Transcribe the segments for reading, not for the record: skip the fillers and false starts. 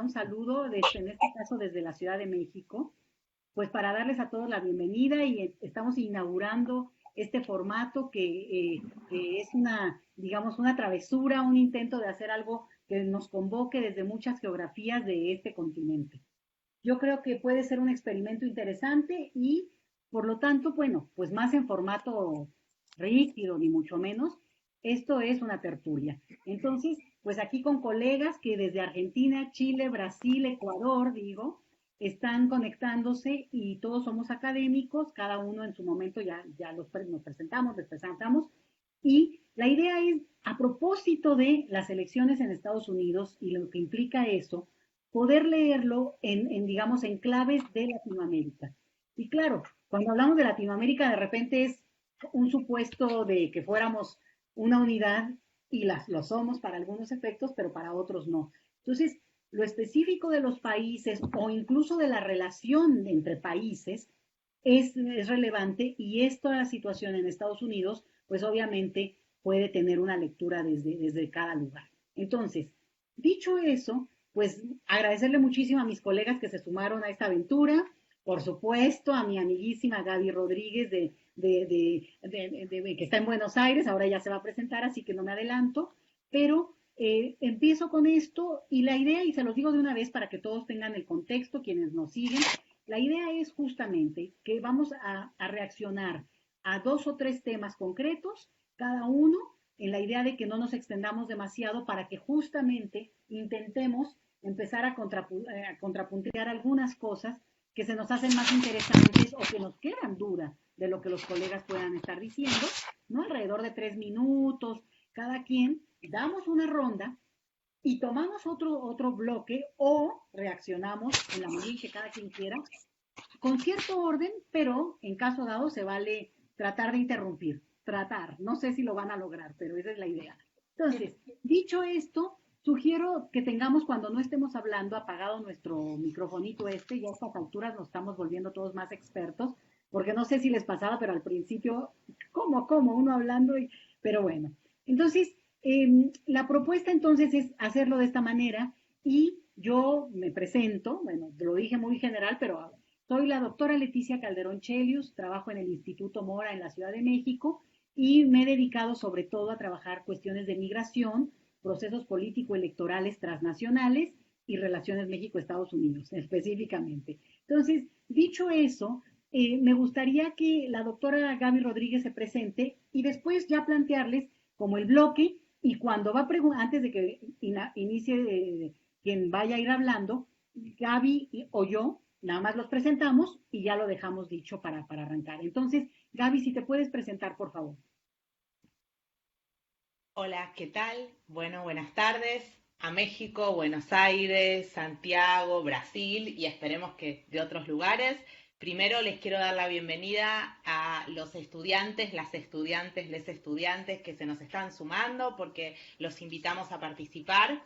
un saludo, en este caso desde la Ciudad de México, pues para darles a todos la bienvenida y estamos inaugurando este formato que es una, digamos, una travesura, un intento de hacer algo que nos convoque desde muchas geografías de este continente. Yo creo que puede ser un experimento interesante y, por lo tanto, bueno, pues más en formato rígido, ni mucho menos, esto es una tertulia. Entonces, pues aquí con colegas que desde Argentina, Chile, Brasil, Ecuador, digo, están conectándose y todos somos académicos, cada uno en su momento nos presentamos, les presentamos, y la idea es, a propósito de las elecciones en Estados Unidos y lo que implica eso, poder leerlo digamos, en claves de Latinoamérica. Y claro, cuando hablamos de Latinoamérica, de repente es un supuesto de que fuéramos una unidad y lo somos para algunos efectos, pero para otros no. Entonces, lo específico de los países o incluso de la relación entre países es relevante y esta situación en Estados Unidos, pues obviamente puede tener una lectura desde cada lugar. Entonces, dicho eso, pues agradecerle muchísimo a mis colegas que se sumaron a esta aventura, por supuesto a mi amiguísima Gaby Rodríguez que está en Buenos Aires, ahora ya se va a presentar, así que no me adelanto, pero empiezo con esto y la idea, y se los digo de una vez para que todos tengan el contexto, quienes nos siguen, la idea es justamente que vamos a reaccionar a dos o tres temas concretos, cada uno en la idea de que no nos extendamos demasiado para que justamente intentemos empezar a contrapuntear algunas cosas que se nos hacen más interesantes o que nos quedan dudas de lo que los colegas puedan estar diciendo, ¿no? Alrededor de 3 minutos, cada quien damos una ronda y tomamos otro bloque o reaccionamos en la medida que cada quien quiera, con cierto orden, pero en caso dado se vale tratar de interrumpir, tratar, no sé si lo van a lograr, pero esa es la idea. Entonces, dicho esto, sugiero que tengamos cuando no estemos hablando apagado nuestro microfonito ya a estas alturas nos estamos volviendo todos más expertos, porque no sé si les pasaba, pero al principio, uno hablando, pero bueno. Entonces, la propuesta entonces es hacerlo de esta manera y yo me presento, bueno, lo dije muy general, pero soy la doctora Leticia Calderón Chelius, trabajo en el Instituto Mora en la Ciudad de México y me he dedicado sobre todo a trabajar cuestiones de migración, procesos político-electorales transnacionales y relaciones México-Estados Unidos específicamente. Entonces, dicho eso, me gustaría que la doctora Gaby Rodríguez se presente y después ya plantearles como el bloque y cuando va a preguntar, antes de que inicie quien vaya a ir hablando, Gaby o yo, nada más los presentamos y ya lo dejamos dicho para arrancar. Entonces, Gaby, si te puedes presentar, por favor. Hola, ¿qué tal? Bueno, buenas tardes a México, Buenos Aires, Santiago, Brasil y esperemos que de otros lugares. Primero les quiero dar la bienvenida a los estudiantes, las estudiantes, les estudiantes que se nos están sumando porque los invitamos a participar,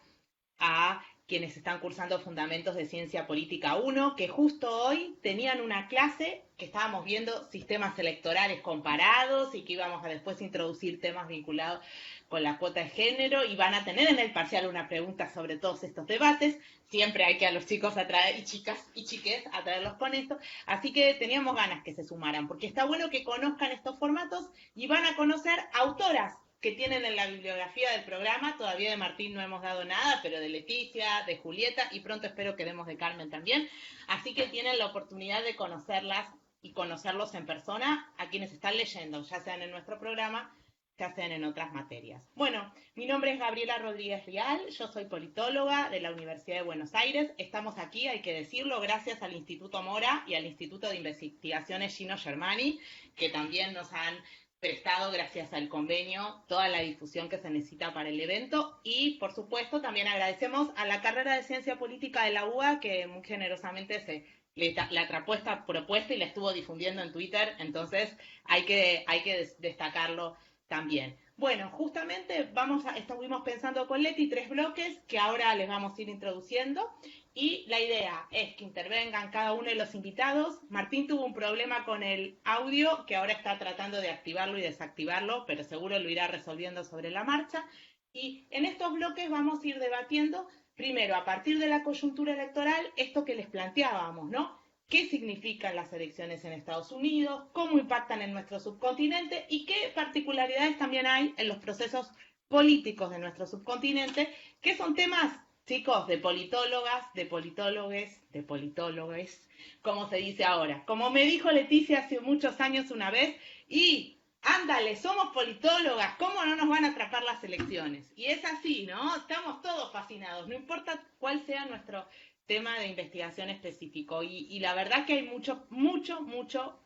a quienes están cursando Fundamentos de Ciencia Política 1, que justo hoy tenían una clase que estábamos viendo sistemas electorales comparados y que íbamos a después introducir temas vinculados con la cuota de género y van a tener en el parcial una pregunta sobre todos estos debates. Siempre hay que a los chicos atraer, y chicas y chiques atraerlos con esto. Así que teníamos ganas que se sumaran, porque está bueno que conozcan estos formatos y van a conocer autoras que tienen en la bibliografía del programa. Todavía de Martín no hemos dado nada, pero de Leticia, de Julieta y pronto espero que demos de Carmen también. Así que tienen la oportunidad de conocerlas y conocerlos en persona a quienes están leyendo, ya sean en nuestro programa, ya sean en otras materias. Bueno, mi nombre es Gabriela Rodríguez Rial, yo soy politóloga de la Universidad de Buenos Aires. Estamos aquí, hay que decirlo, gracias al Instituto Mora y al Instituto de Investigaciones Gino Germani, que también nos han prestado, gracias al convenio, toda la difusión que se necesita para el evento. Y, por supuesto, también agradecemos a la carrera de Ciencia Política de la UBA, que muy generosamente la atrapó esta propuesta y la estuvo difundiendo en Twitter. Entonces, hay que destacarlo también. Bueno, justamente estuvimos pensando con Leti 3 bloques que ahora les vamos a ir introduciendo y la idea es que intervengan cada uno de los invitados. Martín tuvo un problema con el audio que ahora está tratando de activarlo y desactivarlo, pero seguro lo irá resolviendo sobre la marcha. Y en estos bloques vamos a ir debatiendo primero, a partir de la coyuntura electoral, esto que les planteábamos, ¿no? ¿Qué significan las elecciones en Estados Unidos? ¿Cómo impactan en nuestro subcontinente? ¿Y qué particularidades también hay en los procesos políticos de nuestro subcontinente? Que son temas, chicos, de politólogas, de politólogos, de politólogos, como se dice ahora. Como me dijo Leticia hace muchos años una vez, y ándale, somos politólogas, ¿cómo no nos van a atrapar las elecciones? Y es así, ¿no? Estamos todos fascinados, no importa cuál sea nuestro tema de investigación específico. Y la verdad que hay mucho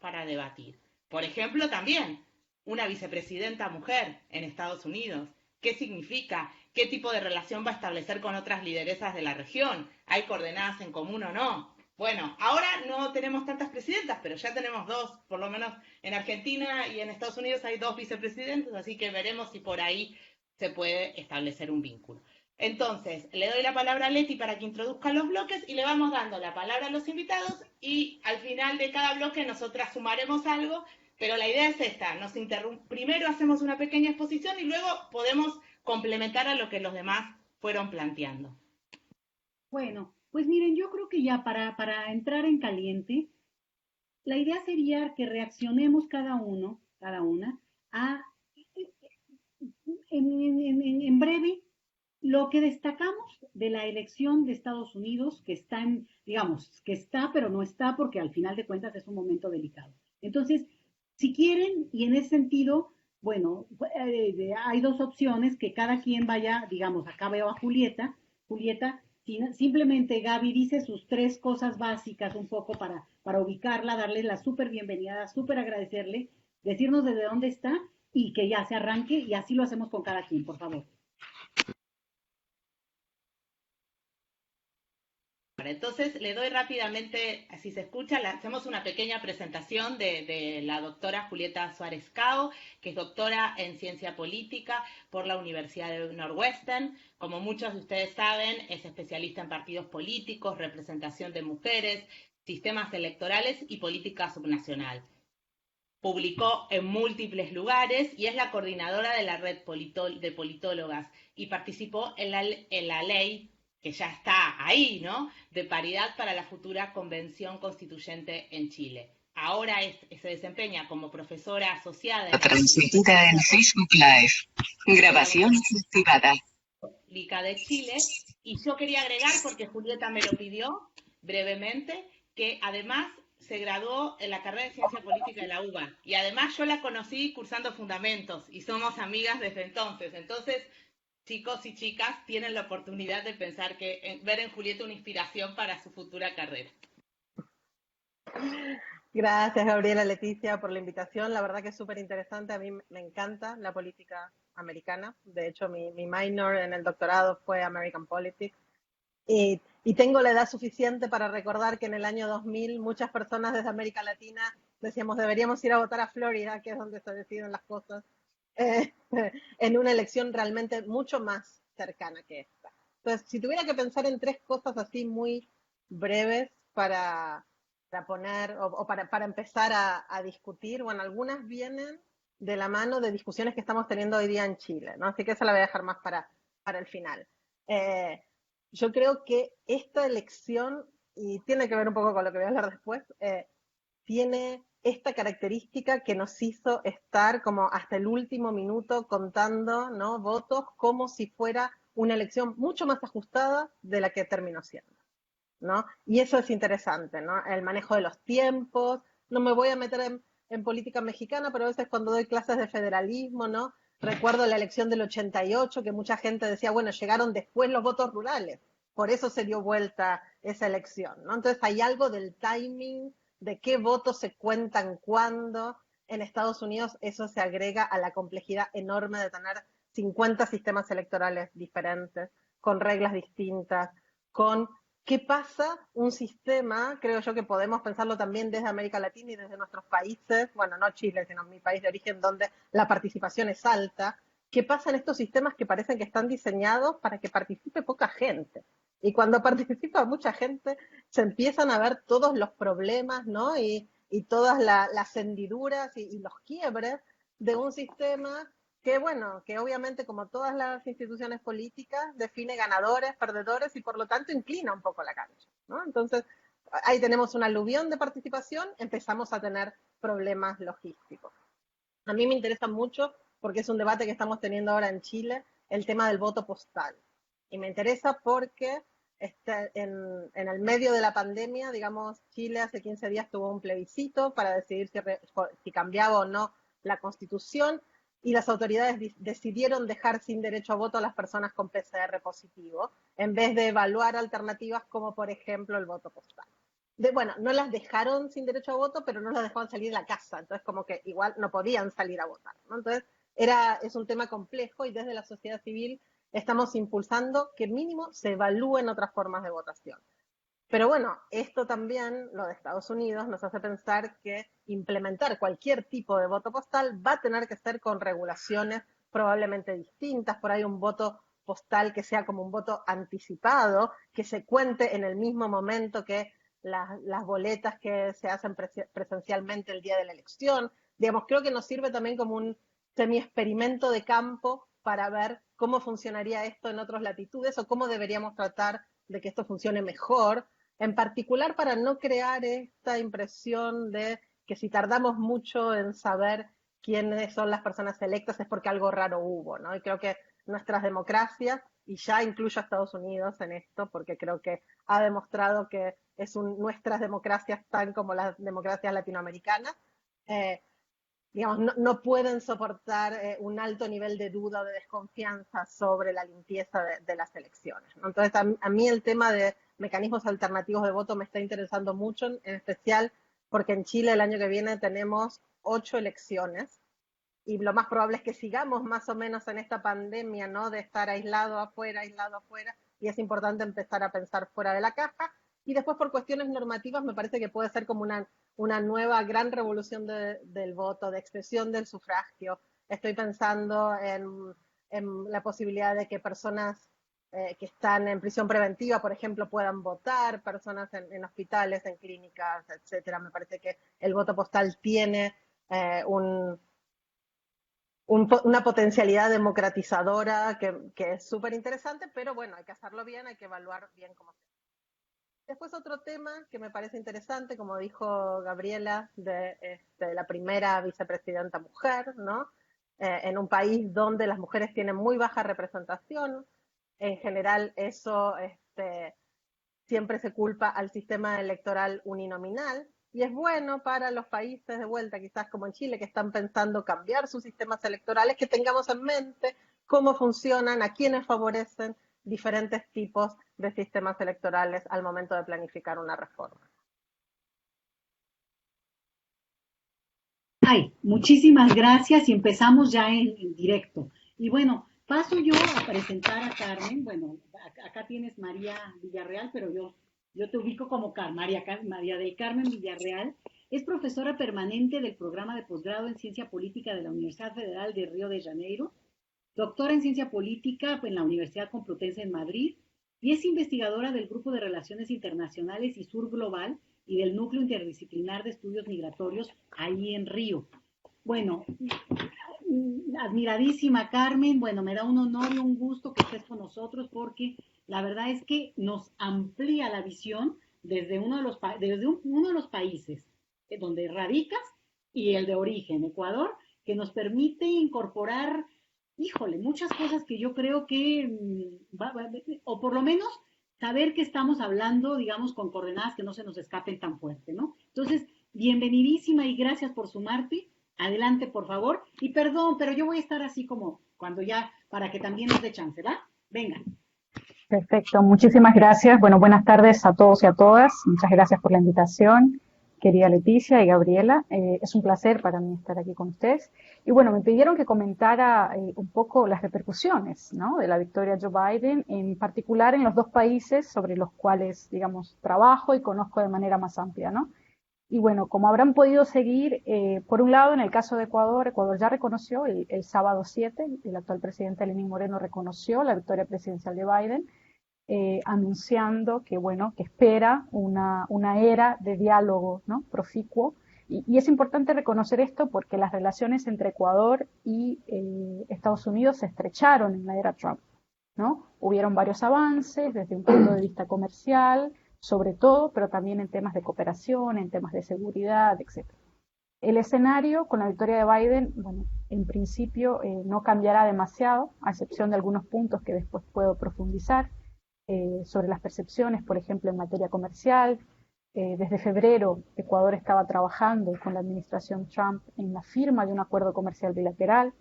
para debatir. Por ejemplo, también una vicepresidenta mujer en Estados Unidos. ¿Qué significa? ¿Qué tipo de relación va a establecer con otras lideresas de la región? ¿Hay coordenadas en común o no? Bueno, ahora no tenemos tantas presidentas, pero ya tenemos dos, por lo menos en Argentina y en Estados Unidos hay dos vicepresidentes, así que veremos si por ahí se puede establecer un vínculo. Entonces, le doy la palabra a Leti para que introduzca los bloques y le vamos dando la palabra a los invitados y al final de cada bloque nosotras sumaremos algo, pero la idea es esta, primero hacemos una pequeña exposición y luego podemos complementar a lo que los demás fueron planteando. Bueno, pues miren, yo creo que ya para entrar en caliente, la idea sería que reaccionemos cada uno, cada una, a, en breve, lo que destacamos de la elección de Estados Unidos, que está en, digamos, que está, pero no está, porque al final de cuentas es un momento delicado. Entonces, si quieren, y en ese sentido, bueno, hay dos opciones, que cada quien vaya, digamos, acá veo a Julieta. Julieta, simplemente Gaby dice sus tres cosas básicas un poco para ubicarla, darle la súper bienvenida, súper agradecerle, decirnos desde dónde está y que ya se arranque, y así lo hacemos con cada quien, por favor. Entonces le doy rápidamente, así se escucha, hacemos una pequeña presentación de la doctora Julieta Suárez Cao, que es doctora en ciencia política por la Universidad de Northwestern. Como muchos de ustedes saben, es especialista en partidos políticos, representación de mujeres, sistemas electorales y política subnacional. Publicó en múltiples lugares y es la coordinadora de la red de politólogas y participó en la ley que ya está ahí, ¿no? De paridad para la futura convención constituyente en Chile. Ahora se desempeña como profesora asociada en transmitida en Facebook Live. Grabación activada. Lica de Chile. Y yo quería agregar, porque Julieta me lo pidió brevemente, que además se graduó en la carrera de Ciencia Política de la UBA. Y además yo la conocí cursando Fundamentos y somos amigas desde entonces. Entonces, chicos y chicas tienen la oportunidad de pensar ver en Julieta una inspiración para su futura carrera. Gracias, Gabriela, Leticia, por la invitación. La verdad que es súper interesante. A mí me encanta la política americana. De hecho, mi minor en el doctorado fue American Politics. Y tengo la edad suficiente para recordar que en el año 2000 muchas personas desde América Latina decíamos deberíamos ir a votar a Florida, que es donde se deciden las cosas, en una elección realmente mucho más cercana que esta. Entonces, si tuviera que pensar en tres cosas así muy breves para poner o para empezar a discutir, bueno, algunas vienen de la mano de discusiones que estamos teniendo hoy día en Chile, ¿no? Así que esa la voy a dejar más para el final. Yo creo que esta elección, y tiene que ver un poco con lo que voy a hablar después, tiene esta característica que nos hizo estar como hasta el último minuto contando, ¿no?, votos como si fuera una elección mucho más ajustada de la que terminó siendo, ¿no? Y eso es interesante, ¿no? El manejo de los tiempos. No me voy a meter en política mexicana, pero a veces cuando doy clases de federalismo, ¿no?, recuerdo la elección del 88, que mucha gente decía, bueno, llegaron después los votos rurales, por eso se dio vuelta esa elección, ¿no? Entonces hay algo del timing, de qué votos se cuentan cuándo. En Estados Unidos eso se agrega a la complejidad enorme de tener 50 sistemas electorales diferentes, con reglas distintas, con qué pasa un sistema, creo yo que podemos pensarlo también desde América Latina y desde nuestros países, bueno, no Chile, sino mi país de origen, donde la participación es alta. ¿Qué pasa en estos sistemas que parecen que están diseñados para que participe poca gente? Y cuando participa mucha gente, se empiezan a ver todos los problemas, ¿no? Y todas las hendiduras y los quiebres de un sistema que bueno, que obviamente como todas las instituciones políticas define ganadores, perdedores y por lo tanto inclina un poco la cancha, ¿no? Entonces, ahí tenemos un aluvión de participación, empezamos a tener problemas logísticos. A mí me interesa mucho, porque es un debate que estamos teniendo ahora en Chile, el tema del voto postal. Y me interesa porque en el medio de la pandemia, digamos, Chile hace 15 días tuvo un plebiscito para decidir si cambiaba o no la constitución, y las autoridades decidieron dejar sin derecho a voto a las personas con PCR positivo, en vez de evaluar alternativas como, por ejemplo, el voto postal. Bueno, no las dejaron sin derecho a voto, pero no las dejaban salir de la casa, entonces como que igual no podían salir a votar, ¿no? Entonces es un tema complejo y desde la sociedad civil estamos impulsando que mínimo se evalúen otras formas de votación. Pero bueno, esto también, lo de Estados Unidos, nos hace pensar que implementar cualquier tipo de voto postal va a tener que ser con regulaciones probablemente distintas, por ahí un voto postal que sea como un voto anticipado, que se cuente en el mismo momento que las boletas que se hacen presencialmente el día de la elección. Digamos, creo que nos sirve también como un semi-experimento de campo para ver cómo funcionaría esto en otras latitudes o cómo deberíamos tratar de que esto funcione mejor, en particular para no crear esta impresión de que si tardamos mucho en saber quiénes son las personas electas es porque algo raro hubo, ¿no? Y creo que nuestras democracias, y ya incluyo a Estados Unidos en esto, porque creo que ha demostrado que nuestras democracias, tan como las democracias latinoamericanas, digamos, no pueden soportar un alto nivel de duda o de desconfianza sobre la limpieza de las elecciones, ¿no? Entonces, a mí el tema de mecanismos alternativos de voto me está interesando mucho, en especial porque en Chile el año que viene tenemos 8 elecciones y lo más probable es que sigamos más o menos en esta pandemia, ¿no? De estar aislado afuera, y es importante empezar a pensar fuera de la caja. Y después por cuestiones normativas me parece que puede ser como una nueva gran revolución del voto, de expresión del sufragio. Estoy pensando en la posibilidad de que personas que están en prisión preventiva, por ejemplo, puedan votar, personas en hospitales, en clínicas, etcétera. Me parece que el voto postal tiene una potencialidad democratizadora que es súper interesante, pero bueno, hay que hacerlo bien, hay que evaluar bien cómo se hace. Después otro tema que me parece interesante, como dijo Gabriela, de la primera vicepresidenta mujer, ¿no? En un país donde las mujeres tienen muy baja representación. En general eso siempre se culpa al sistema electoral uninominal, y es bueno para los países de vuelta, quizás como en Chile, que están pensando cambiar sus sistemas electorales, que tengamos en mente cómo funcionan, a quiénes favorecen diferentes tipos de sistemas electorales al momento de planificar una reforma. Ay, muchísimas gracias y empezamos ya en directo. Y bueno, paso yo a presentar a Carmen. Bueno, acá tienes María Villarreal, pero yo te ubico como María del Carmen Villarreal. Es profesora permanente del programa de posgrado en Ciencia Política de la Universidad Federal de Río de Janeiro, doctora en Ciencia Política en la Universidad Complutense en Madrid y es investigadora del Grupo de Relaciones Internacionales y Sur Global y del Núcleo Interdisciplinar de Estudios Migratorios ahí en Río. Bueno, admiradísima Carmen, bueno, me da un honor y un gusto que estés con nosotros porque la verdad es que nos amplía la visión desde uno de los países donde radicas y el de origen, Ecuador, que nos permite incorporar, híjole, muchas cosas que yo creo que, o por lo menos saber que estamos hablando, digamos, con coordenadas que no se nos escapen tan fuerte, ¿no? Entonces, bienvenidísima y gracias por sumarte. Adelante, por favor. Y perdón, pero yo voy a estar así como cuando ya, para que también nos dé chance, ¿va? Venga. Perfecto, muchísimas gracias. Bueno, buenas tardes a todos y a todas. Muchas gracias por la invitación, querida Leticia y Gabriela. Es un placer para mí estar aquí con ustedes. Y bueno, me pidieron que comentara un poco las repercusiones, ¿no?, de la victoria de Joe Biden, en particular en los dos países sobre los cuales, digamos, trabajo y conozco de manera más amplia, ¿no? Y bueno, como habrán podido seguir, por un lado, en el caso de Ecuador, Ecuador ya reconoció el sábado 7, el actual presidente Lenín Moreno reconoció la victoria presidencial de Biden, anunciando que, bueno, que espera una era de diálogo, ¿no?, proficuo Y es importante reconocer esto porque las relaciones entre Ecuador y Estados Unidos se estrecharon en la era Trump, ¿no? Hubieron varios avances desde un punto de vista comercial, sobre todo, pero también en temas de cooperación, en temas de seguridad, etc. El escenario con la victoria de Biden, bueno, en principio no cambiará demasiado, a excepción de algunos puntos que después puedo profundizar sobre las percepciones, por ejemplo, en materia comercial. Desde febrero, Ecuador estaba trabajando con la administración Trump en la firma de un acuerdo comercial bilateral,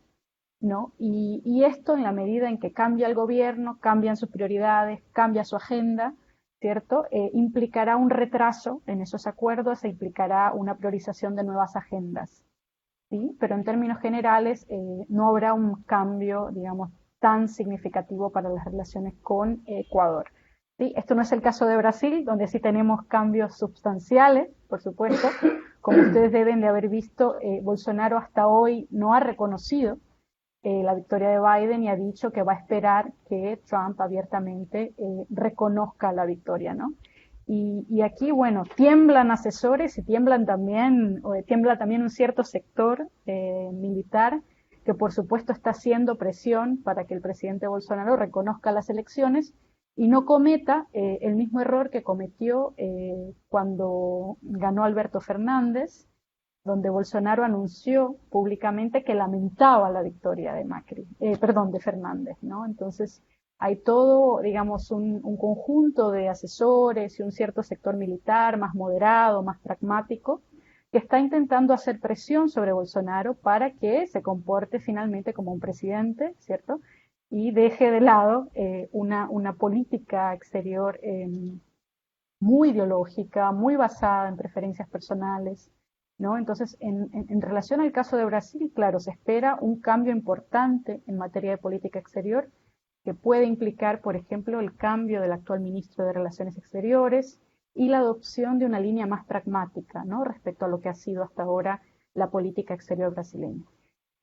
¿no? Y esto, en la medida en que cambia el gobierno, cambian sus prioridades, cambia su agenda, ¿cierto? Implicará un retraso en esos acuerdos e implicará una priorización de nuevas agendas, ¿sí? Pero en términos generales no habrá un cambio, digamos, tan significativo para las relaciones con Ecuador. ¿Sí? Esto no es el caso de Brasil, donde sí tenemos cambios sustanciales, por supuesto. Como ustedes deben de haber visto, Bolsonaro hasta hoy no ha reconocido la victoria de Biden y ha dicho que va a esperar que Trump abiertamente reconozca la victoria, ¿no? Y aquí, bueno, tiemblan asesores y tiembla también un cierto sector militar que por supuesto está haciendo presión para que el presidente Bolsonaro reconozca las elecciones y no cometa el mismo error que cometió cuando ganó Alberto Fernández, donde Bolsonaro anunció públicamente que lamentaba la victoria de de Fernández, ¿no? Entonces, hay todo, digamos, un conjunto de asesores y un cierto sector militar más moderado, más pragmático, que está intentando hacer presión sobre Bolsonaro para que se comporte finalmente como un presidente, ¿cierto? Y deje de lado una política exterior muy ideológica, muy basada en preferencias personales, ¿no? Entonces, en relación al caso de Brasil, claro, se espera un cambio importante en materia de política exterior que puede implicar, por ejemplo, el cambio del actual ministro de Relaciones Exteriores y la adopción de una línea más pragmática, ¿no? Respecto a lo que ha sido hasta ahora la política exterior brasileña.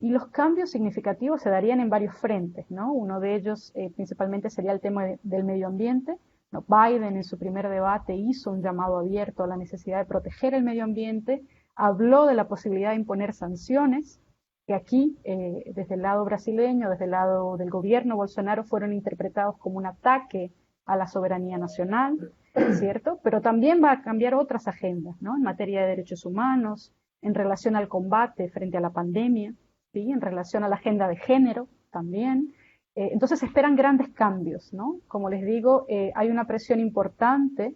Y los cambios significativos se darían en varios frentes, ¿no? Uno de ellos principalmente sería el tema del medio ambiente. ¿No? Biden en su primer debate hizo un llamado abierto a la necesidad de proteger el medio ambiente, habló de la posibilidad de imponer sanciones, que aquí, desde el lado brasileño, desde el lado del gobierno Bolsonaro, fueron interpretados como un ataque a la soberanía nacional, ¿cierto? Pero también va a cambiar otras agendas, ¿no? En materia de derechos humanos, en relación al combate frente a la pandemia, ¿sí? En relación a la agenda de género también. Entonces se esperan grandes cambios, ¿no? Como les digo, hay una presión importante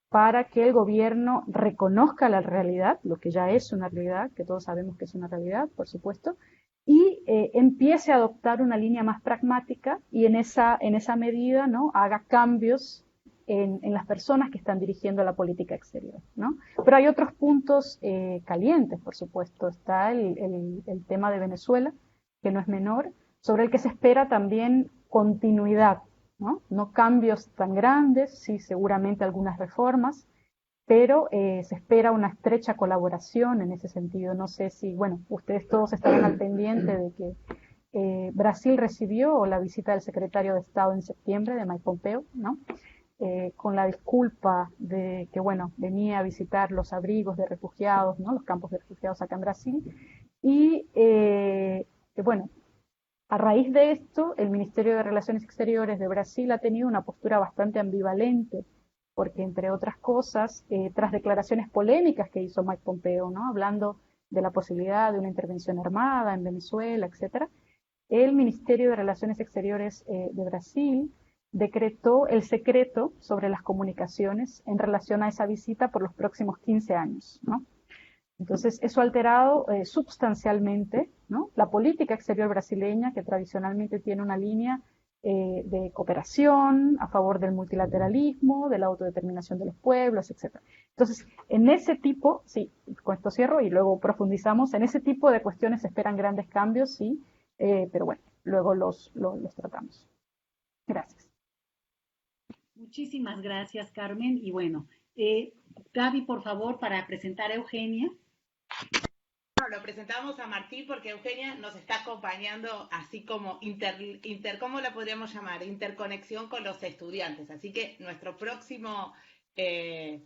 para que el gobierno reconozca la realidad, lo que ya es una realidad, que todos sabemos que es una realidad, por supuesto, y empiece a adoptar una línea más pragmática y en esa medida, ¿no? Haga cambios en las personas que están dirigiendo la política exterior, ¿no? Pero hay otros puntos calientes, por supuesto. Está el tema de Venezuela, que no es menor, sobre el que se espera también continuidad, ¿no? No cambios tan grandes, sí, seguramente algunas reformas, pero se espera una estrecha colaboración en ese sentido. No sé si, bueno, ustedes todos estarán al pendiente de que Brasil recibió la visita del secretario de Estado en septiembre, de Mike Pompeo, ¿no? Con la disculpa de que, bueno, venía a visitar los abrigos de refugiados, ¿no? Los campos de refugiados acá en Brasil. Y, bueno, a raíz de esto, el Ministerio de Relaciones Exteriores de Brasil ha tenido una postura bastante ambivalente, porque, entre otras cosas, tras declaraciones polémicas que hizo Mike Pompeo, ¿no? Hablando de la posibilidad de una intervención armada en Venezuela, etcétera, el Ministerio de Relaciones Exteriores de Brasil decretó el secreto sobre las comunicaciones en relación a esa visita por los próximos 15 años, ¿no? Entonces, eso ha alterado sustancialmente, ¿no? La política exterior brasileña, que tradicionalmente tiene una línea de cooperación a favor del multilateralismo, de la autodeterminación de los pueblos, etc. Entonces, en ese tipo, sí, con esto cierro y luego profundizamos, en ese tipo de cuestiones se esperan grandes cambios, sí, pero bueno, luego los tratamos. Gracias. Muchísimas gracias, Carmen. Y bueno, Gaby, por favor, para presentar a Eugenia. Bueno, lo presentamos a Martín porque Eugenia nos está acompañando así como ¿cómo la podríamos llamar? Interconexión con los estudiantes. Así que nuestro próximo,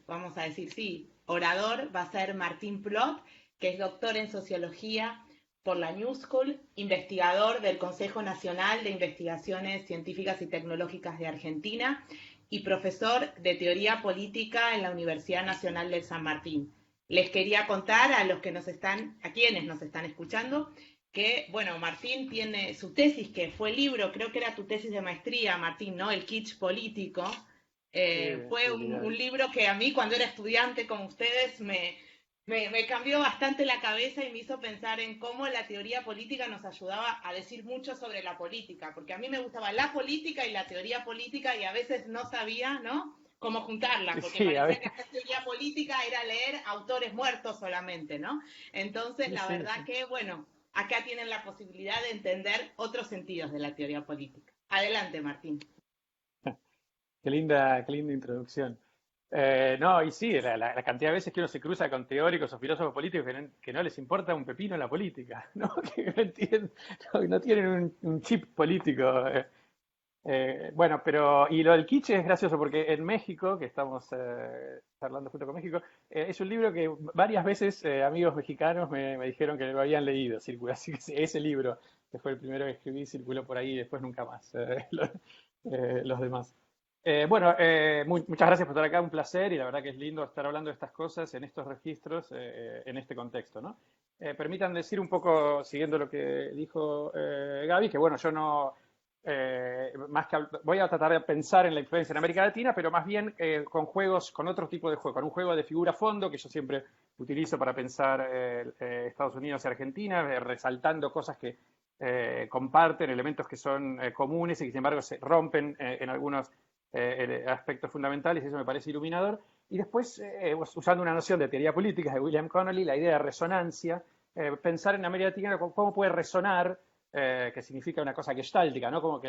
vamos a decir, sí, orador va a ser Martín Plot, que es doctor en sociología por la New School, investigador del Consejo Nacional de Investigaciones Científicas y Tecnológicas de Argentina y profesor de teoría política en la Universidad Nacional del San Martín. Les quería contar a quienes nos están escuchando, que, bueno, Martín tiene su tesis, que fue el libro, creo que era tu tesis de maestría, Martín, ¿no? El kitsch político. Fue un libro que a mí, cuando era estudiante como ustedes, me cambió bastante la cabeza y me hizo pensar en cómo la teoría política nos ayudaba a decir mucho sobre la política, porque a mí me gustaba la política y la teoría política y a veces no sabía, ¿no?, cómo juntarla, porque Sí, parecía que hacer teoría política era leer autores muertos solamente, ¿no? Entonces, la verdad que, bueno, acá tienen la posibilidad de entender otros sentidos de la teoría política. Adelante, Martín. qué linda introducción. No, y sí, la cantidad de veces que uno se cruza con teóricos o filósofos políticos que no les importa un pepino la política, ¿no? Que no entienden, no tienen un chip político. Bueno, pero, y lo del kitsch es gracioso porque en México, que estamos charlando junto con México, es un libro que varias veces amigos mexicanos me dijeron que lo habían leído, circula, así que ese libro, que fue el primero que escribí, circuló por ahí y después nunca más, los demás. Bueno, muchas gracias por estar acá, un placer, y la verdad que es lindo estar hablando de estas cosas en estos registros, en este contexto, ¿no? Permitan decir un poco, siguiendo lo que dijo Gaby, que bueno, yo no, más que voy a tratar de pensar en la influencia en América Latina, pero más bien con juegos, con otro tipo de juego, con un juego de figura-fondo que yo siempre utilizo para pensar Estados Unidos y Argentina, resaltando cosas que comparten, elementos que son comunes y que sin embargo se rompen en algunos aspectos fundamentales, y eso me parece iluminador. Y después, usando una noción de teoría política de William Connolly, la idea de resonancia, pensar en América Latina cómo puede resonar, que significa una cosa gestáltica, ¿no? Como que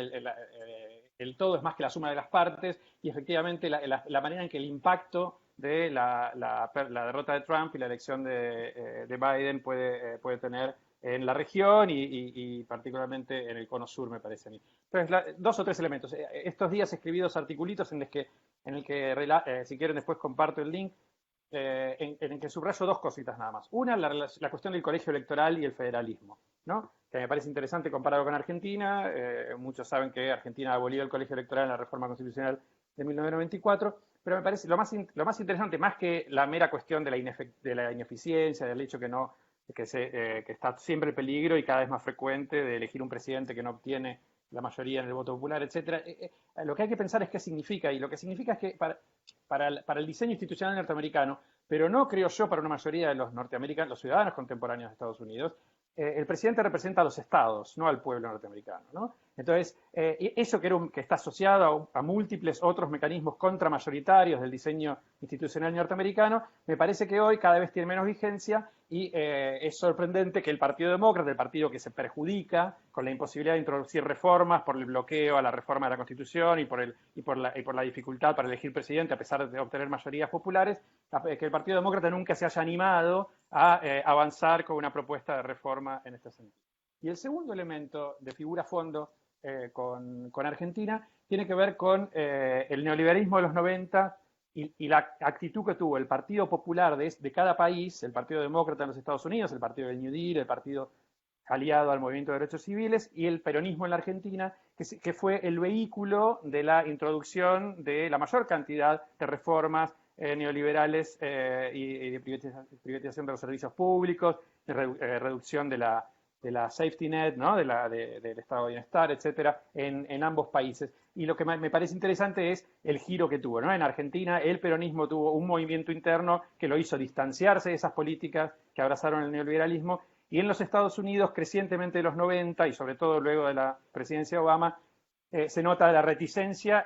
el todo es más que la suma de las partes, y efectivamente la manera en que el impacto de la derrota de Trump y la elección de Biden puede tener en la región y particularmente en el cono sur, me parece a mí. Entonces, dos o tres elementos. Estos días escribí dos articulitos en el que si quieren después comparto el link, en el que subrayo dos cositas nada más. Una, la cuestión del colegio electoral y el federalismo, ¿no? Que me parece interesante comparado con Argentina. Muchos saben que Argentina abolió el colegio electoral en la reforma constitucional de 1994, pero me parece lo más interesante, más que la mera cuestión de la ineficiencia, del hecho que está siempre en peligro y cada vez más frecuente de elegir un presidente que no obtiene la mayoría en el voto popular, etcétera. Lo que hay que pensar es qué significa, y lo que significa es que para el diseño institucional norteamericano, pero no creo yo para una mayoría de los norteamericanos, los ciudadanos contemporáneos de Estados Unidos, el presidente representa a los estados, no al pueblo norteamericano, ¿no? Entonces, eso que está asociado a múltiples otros mecanismos contramayoritarios del diseño institucional norteamericano, me parece que hoy cada vez tiene menos vigencia, y es sorprendente que el Partido Demócrata, el partido que se perjudica con la imposibilidad de introducir reformas por el bloqueo a la reforma de la Constitución y por la dificultad para elegir presidente a pesar de obtener mayorías populares, que el Partido Demócrata nunca se haya animado a avanzar con una propuesta de reforma en este sentido. Y el segundo elemento de figura-fondo con Argentina tiene que ver con el neoliberalismo de los 90 y la actitud que tuvo el Partido Popular de cada país, el Partido Demócrata en los Estados Unidos, el Partido del New Deal, el Partido aliado al Movimiento de Derechos Civiles, y el peronismo en la Argentina, que fue el vehículo de la introducción de la mayor cantidad de reformas neoliberales y de privatización de los servicios públicos, de reducción de la safety net, ¿no? del estado de bienestar, etcétera, en ambos países. Y lo que me parece interesante es el giro que tuvo, ¿no? En Argentina el peronismo tuvo un movimiento interno que lo hizo distanciarse de esas políticas que abrazaron el neoliberalismo, y en los Estados Unidos, crecientemente de los 90 y sobre todo luego de la presidencia de Obama, se nota la reticencia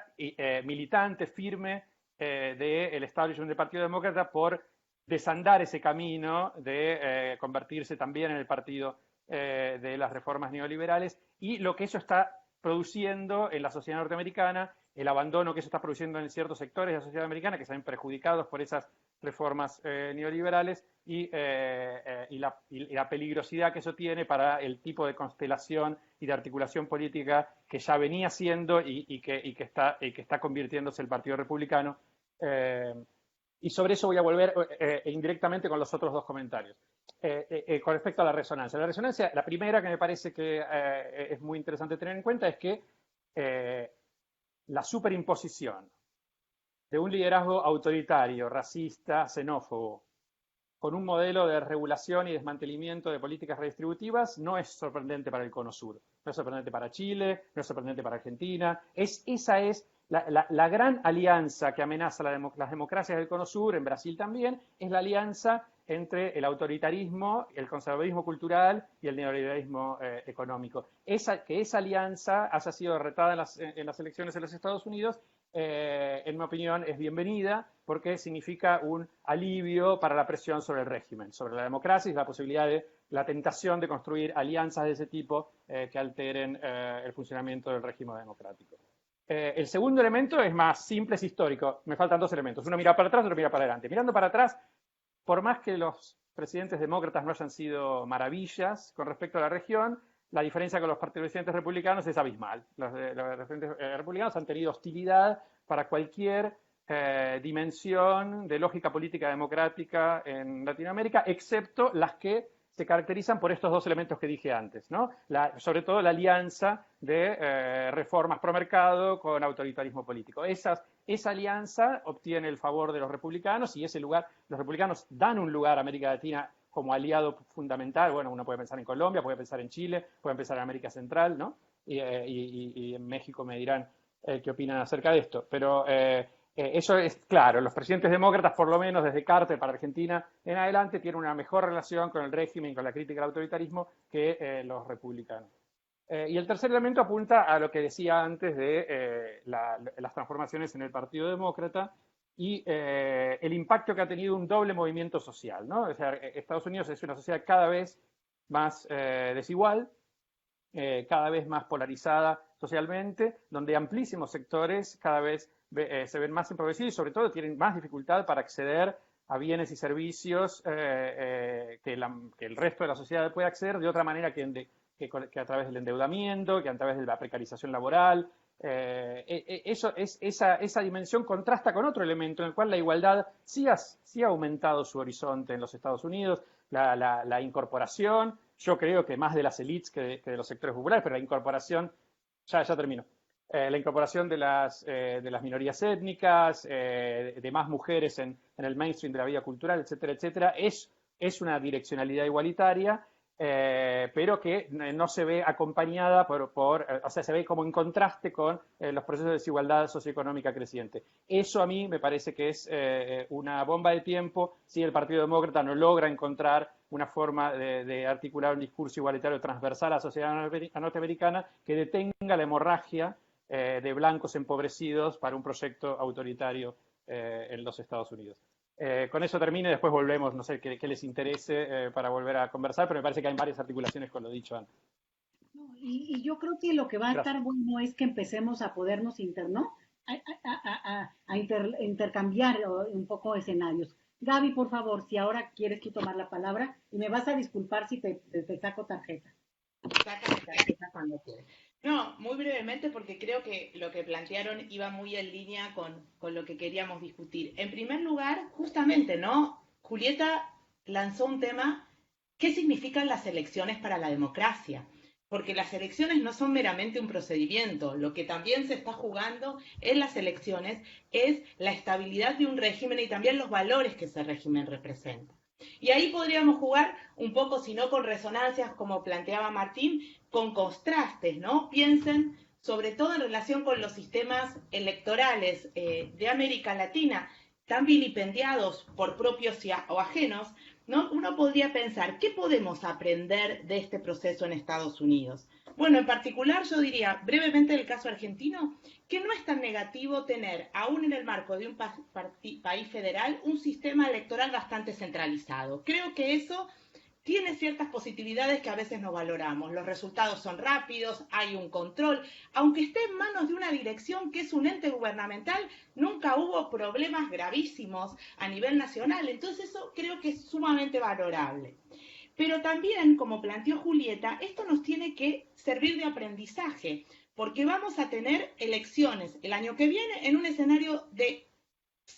militante, firme, del establishment del Partido Demócrata por desandar ese camino de convertirse también en el partido de las reformas neoliberales, y lo que eso está produciendo en la sociedad norteamericana, el abandono que eso está produciendo en ciertos sectores de la sociedad americana que se ven perjudicados por esas reformas neoliberales, y la peligrosidad que eso tiene para el tipo de constelación y de articulación política que ya venía siendo y que está convirtiéndose el Partido Republicano Y sobre eso voy a volver indirectamente con los otros dos comentarios. Con respecto a la resonancia. La resonancia, la primera que me parece que es muy interesante tener en cuenta es que la superimposición de un liderazgo autoritario, racista, xenófobo, con un modelo de regulación y desmantelamiento de políticas redistributivas, no es sorprendente para el Cono Sur, no es sorprendente para Chile, no es sorprendente para Argentina. Esa es la gran alianza que amenaza las democracias del Cono Sur, en Brasil también, es la alianza entre el autoritarismo, el conservadurismo cultural y el neoliberalismo económico. Que esa alianza haya sido derrotada en las elecciones en los Estados Unidos, en mi opinión, es bienvenida porque significa un alivio para la presión sobre el régimen, sobre la democracia y la posibilidad de la tentación de construir alianzas de ese tipo que alteren el funcionamiento del régimen democrático. El segundo elemento es más simple, es histórico. Me faltan dos elementos. Uno mira para atrás, otro mira para adelante. Mirando para atrás, por más que los presidentes demócratas no hayan sido maravillas con respecto a la región, la diferencia con los presidentes republicanos es abismal. Los presidentes republicanos han tenido hostilidad para cualquier dimensión de lógica política democrática en Latinoamérica, excepto las que se caracterizan por estos dos elementos que dije antes, ¿no? Sobre todo la alianza de reformas pro mercado con autoritarismo político. Esa alianza obtiene el favor de los republicanos y ese lugar, los republicanos dan un lugar a América Latina como aliado fundamental. Bueno, uno puede pensar en Colombia, puede pensar en Chile, puede pensar en América Central, ¿no? Y en México me dirán qué opinan acerca de esto. Pero eso es claro, los presidentes demócratas, por lo menos desde Carter para Argentina en adelante, tienen una mejor relación con el régimen y con la crítica al autoritarismo que los republicanos. Y el tercer elemento apunta a lo que decía antes de las transformaciones en el Partido Demócrata y el impacto que ha tenido un doble movimiento social, ¿no? O sea, Estados Unidos es una sociedad cada vez más desigual, cada vez más polarizada socialmente, donde amplísimos sectores cada vez se ven más empobrecidos y sobre todo tienen más dificultad para acceder a bienes y servicios que el resto de la sociedad puede acceder de otra manera que a través del endeudamiento, que a través de la precarización laboral. Esa dimensión contrasta con otro elemento en el cual la igualdad sí ha aumentado su horizonte en los Estados Unidos, la incorporación, yo creo que más de las élites que de los sectores populares, pero la incorporación, ya termino, la incorporación de las minorías étnicas, de más mujeres en el mainstream de la vida cultural, etcétera, etcétera, es una direccionalidad igualitaria, pero que no se ve acompañada o sea, se ve como en contraste con los procesos de desigualdad socioeconómica creciente. Eso a mí me parece que es una bomba de tiempo si el Partido Demócrata no logra encontrar una forma de articular un discurso igualitario transversal a la sociedad norteamericana que detenga la hemorragia de blancos empobrecidos para un proyecto autoritario en los Estados Unidos. Con eso termino y después volvemos, no sé qué les interese para volver a conversar, pero me parece que hay varias articulaciones con lo dicho antes. Y yo creo que lo que va a estar bueno es que empecemos a podernos intercambiar un poco escenarios. Gaby, por favor, si ahora quieres tú tomar la palabra, y me vas a disculpar si te saco tarjeta. Sácame tarjeta cuando quieras. No, muy brevemente porque creo que lo que plantearon iba muy en línea con lo que queríamos discutir. En primer lugar, justamente, ¿no? Julieta lanzó un tema, ¿qué significan las elecciones para la democracia? Porque las elecciones no son meramente un procedimiento, lo que también se está jugando en las elecciones es la estabilidad de un régimen y también los valores que ese régimen representa. Y ahí podríamos jugar un poco, si no con resonancias, como planteaba Martín, con contrastes, ¿no? Piensen, sobre todo en relación con los sistemas electorales de América Latina, tan vilipendiados por propios o ajenos, ¿no? Uno podría pensar, ¿qué podemos aprender de este proceso en Estados Unidos? Bueno, en particular yo diría, brevemente del caso argentino, que no es tan negativo tener, aún en el marco de un país federal, un sistema electoral bastante centralizado. Creo que eso tiene ciertas positividades que a veces no valoramos. Los resultados son rápidos, hay un control. Aunque esté en manos de una dirección que es un ente gubernamental, nunca hubo problemas gravísimos a nivel nacional. Entonces eso creo que es sumamente valorable. Pero también, como planteó Julieta, esto nos tiene que servir de aprendizaje, porque vamos a tener elecciones el año que viene en un escenario de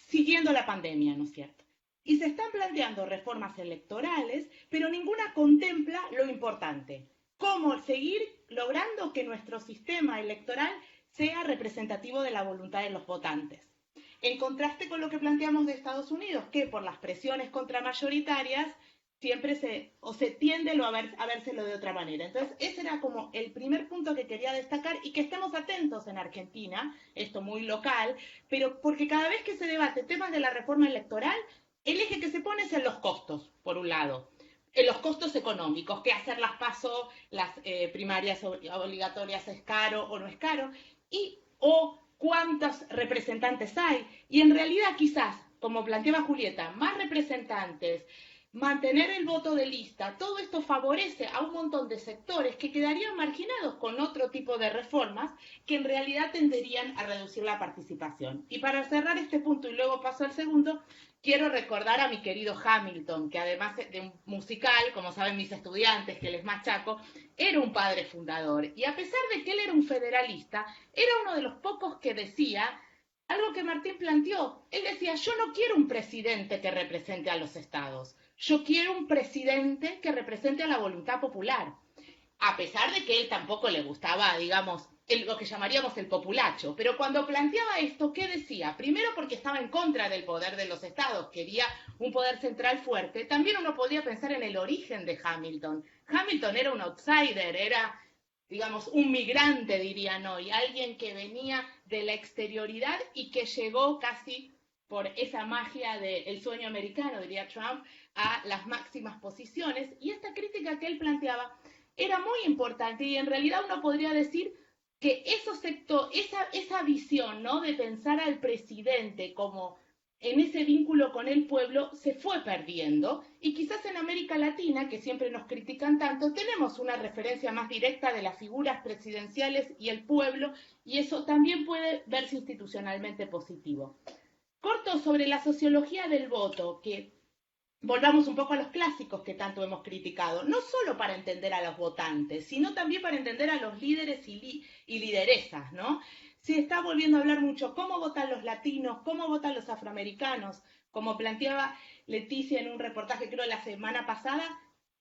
siguiendo la pandemia, ¿no es cierto? Y se están planteando reformas electorales, pero ninguna contempla lo importante, cómo seguir logrando que nuestro sistema electoral sea representativo de la voluntad de los votantes. En contraste con lo que planteamos de Estados Unidos, que por las presiones contramayoritarias siempre se tiende a vérselo de otra manera. Entonces, ese era como el primer punto que quería destacar, y que estemos atentos en Argentina, esto muy local, pero porque cada vez que se debate temas de la reforma electoral, el eje que se pone es en los costos, por un lado, en los costos económicos, que hacer las PASO, las primarias obligatorias es caro o no es caro, o cuántos representantes hay, y en realidad quizás, como planteaba Julieta, más representantes, mantener el voto de lista, todo esto favorece a un montón de sectores que quedarían marginados con otro tipo de reformas que en realidad tenderían a reducir la participación. Y para cerrar este punto, y luego paso al segundo, quiero recordar a mi querido Hamilton, que además de un musical, como saben mis estudiantes, que él es machaco, era un padre fundador. Y a pesar de que él era un federalista, era uno de los pocos que decía algo que Martín planteó. Él decía, yo no quiero un presidente que represente a los estados. Yo quiero un presidente que represente a la voluntad popular. A pesar de que él tampoco le gustaba, digamos, lo que llamaríamos el populacho. Pero cuando planteaba esto, ¿qué decía? Primero porque estaba en contra del poder de los estados, quería un poder central fuerte. También uno podía pensar en el origen de Hamilton. Hamilton era un outsider, era, digamos, un migrante, dirían hoy, alguien que venía de la exterioridad y que llegó casi por esa magia del sueño americano, diría Trump, a las máximas posiciones. Y esta crítica que él planteaba era muy importante, y en realidad uno podría decir que esa visión, ¿no?, de pensar al presidente como en ese vínculo con el pueblo se fue perdiendo, y quizás en América Latina, que siempre nos critican tanto, tenemos una referencia más directa de las figuras presidenciales y el pueblo, y eso también puede verse institucionalmente positivo. Corto sobre la sociología del voto, que volvamos un poco a los clásicos que tanto hemos criticado, no solo para entender a los votantes, sino también para entender a los líderes y lideresas, ¿no? Se está volviendo a hablar mucho cómo votan los latinos, cómo votan los afroamericanos, como planteaba Leticia en un reportaje, creo, la semana pasada.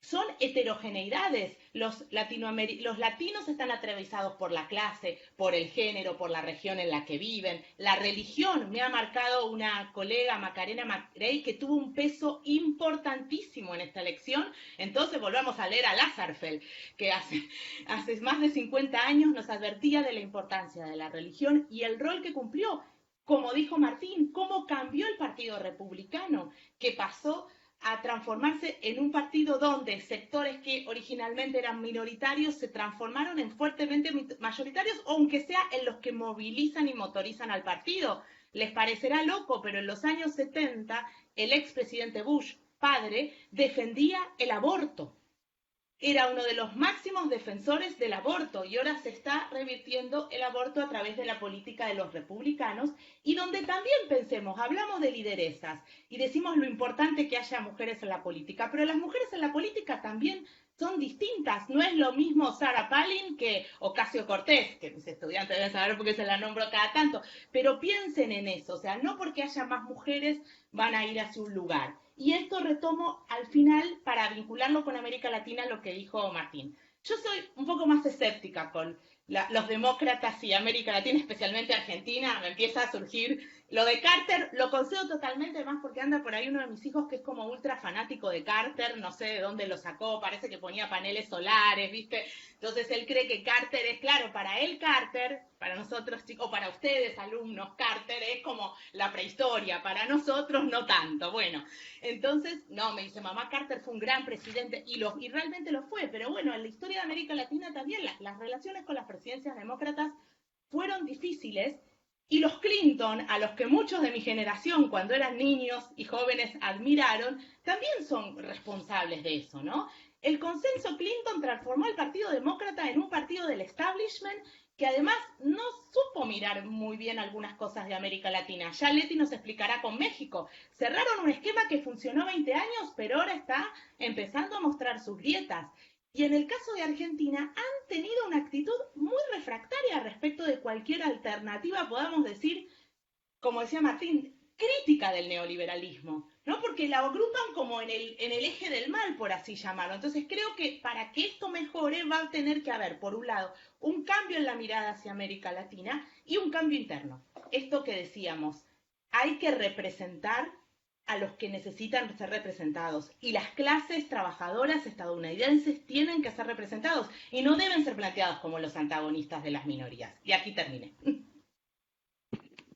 Son heterogeneidades. Los latinos están atravesados por la clase, por el género, por la región en la que viven. La religión, me ha marcado una colega, Macarena Macrey, que tuvo un peso importantísimo en esta elección. Entonces volvamos a leer a Lasserfeld, que hace más de 50 años nos advertía de la importancia de la religión y el rol que cumplió. Como dijo Martín, cómo cambió el Partido Republicano, que pasó a transformarse en un partido donde sectores que originalmente eran minoritarios se transformaron en fuertemente mayoritarios, aunque sea en los que movilizan y motorizan al partido. Les parecerá loco, pero en los años 70 el expresidente Bush, padre, defendía el aborto. Era uno de los máximos defensores del aborto, y ahora se está revirtiendo el aborto a través de la política de los republicanos, y donde también pensemos, hablamos de lideresas y decimos lo importante que haya mujeres en la política, pero las mujeres en la política también son distintas. No es lo mismo Sarah Palin que Ocasio-Cortez, que mis estudiantes deben saber porque se la nombro cada tanto, pero piensen en eso, o sea, no porque haya más mujeres van a ir hacia un lugar. Y esto retomo al final para vincularlo con América Latina, lo que dijo Martín. Yo soy un poco más escéptica con los demócratas y América Latina, especialmente Argentina. Me empieza a surgir lo de Carter, lo concedo totalmente, más porque anda por ahí uno de mis hijos que es como ultra fanático de Carter, no sé de dónde lo sacó, parece que ponía paneles solares, ¿viste? Entonces él cree que Carter es, claro, para él Carter, para nosotros chicos, o para ustedes alumnos, Carter es como la prehistoria, para nosotros no tanto. Bueno, entonces, no, me dice, mamá, Carter fue un gran presidente, y realmente lo fue, pero bueno, en la historia de América Latina también las relaciones con las presidencias demócratas fueron difíciles. Y los Clinton, a los que muchos de mi generación, cuando eran niños y jóvenes, admiraron, también son responsables de eso, ¿no? El consenso Clinton transformó al Partido Demócrata en un partido del establishment que además no supo mirar muy bien algunas cosas de América Latina. Ya Leti nos explicará con México. Cerraron un esquema que funcionó 20 años, pero ahora está empezando a mostrar sus grietas. Y en el caso de Argentina han tenido una actitud muy refractaria respecto de cualquier alternativa, podamos decir, como decía Martín, crítica del neoliberalismo, ¿no? Porque la agrupan como en el eje del mal, por así llamarlo. Entonces creo que para que esto mejore va a tener que haber, por un lado, un cambio en la mirada hacia América Latina y un cambio interno. Esto que decíamos, hay que representar a los que necesitan ser representados y las clases trabajadoras estadounidenses tienen que ser representados y no deben ser planteados como los antagonistas de las minorías. Y aquí terminé.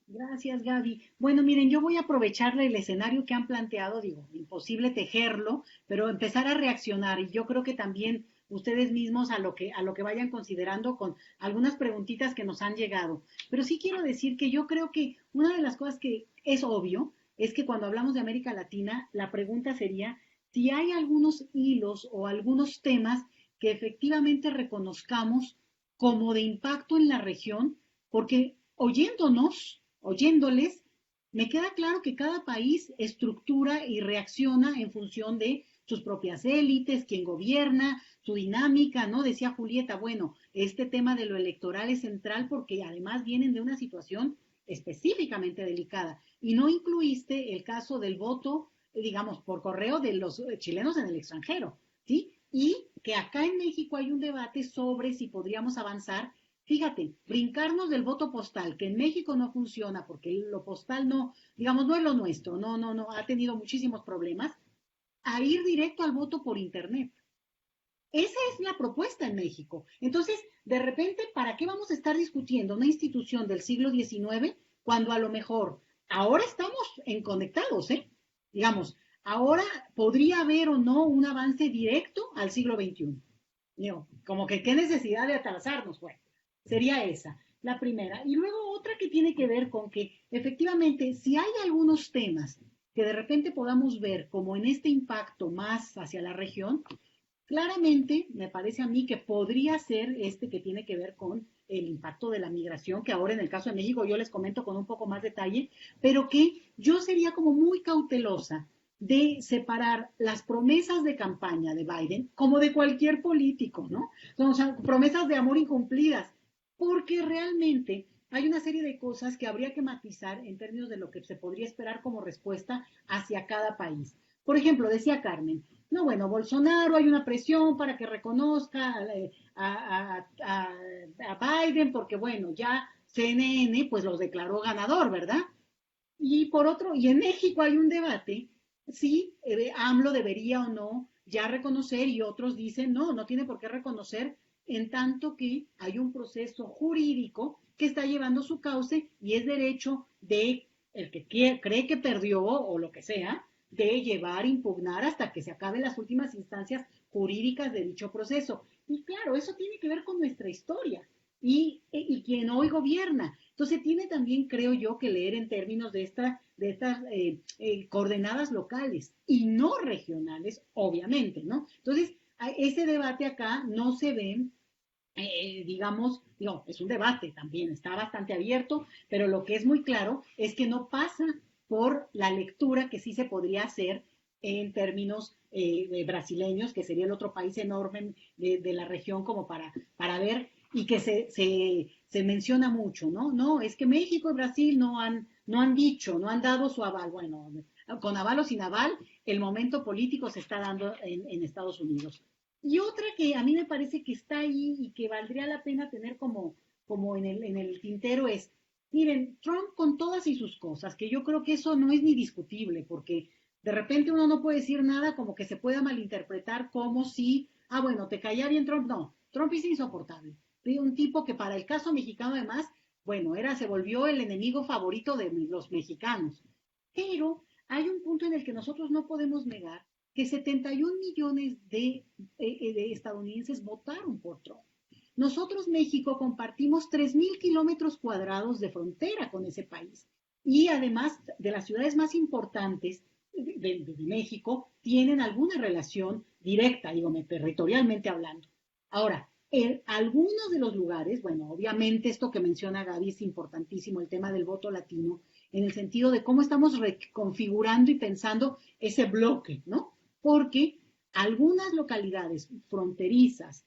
Gracias, Gaby. Bueno, miren, yo voy a aprovechar el escenario que han planteado, digo, imposible tejerlo, pero empezar a reaccionar. Y yo creo que también ustedes mismos a lo que vayan considerando con algunas preguntitas que nos han llegado. Pero sí quiero decir que yo creo que una de las cosas que es obvio es que cuando hablamos de América Latina, la pregunta sería si hay algunos hilos o algunos temas que efectivamente reconozcamos como de impacto en la región, porque oyéndoles, me queda claro que cada país estructura y reacciona en función de sus propias élites, quien gobierna, su dinámica, ¿no? Decía Julieta, bueno, este tema de lo electoral es central porque además vienen de una situación específicamente delicada. Y no incluiste el caso del voto, digamos, por correo de los chilenos en el extranjero, ¿sí? Y que acá en México hay un debate sobre si podríamos avanzar. Fíjate, brincarnos del voto postal, que en México no funciona porque lo postal no, digamos, no es lo nuestro, no, ha tenido muchísimos problemas, a ir directo al voto por Internet. Esa es la propuesta en México. Entonces, de repente, ¿para qué vamos a estar discutiendo una institución del siglo XIX cuando a lo mejor ahora estamos en conectados, ¿eh? Digamos, ahora podría haber o no un avance directo al siglo XXI. Digo, como que qué necesidad de atrasarnos, bueno, sería esa, la primera. Y luego otra que tiene que ver con que efectivamente, si hay algunos temas que de repente podamos ver como en este impacto más hacia la región, claramente me parece a mí que podría ser este que tiene que ver con el impacto de la migración, que ahora en el caso de México yo les comento con un poco más detalle, pero que yo sería como muy cautelosa de separar las promesas de campaña de Biden como de cualquier político, ¿no? O sea, promesas de amor incumplidas, porque realmente hay una serie de cosas que habría que matizar en términos de lo que se podría esperar como respuesta hacia cada país. Por ejemplo, decía Carmen, no, bueno, Bolsonaro hay una presión para que reconozca a Biden porque, bueno, ya CNN pues los declaró ganador, ¿verdad? Y por otro, y en México hay un debate si AMLO debería o no ya reconocer y otros dicen no tiene por qué reconocer en tanto que hay un proceso jurídico que está llevando su cauce y es derecho de el que cree que perdió o lo que sea, de llevar, impugnar hasta que se acaben las últimas instancias jurídicas de dicho proceso. Y claro, eso tiene que ver con nuestra historia y quien hoy gobierna. Entonces tiene también, creo yo, que leer en términos de estas coordenadas locales y no regionales, obviamente, ¿no? Entonces, ese debate acá no se ve, digamos, no, es un debate también, está bastante abierto, pero lo que es muy claro es que no pasa por la lectura que sí se podría hacer en términos brasileños, que sería el otro país enorme de la región como para ver y que se menciona mucho, ¿no? No, es que México y Brasil no han dicho, no han dado su aval. Bueno, con aval o sin aval, el momento político se está dando en Estados Unidos. Y otra que a mí me parece que está ahí y que valdría la pena tener como en el tintero es, miren, Trump con todas y sus cosas, que yo creo que eso no es ni discutible, porque de repente uno no puede decir nada como que se pueda malinterpretar como si, bueno, te caía bien Trump. No, Trump es insoportable. Un tipo que para el caso mexicano además, bueno, se volvió el enemigo favorito de los mexicanos. Pero hay un punto en el que nosotros no podemos negar que 71 millones de estadounidenses votaron por Trump. Nosotros, México, compartimos 3.000 kilómetros cuadrados de frontera con ese país. Y además de las ciudades más importantes de México, tienen alguna relación directa, digo, territorialmente hablando. Ahora, en algunos de los lugares, bueno, obviamente esto que menciona Gaby es importantísimo, el tema del voto latino, en el sentido de cómo estamos reconfigurando y pensando ese bloque, ¿no? Porque algunas localidades fronterizas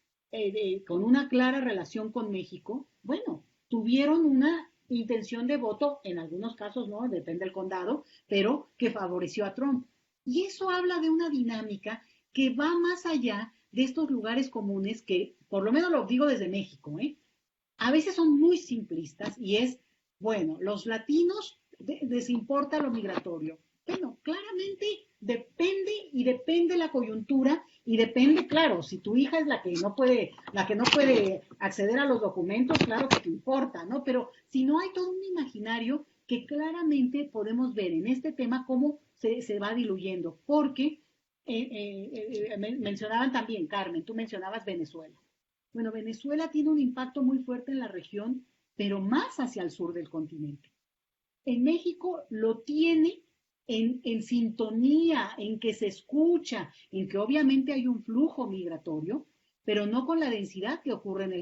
con una clara relación con México, bueno, tuvieron una intención de voto, en algunos casos no, depende del condado, pero que favoreció a Trump. Y eso habla de una dinámica que va más allá de estos lugares comunes que, por lo menos lo digo desde México, a veces son muy simplistas y es, bueno, los latinos les importa lo migratorio. Bueno, claramente depende la coyuntura y depende, claro, si tu hija es la que no puede acceder a los documentos, claro que te importa, ¿no? Pero si no hay todo un imaginario que claramente podemos ver en este tema cómo se va diluyendo, porque mencionaban también, Carmen, tú mencionabas Venezuela. Bueno, Venezuela tiene un impacto muy fuerte en la región, pero más hacia el sur del continente. En México lo tiene en sintonía, en que se escucha, en que obviamente hay un flujo migratorio, pero no con la densidad que ocurre en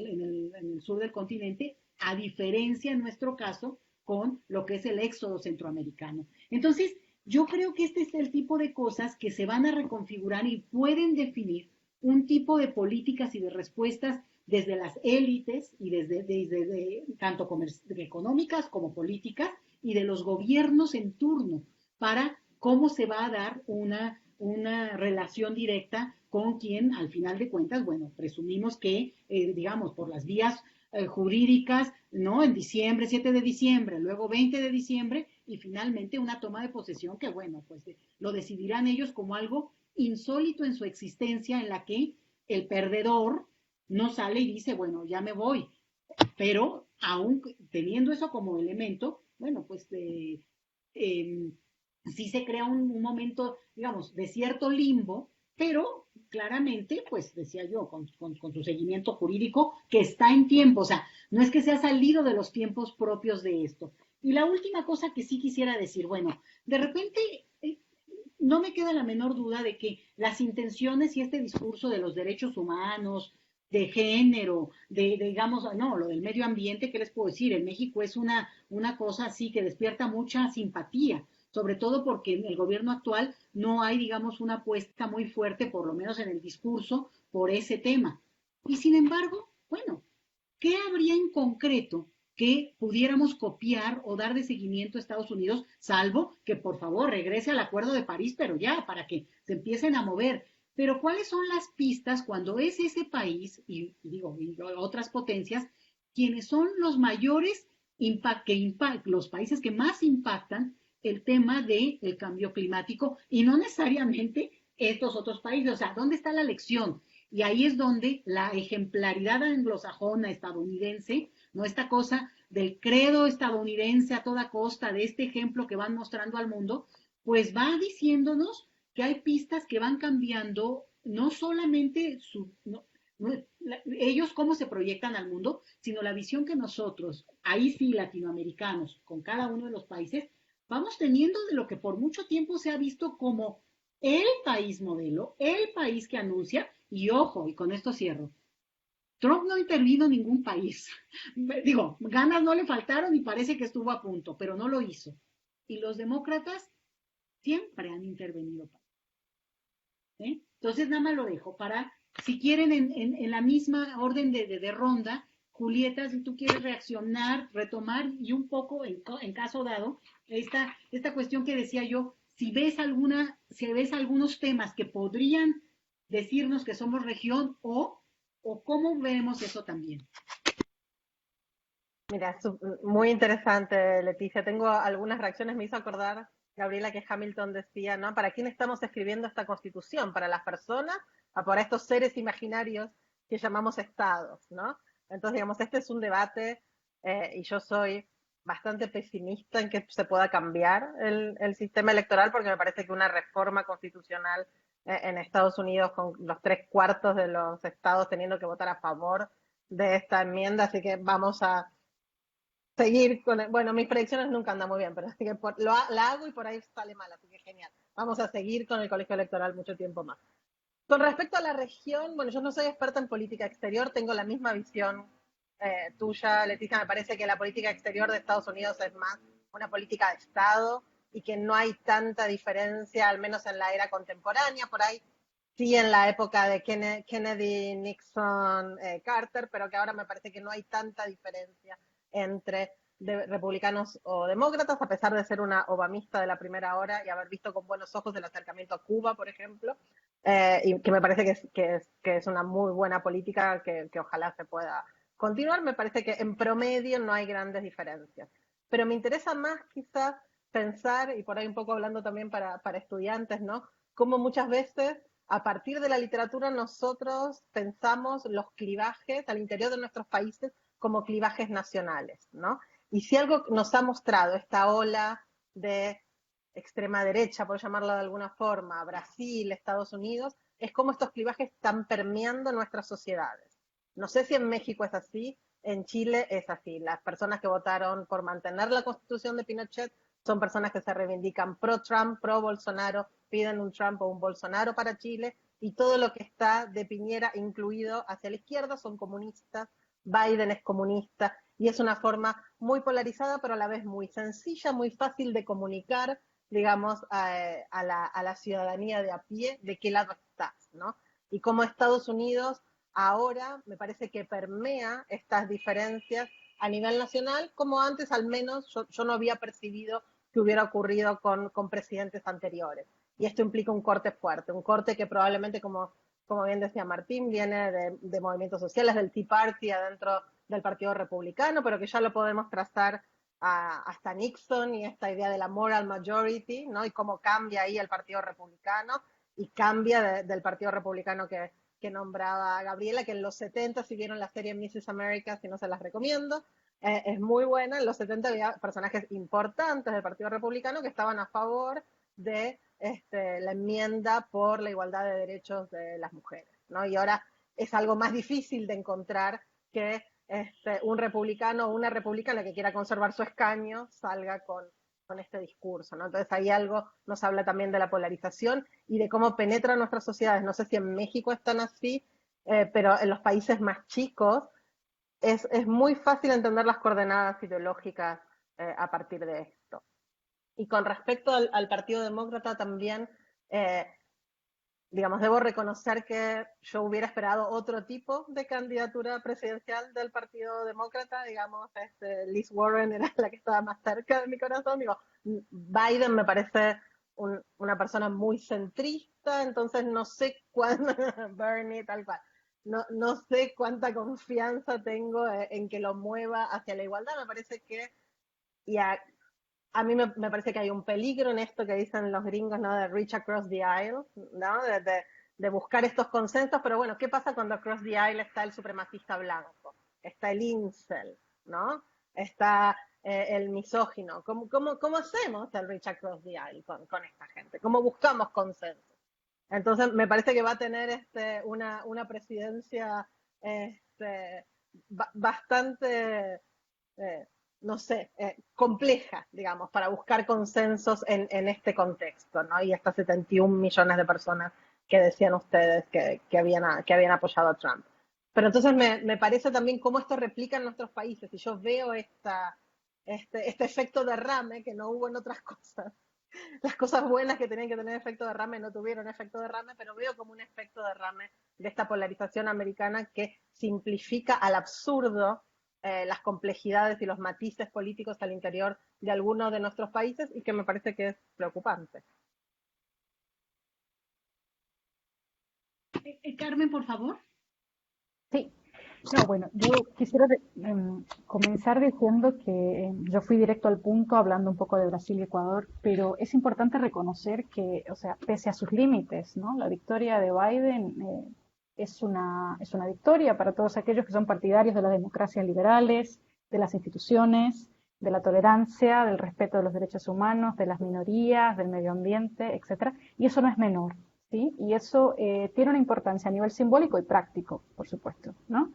el sur del continente, a diferencia en nuestro caso con lo que es el éxodo centroamericano. Entonces, yo creo que este es el tipo de cosas que se van a reconfigurar y pueden definir un tipo de políticas y de respuestas desde las élites y desde tanto económicas como políticas y de los gobiernos en turno para cómo se va a dar una relación directa con quien, al final de cuentas, bueno, presumimos que, digamos, por las vías jurídicas, ¿no? En diciembre, 7 de diciembre, luego 20 de diciembre, y finalmente una toma de posesión que, bueno, pues lo decidirán ellos como algo insólito en su existencia, en la que el perdedor no sale y dice, bueno, ya me voy, pero aún teniendo eso como elemento, bueno, pues sí se crea un momento, digamos, de cierto limbo, pero claramente, pues decía yo, con su seguimiento jurídico, que está en tiempo, o sea, no es que se ha salido de los tiempos propios de esto. Y la última cosa que sí quisiera decir, bueno, de repente no me queda la menor duda de que las intenciones y este discurso de los derechos humanos, de género, digamos, no, lo del medio ambiente, ¿qué les puedo decir? En México es una cosa así que despierta mucha simpatía, sobre todo porque en el gobierno actual no hay, digamos, una apuesta muy fuerte, por lo menos en el discurso, por ese tema. Y sin embargo, bueno, ¿qué habría en concreto que pudiéramos copiar o dar de seguimiento a Estados Unidos, salvo que por favor regrese al Acuerdo de París, pero ya, para que se empiecen a mover? Pero ¿cuáles son las pistas cuando es ese país, y digo, y otras potencias, quienes son los mayores los países que más impactan el tema del cambio climático y no necesariamente estos otros países? O sea, ¿dónde está la lección? Y ahí es donde la ejemplaridad anglosajona estadounidense, no esta cosa del credo estadounidense a toda costa, de este ejemplo que van mostrando al mundo, pues va diciéndonos que hay pistas que van cambiando no solamente ellos cómo se proyectan al mundo, sino la visión que nosotros, ahí sí latinoamericanos, con cada uno de los países, vamos teniendo de lo que por mucho tiempo se ha visto como el país modelo, el país que anuncia, y ojo, y con esto cierro, Trump no intervino en ningún país. Digo, ganas no le faltaron y parece que estuvo a punto, pero no lo hizo. Y los demócratas siempre han intervenido. Entonces, nada más lo dejo para, si quieren, en la misma orden de ronda, Julieta, si tú quieres reaccionar, retomar y un poco, en caso dado, esta cuestión que decía yo, si ves algunos temas que podrían decirnos que somos región o cómo vemos eso también. Mira, muy interesante, Leticia. Tengo algunas reacciones. Me hizo acordar, Gabriela, que Hamilton decía, ¿no? ¿Para quién estamos escribiendo esta Constitución? ¿Para las personas o para estos seres imaginarios que llamamos estados, ¿no? Entonces, digamos, este es un debate y yo soy bastante pesimista en que se pueda cambiar el sistema electoral, porque me parece que una reforma constitucional en Estados Unidos, con los 3/4 de los estados teniendo que votar a favor de esta enmienda, así que vamos a seguir con bueno, mis predicciones nunca andan muy bien, pero así que la hago y por ahí sale mal, así que genial. Vamos a seguir con el colegio electoral mucho tiempo más. Con respecto a la región, bueno, yo no soy experta en política exterior, tengo la misma visión tuya, Leticia. Me parece que la política exterior de Estados Unidos es más una política de Estado y que no hay tanta diferencia, al menos en la era contemporánea. Por ahí sí en la época de Kennedy, Nixon, Carter, pero que ahora me parece que no hay tanta diferencia entre de republicanos o demócratas, a pesar de ser una obamista de la primera hora y haber visto con buenos ojos el acercamiento a Cuba, por ejemplo, y que me parece que es una muy buena política que ojalá se pueda continuar. Me parece que en promedio no hay grandes diferencias. Pero me interesa más quizás pensar, y por ahí un poco hablando también para estudiantes, ¿no? Cómo muchas veces a partir de la literatura nosotros pensamos los clivajes al interior de nuestros países como clivajes nacionales, ¿no? Y si algo nos ha mostrado esta ola de extrema derecha, por llamarlo de alguna forma, Brasil, Estados Unidos, es cómo estos clivajes están permeando nuestras sociedades. No sé si en México es así, en Chile es así. Las personas que votaron por mantener la constitución de Pinochet son personas que se reivindican pro-Trump, pro-Bolsonaro, piden un Trump o un Bolsonaro para Chile, y todo lo que está de Piñera incluido hacia la izquierda son comunistas. Biden es comunista, y es una forma muy polarizada, pero a la vez muy sencilla, muy fácil de comunicar, digamos, a la ciudadanía de a pie de qué lado estás, ¿no? Y como Estados Unidos ahora me parece que permea estas diferencias a nivel nacional, como antes al menos yo no había percibido que hubiera ocurrido con presidentes anteriores. Y esto implica un corte fuerte, un corte que probablemente, como bien decía Martín, viene de movimientos sociales, del Tea Party adentro del Partido Republicano, pero que ya lo podemos trazar hasta Nixon y esta idea de la moral majority, ¿no? Y cómo cambia ahí el Partido Republicano, y cambia del Partido Republicano que nombraba Gabriela, que en los 70, si vieron la serie Mrs. America, si no se las recomiendo, es muy buena. En los 70 había personajes importantes del Partido Republicano que estaban a favor de la enmienda por la igualdad de derechos de las mujeres, ¿no? Y ahora es algo más difícil de encontrar que un republicano o una republicana que quiera conservar su escaño salga con este discurso, ¿no? Entonces ahí algo nos habla también de la polarización y de cómo penetra nuestras sociedades. No sé si en México están así, pero en los países más chicos es muy fácil entender las coordenadas ideológicas a partir de esto. Y con respecto al Partido Demócrata también, digamos, debo reconocer que yo hubiera esperado otro tipo de candidatura presidencial del Partido Demócrata. Digamos, Liz Warren era la que estaba más cerca de mi corazón. Digo, Biden me parece una persona muy centrista, entonces no sé cuándo, Bernie, tal cual, no sé cuánta confianza tengo en que lo mueva hacia la igualdad. Me parece que, y a mí me parece que hay un peligro en esto que dicen los gringos, ¿no? De reach across the aisle, ¿no? De buscar estos consensos, pero bueno, ¿qué pasa cuando across the aisle está el supremacista blanco? Está el incel, ¿no? Está el misógino. ¿Cómo hacemos el reach across the aisle con esta gente? ¿Cómo buscamos consensos? Entonces, me parece que va a tener una presidencia bastante... no sé, compleja, digamos, para buscar consensos en este contexto, ¿no? Y hasta 71 millones de personas que decían ustedes que habían apoyado a Trump. Pero entonces me parece también cómo esto replica en nuestros países, y yo veo este efecto derrame que no hubo en otras cosas. Las cosas buenas que tenían que tener efecto derrame no tuvieron efecto derrame, pero veo como un efecto derrame de esta polarización americana que simplifica al absurdo las complejidades y los matices políticos al interior de algunos de nuestros países, y que me parece que es preocupante. Carmen, por favor. Sí, no, bueno, yo quisiera comenzar diciendo que yo fui directo al punto hablando un poco de Brasil y Ecuador, pero es importante reconocer que, o sea, pese a sus límites, ¿no? La victoria de Biden es una victoria para todos aquellos que son partidarios de las democracias liberales, de las instituciones, de la tolerancia, del respeto de los derechos humanos, de las minorías, del medio ambiente, etcétera. Y eso no es menor, ¿sí? Y eso tiene una importancia a nivel simbólico y práctico, por supuesto, ¿no?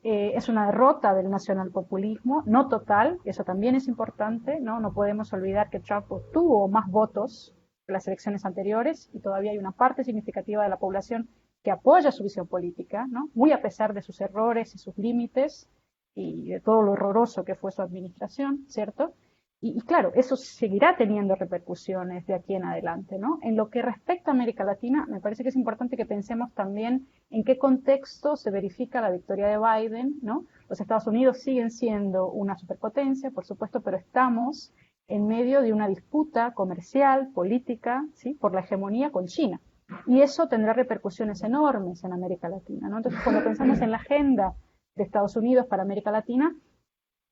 Es una derrota del nacionalpopulismo, no total, eso también es importante, ¿no? No podemos olvidar que Trump obtuvo más votos que las elecciones anteriores, y todavía hay una parte significativa de la población que apoya su visión política, ¿no? Muy a pesar de sus errores y sus límites y de todo lo horroroso que fue su administración, ¿cierto? Y claro, eso seguirá teniendo repercusiones de aquí en adelante, ¿no? En lo que respecta a América Latina, me parece que es importante que pensemos también en qué contexto se verifica la victoria de Biden, ¿no? Los Estados Unidos siguen siendo una superpotencia, por supuesto, pero estamos en medio de una disputa comercial, política, ¿sí?, por la hegemonía con China. Y eso tendrá repercusiones enormes en América Latina, ¿no? Entonces, cuando pensamos en la agenda de Estados Unidos para América Latina,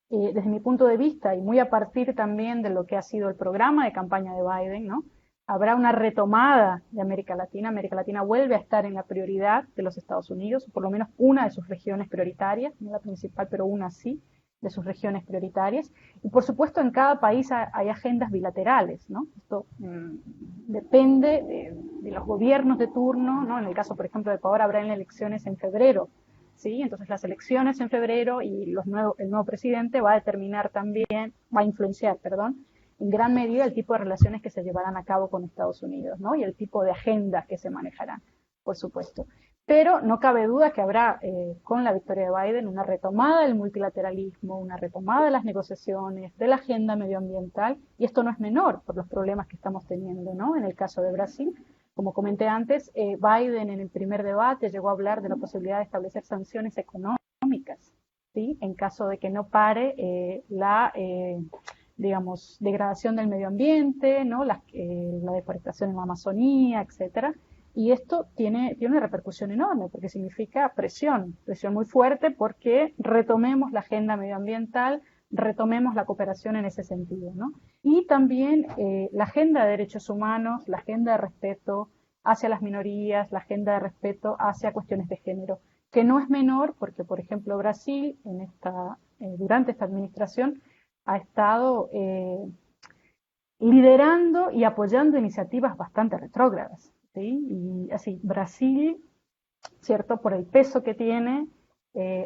desde mi punto de vista, y muy a partir también de lo que ha sido el programa de campaña de Biden, ¿no?, habrá una retomada de América Latina. América Latina vuelve a estar en la prioridad de los Estados Unidos, por lo menos una de sus regiones prioritarias, no la principal, pero una sí, de sus regiones prioritarias. Y por supuesto en cada país hay agendas bilaterales, ¿no? Esto depende de los gobiernos de turno, ¿no? En el caso, por ejemplo, de Ecuador habrá elecciones en febrero, ¿sí? Entonces las elecciones en febrero y el nuevo presidente va a determinar también, va a influenciar, perdón, en gran medida el tipo de relaciones que se llevarán a cabo con Estados Unidos, ¿no? Y el tipo de agendas que se manejarán, por supuesto. Pero no cabe duda que habrá, con la victoria de Biden, una retomada del multilateralismo, una retomada de las negociaciones, de la agenda medioambiental, y esto no es menor por los problemas que estamos teniendo, ¿no? En el caso de Brasil, como comenté antes, Biden en el primer debate llegó a hablar de la posibilidad de establecer sanciones económicas, ¿sí?, en caso de que no pare digamos, degradación del medio ambiente, ¿no?, la deforestación en la Amazonía, etcétera. Y esto tiene una repercusión enorme, porque significa presión muy fuerte, porque retomemos la agenda medioambiental, retomemos la cooperación en ese sentido, ¿no? Y también la agenda de derechos humanos, la agenda de respeto hacia las minorías, la agenda de respeto hacia cuestiones de género, que no es menor, porque, por ejemplo, Brasil, durante esta administración, ha estado liderando y apoyando iniciativas bastante retrógradas, ¿sí? Y así, Brasil, ¿cierto?, por el peso que tiene,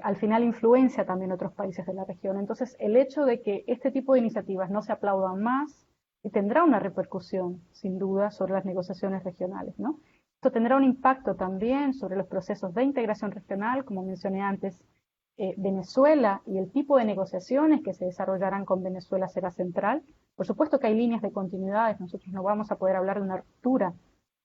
al final influencia también otros países de la región. Entonces, el hecho de que este tipo de iniciativas no se aplaudan más tendrá una repercusión, sin duda, sobre las negociaciones regionales, ¿no? Esto tendrá un impacto también sobre los procesos de integración regional, como mencioné antes. Venezuela y el tipo de negociaciones que se desarrollarán con Venezuela será central. Por supuesto que hay líneas de continuidades, nosotros no vamos a poder hablar de una ruptura,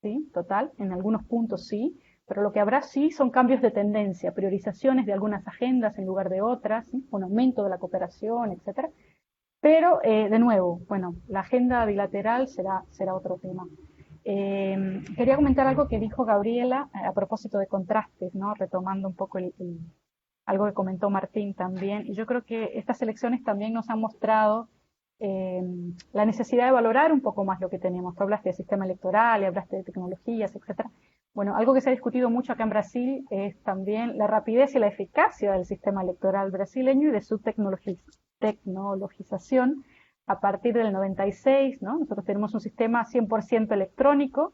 ¿sí?, total, en algunos puntos sí, pero lo que habrá sí son cambios de tendencia, priorizaciones de algunas agendas en lugar de otras, ¿sí?, un aumento de la cooperación, etcétera. Pero, de nuevo, bueno, la agenda bilateral será otro tema. Quería comentar algo que dijo Gabriela a propósito de contrastes, ¿no?, retomando un poco algo que comentó Martín también, y yo creo que estas elecciones también nos han mostrado la necesidad de valorar un poco más lo que tenemos. Tú hablaste de sistema electoral y hablaste de tecnologías, etcétera. Bueno, algo que se ha discutido mucho acá en Brasil es también la rapidez y la eficacia del sistema electoral brasileño y de su tecnologización a partir del 96, ¿no? Nosotros tenemos un sistema 100% electrónico,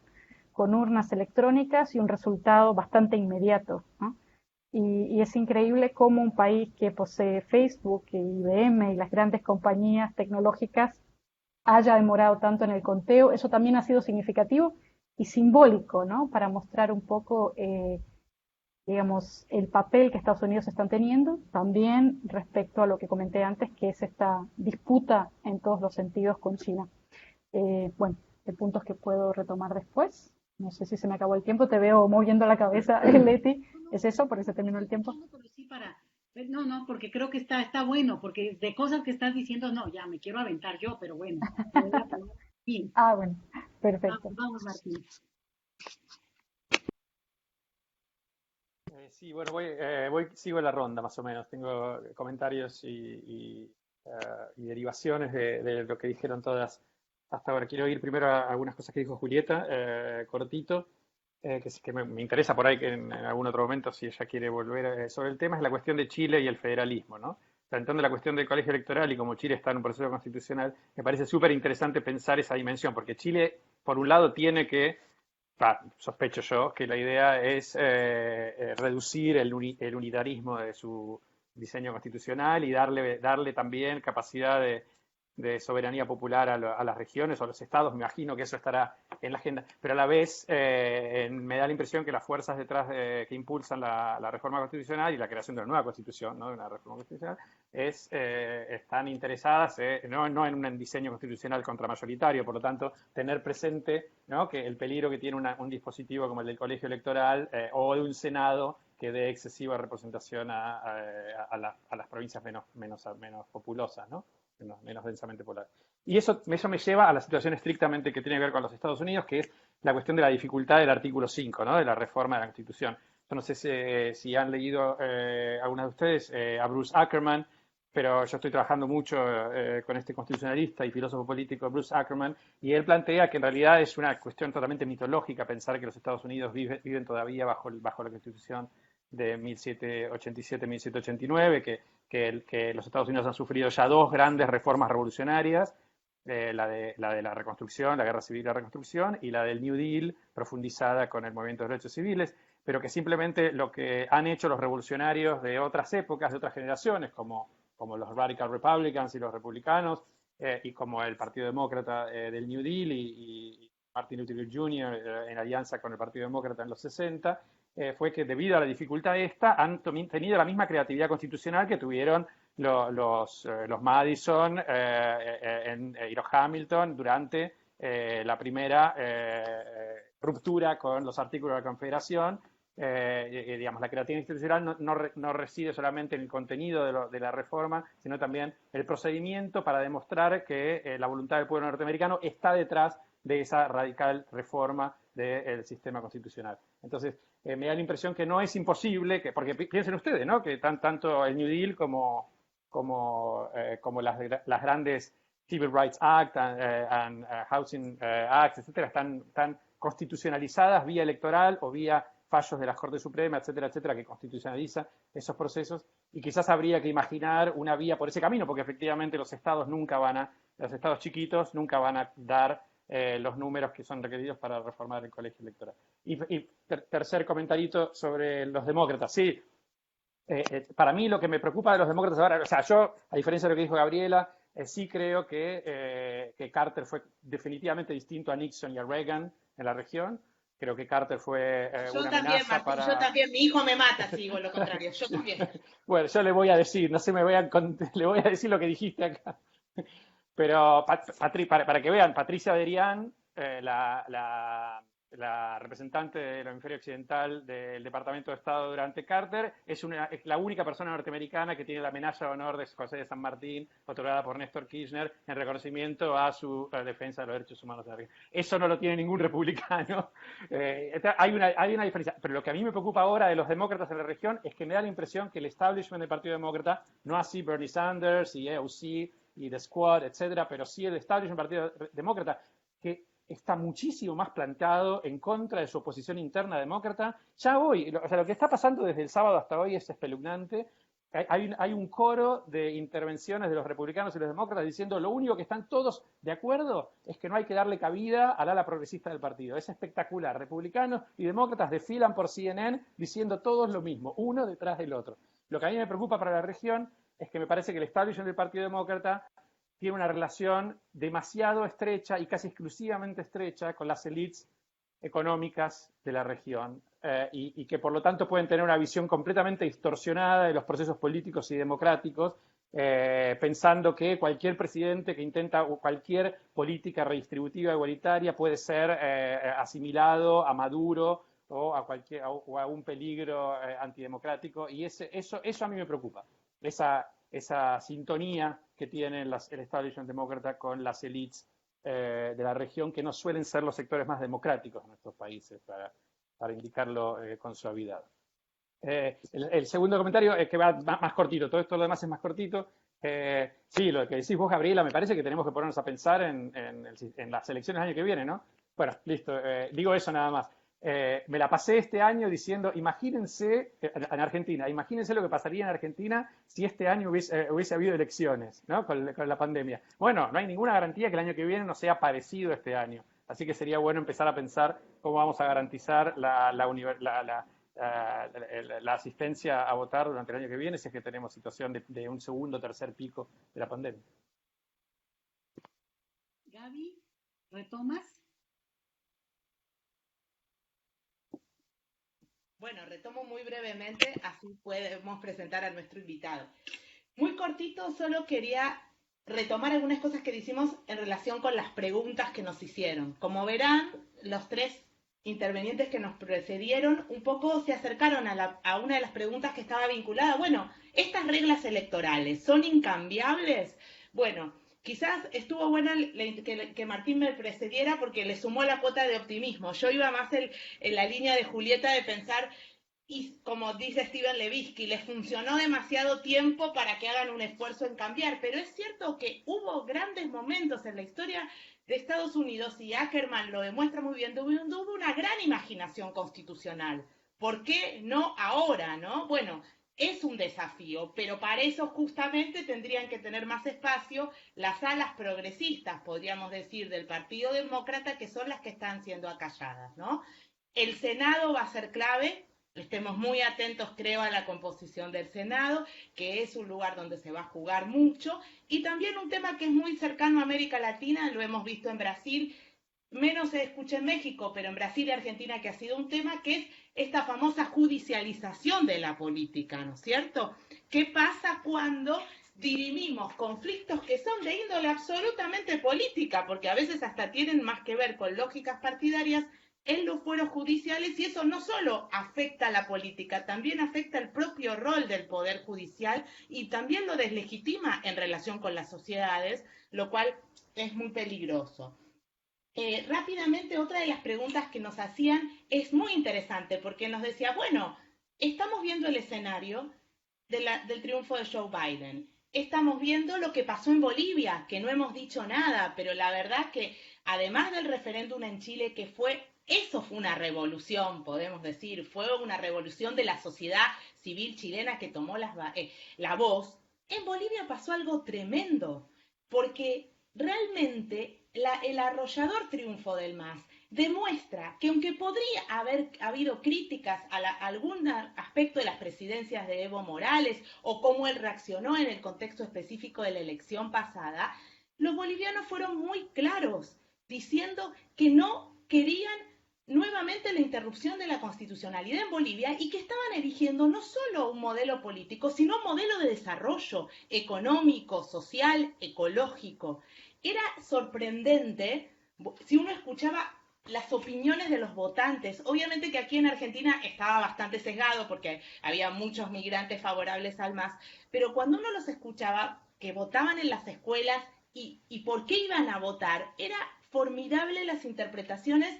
con urnas electrónicas y un resultado bastante inmediato, ¿no? Y es increíble cómo un país que posee Facebook, IBM y las grandes compañías tecnológicas haya demorado tanto en el conteo. Eso también ha sido significativo y simbólico, ¿no?, para mostrar un poco, digamos, el papel que Estados Unidos están teniendo, también respecto a lo que comenté antes, que es esta disputa en todos los sentidos con China. Bueno, de puntos que puedo retomar después. No sé si se me acabó el tiempo, te veo moviendo la cabeza, Leti. ¿Es eso? ¿Por eso terminó el tiempo? No, porque creo que está bueno, porque de cosas que estás diciendo, no, ya me quiero aventar yo, pero bueno. Ah, bueno, perfecto. Vamos, Martín. Sí, bueno, sigo la ronda más o menos. Tengo comentarios y derivaciones de lo que dijeron todas hasta ahora. Quiero ir primero a algunas cosas que dijo Julieta, cortito, que me interesa por ahí que en algún otro momento, si ella quiere volver sobre el tema, es la cuestión de Chile y el federalismo, ¿no? Planteando la cuestión del colegio electoral y como Chile está en un proceso constitucional, me parece súper interesante pensar esa dimensión, porque Chile, por un lado, tiene que, sospecho yo, que la idea es reducir el unitarismo de su diseño constitucional y darle también capacidad de soberanía popular a las regiones o a los estados. Me imagino que eso estará en la agenda, pero a la vez me da la impresión que las fuerzas detrás que impulsan la reforma constitucional y la creación de una nueva constitución, ¿no?, de una reforma constitucional, están interesadas no en un diseño constitucional contramayoritario. Por lo tanto, tener presente, ¿no?, que el peligro que tiene un dispositivo como el del colegio electoral o de un Senado que dé excesiva representación a las provincias menos populosas, ¿no? Menos densamente pobladas. Y eso me lleva a la situación estrictamente que tiene que ver con los Estados Unidos, que es la cuestión de la dificultad del artículo 5, ¿no? De la reforma de la Constitución. Yo no sé si han leído algunas de ustedes a Bruce Ackerman, pero yo estoy trabajando mucho con este constitucionalista y filósofo político Bruce Ackerman, y él plantea que en realidad es una cuestión totalmente mitológica pensar que los Estados Unidos viven todavía bajo la Constitución de 1787-1789, que los Estados Unidos han sufrido ya dos grandes reformas revolucionarias, la de la reconstrucción, la guerra civil y la reconstrucción, y la del New Deal, profundizada con el movimiento de derechos civiles, pero que simplemente lo que han hecho los revolucionarios de otras épocas, de otras generaciones, como los Radical Republicans y los republicanos, y como el Partido Demócrata del New Deal y Martin Luther King Jr. En alianza con el Partido Demócrata en los 60, fue que debido a la dificultad esta han tenido la misma creatividad constitucional que tuvieron los Madison y los Hamilton durante la primera ruptura con los artículos de la Confederación. Digamos, la creatividad institucional no reside solamente en el contenido de la reforma, sino también el procedimiento para demostrar que la voluntad del pueblo norteamericano está detrás de esa radical reforma del sistema constitucional. Entonces, me da la impresión que no es imposible, porque piensen ustedes, ¿no? Que tanto el New Deal como las grandes Civil Rights Act and Housing Act, etcétera, están constitucionalizadas vía electoral o vía fallos de la Corte Suprema, etcétera, etcétera, que constitucionaliza esos procesos, y quizás habría que imaginar una vía por ese camino, porque efectivamente los estados chiquitos nunca van a dar los números que son requeridos para reformar el colegio electoral. Y tercer comentarito sobre los demócratas. Sí, para mí lo que me preocupa de los demócratas ahora, o sea, yo, a diferencia de lo que dijo Gabriela, sí creo que Carter fue definitivamente distinto a Nixon y a Reagan en la región. Creo que Carter fue una amenaza Martín, para... Yo también, mi hijo me mata si digo lo contrario, yo también. Bueno, yo le voy a decir, no sé, le voy a decir lo que dijiste acá. Pero para que vean, Patricia Derian, la representante del hemisferio occidental del Departamento de Estado durante Carter, es la única persona norteamericana que tiene la medalla de honor de José de San Martín, otorgada por Néstor Kirchner, en reconocimiento a su defensa de los derechos humanos de la región. Eso no lo tiene ningún republicano. Hay una diferencia. Pero lo que a mí me preocupa ahora de los demócratas en la región es que me da la impresión que el establishment del Partido Demócrata, no así Bernie Sanders y AOC y The Squad, etcétera, pero sí el establishment del Partido Demócrata, que está muchísimo más plantado en contra de su oposición interna demócrata. Ya hoy, o sea, lo que está pasando desde el sábado hasta hoy es espeluznante. Hay un coro de intervenciones de los republicanos y los demócratas diciendo lo único que están todos de acuerdo es que no hay que darle cabida al ala progresista del partido. Es espectacular. Republicanos y demócratas desfilan por CNN diciendo todos lo mismo, uno detrás del otro. Lo que a mí me preocupa para la región es que me parece que el establishment del Partido Demócrata tiene una relación demasiado estrecha y casi exclusivamente estrecha con las élites económicas de la región y que por lo tanto pueden tener una visión completamente distorsionada de los procesos políticos y democráticos, pensando que cualquier presidente que intenta cualquier política redistributiva igualitaria puede ser asimilado a Maduro o a un peligro antidemocrático, y eso a mí me preocupa, esa sintonía que tiene el establishment demócrata con las élites de la región, que no suelen ser los sectores más democráticos en nuestros países, para indicarlo con suavidad. El segundo comentario es que va más cortito, todo esto lo demás es más cortito. Sí, lo que decís vos, Gabriela, me parece que tenemos que ponernos a pensar en las elecciones del año que viene, ¿no? Bueno, listo, digo eso nada más. Me la pasé este año diciendo, imagínense, en Argentina, imagínense lo que pasaría en Argentina si este año hubiese habido elecciones, ¿no? Con la pandemia. Bueno, no hay ninguna garantía que el año que viene no sea parecido este año. Así que sería bueno empezar a pensar cómo vamos a garantizar la asistencia a votar durante el año que viene, si es que tenemos situación de un segundo o tercer pico de la pandemia. Gaby, ¿retomas? Bueno, retomo muy brevemente, así podemos presentar a nuestro invitado. Muy cortito, solo quería retomar algunas cosas que decimos en relación con las preguntas que nos hicieron. Como verán, los tres intervenientes que nos precedieron un poco se acercaron a una de las preguntas que estaba vinculada. Bueno, ¿estas reglas electorales son incambiables? Bueno, quizás estuvo buena que Martín me precediera porque le sumó la cuota de optimismo. Yo iba más en la línea de Julieta de pensar, y como dice Steven Levitsky, les funcionó demasiado tiempo para que hagan un esfuerzo en cambiar, pero es cierto que hubo grandes momentos en la historia de Estados Unidos, y Ackerman lo demuestra muy bien, hubo una gran imaginación constitucional. ¿Por qué no ahora, no? Bueno, es un desafío, pero para eso justamente tendrían que tener más espacio las alas progresistas, podríamos decir, del Partido Demócrata, que son las que están siendo acalladas, ¿no? El Senado va a ser clave. Estemos muy atentos, creo, a la composición del Senado, que es un lugar donde se va a jugar mucho, y también un tema que es muy cercano a América Latina, lo hemos visto en Brasil, menos se escucha en México, pero en Brasil y Argentina, que ha sido un tema, que es esta famosa judicialización de la política, ¿no es cierto? ¿Qué pasa cuando dirimimos conflictos que son de índole absolutamente política, porque a veces hasta tienen más que ver con lógicas partidarias, en los fueros judiciales, y eso no solo afecta a la política, también afecta el propio rol del Poder Judicial y también lo deslegitima en relación con las sociedades, lo cual es muy peligroso. Rápidamente, otra de las preguntas que nos hacían es muy interesante porque nos decía, bueno, estamos viendo el escenario del triunfo de Joe Biden. Estamos viendo lo que pasó en Bolivia, que no hemos dicho nada, pero la verdad que además del referéndum en Chile, que eso fue una revolución, podemos decir, fue una revolución de la sociedad civil chilena que tomó la voz. En Bolivia pasó algo tremendo, porque realmente el arrollador triunfo del MAS demuestra que aunque podría haber habido críticas a algún aspecto de las presidencias de Evo Morales o cómo él reaccionó en el contexto específico de la elección pasada, los bolivianos fueron muy claros diciendo que no querían nuevamente la interrupción de la constitucionalidad en Bolivia y que estaban eligiendo no solo un modelo político, sino un modelo de desarrollo económico, social, ecológico. Era sorprendente si uno escuchaba las opiniones de los votantes. Obviamente que aquí en Argentina estaba bastante sesgado porque había muchos migrantes favorables al MAS, pero cuando uno los escuchaba que votaban en las escuelas y por qué iban a votar, era formidable las interpretaciones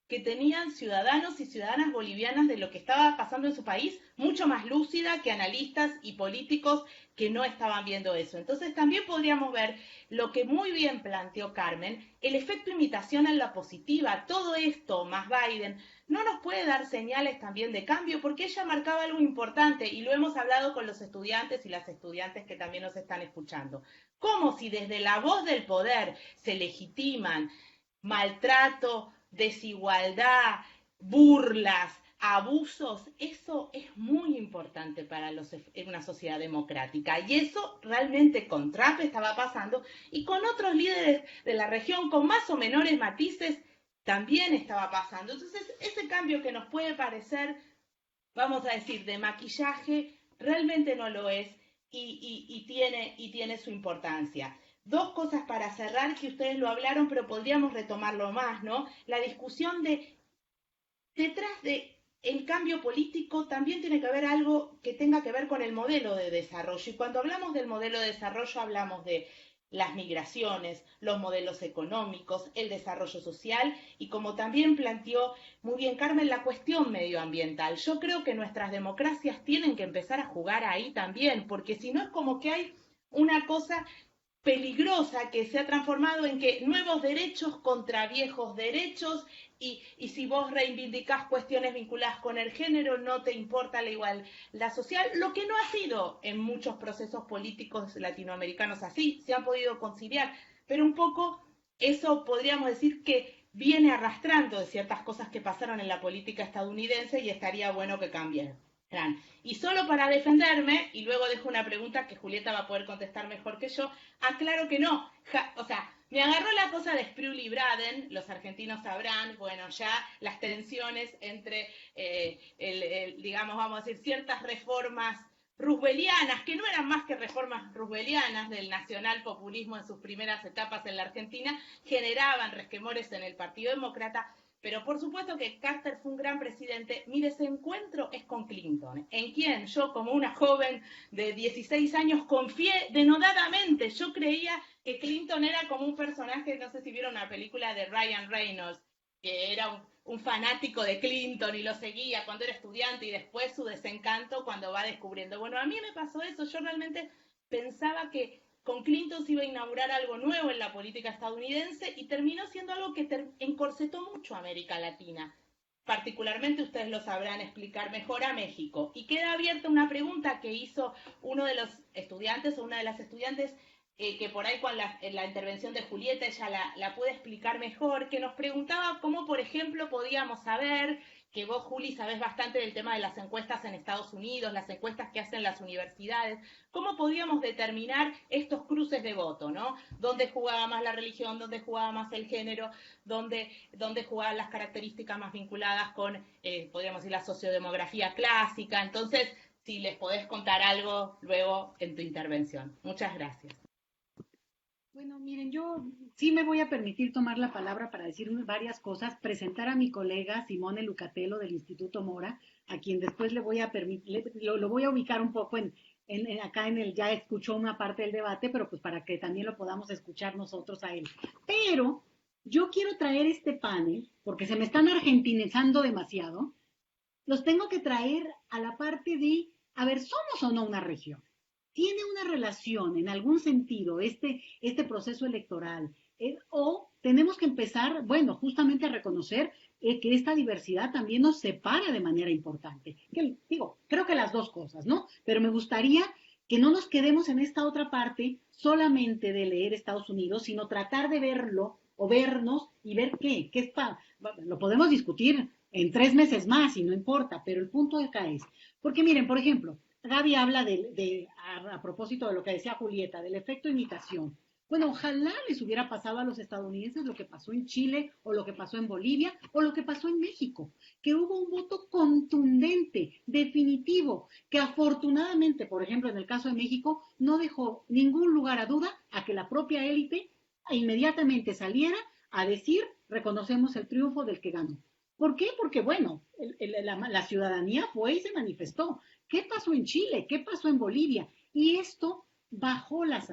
que tenían ciudadanos y ciudadanas bolivianas de lo que estaba pasando en su país, mucho más lúcida que analistas y políticos que no estaban viendo eso. Entonces también podríamos ver lo que muy bien planteó Carmen, el efecto imitación en la positiva. Todo esto, más Biden, no nos puede dar señales también de cambio, porque ella marcaba algo importante, y lo hemos hablado con los estudiantes y las estudiantes que también nos están escuchando. Como si desde la voz del poder se legitiman maltrato, desigualdad, burlas, abusos, eso es muy importante para una sociedad democrática. Y eso realmente con Trump estaba pasando, y con otros líderes de la región con más o menores matices también estaba pasando. Entonces, ese cambio que nos puede parecer, vamos a decir, de maquillaje, realmente no lo es, y tiene su importancia. Dos cosas para cerrar, que ustedes lo hablaron, pero podríamos retomarlo más, ¿no? La discusión detrás de el cambio político también tiene que haber algo que tenga que ver con el modelo de desarrollo. Y cuando hablamos del modelo de desarrollo, hablamos de las migraciones, los modelos económicos, el desarrollo social, y como también planteó muy bien Carmen, la cuestión medioambiental. Yo creo que nuestras democracias tienen que empezar a jugar ahí también, porque si no es como que hay una cosa peligrosa que se ha transformado en que nuevos derechos contra viejos derechos, y si vos reivindicás cuestiones vinculadas con el género, no te importa la igualdad social, lo que no ha sido en muchos procesos políticos latinoamericanos así, se han podido conciliar, pero un poco eso podríamos decir que viene arrastrando de ciertas cosas que pasaron en la política estadounidense, y estaría bueno que cambien. Y solo para defenderme, y luego dejo una pregunta que Julieta va a poder contestar mejor que yo, aclaro que no, o sea, me agarró la cosa de Sproul y Braden, los argentinos sabrán, bueno, ya las tensiones entre, digamos, vamos a decir, ciertas reformas roosevelianas, que no eran más que reformas roosevelianas del nacionalpopulismo en sus primeras etapas en la Argentina, generaban resquemores en el Partido Demócrata, pero por supuesto que Carter fue un gran presidente. Mi desencuentro es con Clinton, en quien yo, como una joven de 16 años, confié denodadamente. Yo creía que Clinton era como un personaje, no sé si vieron una película de Ryan Reynolds, que era un fanático de Clinton y lo seguía cuando era estudiante, y después su desencanto cuando va descubriendo. Bueno, a mí me pasó eso. Yo realmente pensaba que con Clinton se iba a inaugurar algo nuevo en la política estadounidense, y terminó siendo algo que encorsetó mucho a América Latina. Particularmente, ustedes lo sabrán explicar mejor, a México. Y queda abierta una pregunta que hizo uno de los estudiantes o una de las estudiantes, que por ahí con la intervención de Julieta ella la puede explicar mejor, que nos preguntaba cómo, por ejemplo, podíamos saber, que vos, Juli, sabés bastante del tema de las encuestas en Estados Unidos, las encuestas que hacen las universidades, cómo podíamos determinar estos cruces de voto, ¿no? ¿Dónde jugaba más la religión, dónde jugaba más el género, dónde jugaban las características más vinculadas con, podríamos decir, la sociodemografía clásica? Entonces, si les podés contar algo luego en tu intervención. Muchas gracias. Bueno, miren, yo sí me voy a permitir tomar la palabra para decir varias cosas, presentar a mi colega Simone Lucatello del Instituto Mora, a quien después le voy a permitir, lo voy a ubicar un poco acá ya escuchó una parte del debate, pero pues para que también lo podamos escuchar nosotros a él. Pero yo quiero traer este panel, porque se me están argentinizando demasiado, los tengo que traer a la parte de, a ver, ¿somos o no una región? ¿Tiene una relación en algún sentido este proceso electoral? ¿O tenemos que empezar, bueno, justamente a reconocer que esta diversidad también nos separa de manera importante? Creo que las dos cosas, ¿no? Pero me gustaría que no nos quedemos en esta otra parte solamente de leer Estados Unidos, sino tratar de verlo o vernos y ver qué es lo podemos discutir en 3 meses más y no importa, pero el punto de acá es, porque miren, por ejemplo, Gaby habla a propósito de lo que decía Julieta, del efecto imitación. Bueno, ojalá les hubiera pasado a los estadounidenses lo que pasó en Chile, o lo que pasó en Bolivia, o lo que pasó en México, que hubo un voto contundente, definitivo, que afortunadamente, por ejemplo, en el caso de México, no dejó ningún lugar a duda a que la propia élite inmediatamente saliera a decir, reconocemos el triunfo del que ganó. ¿Por qué? Porque, bueno, la ciudadanía fue y se manifestó. ¿Qué pasó en Chile? ¿Qué pasó en Bolivia? Y esto bajó las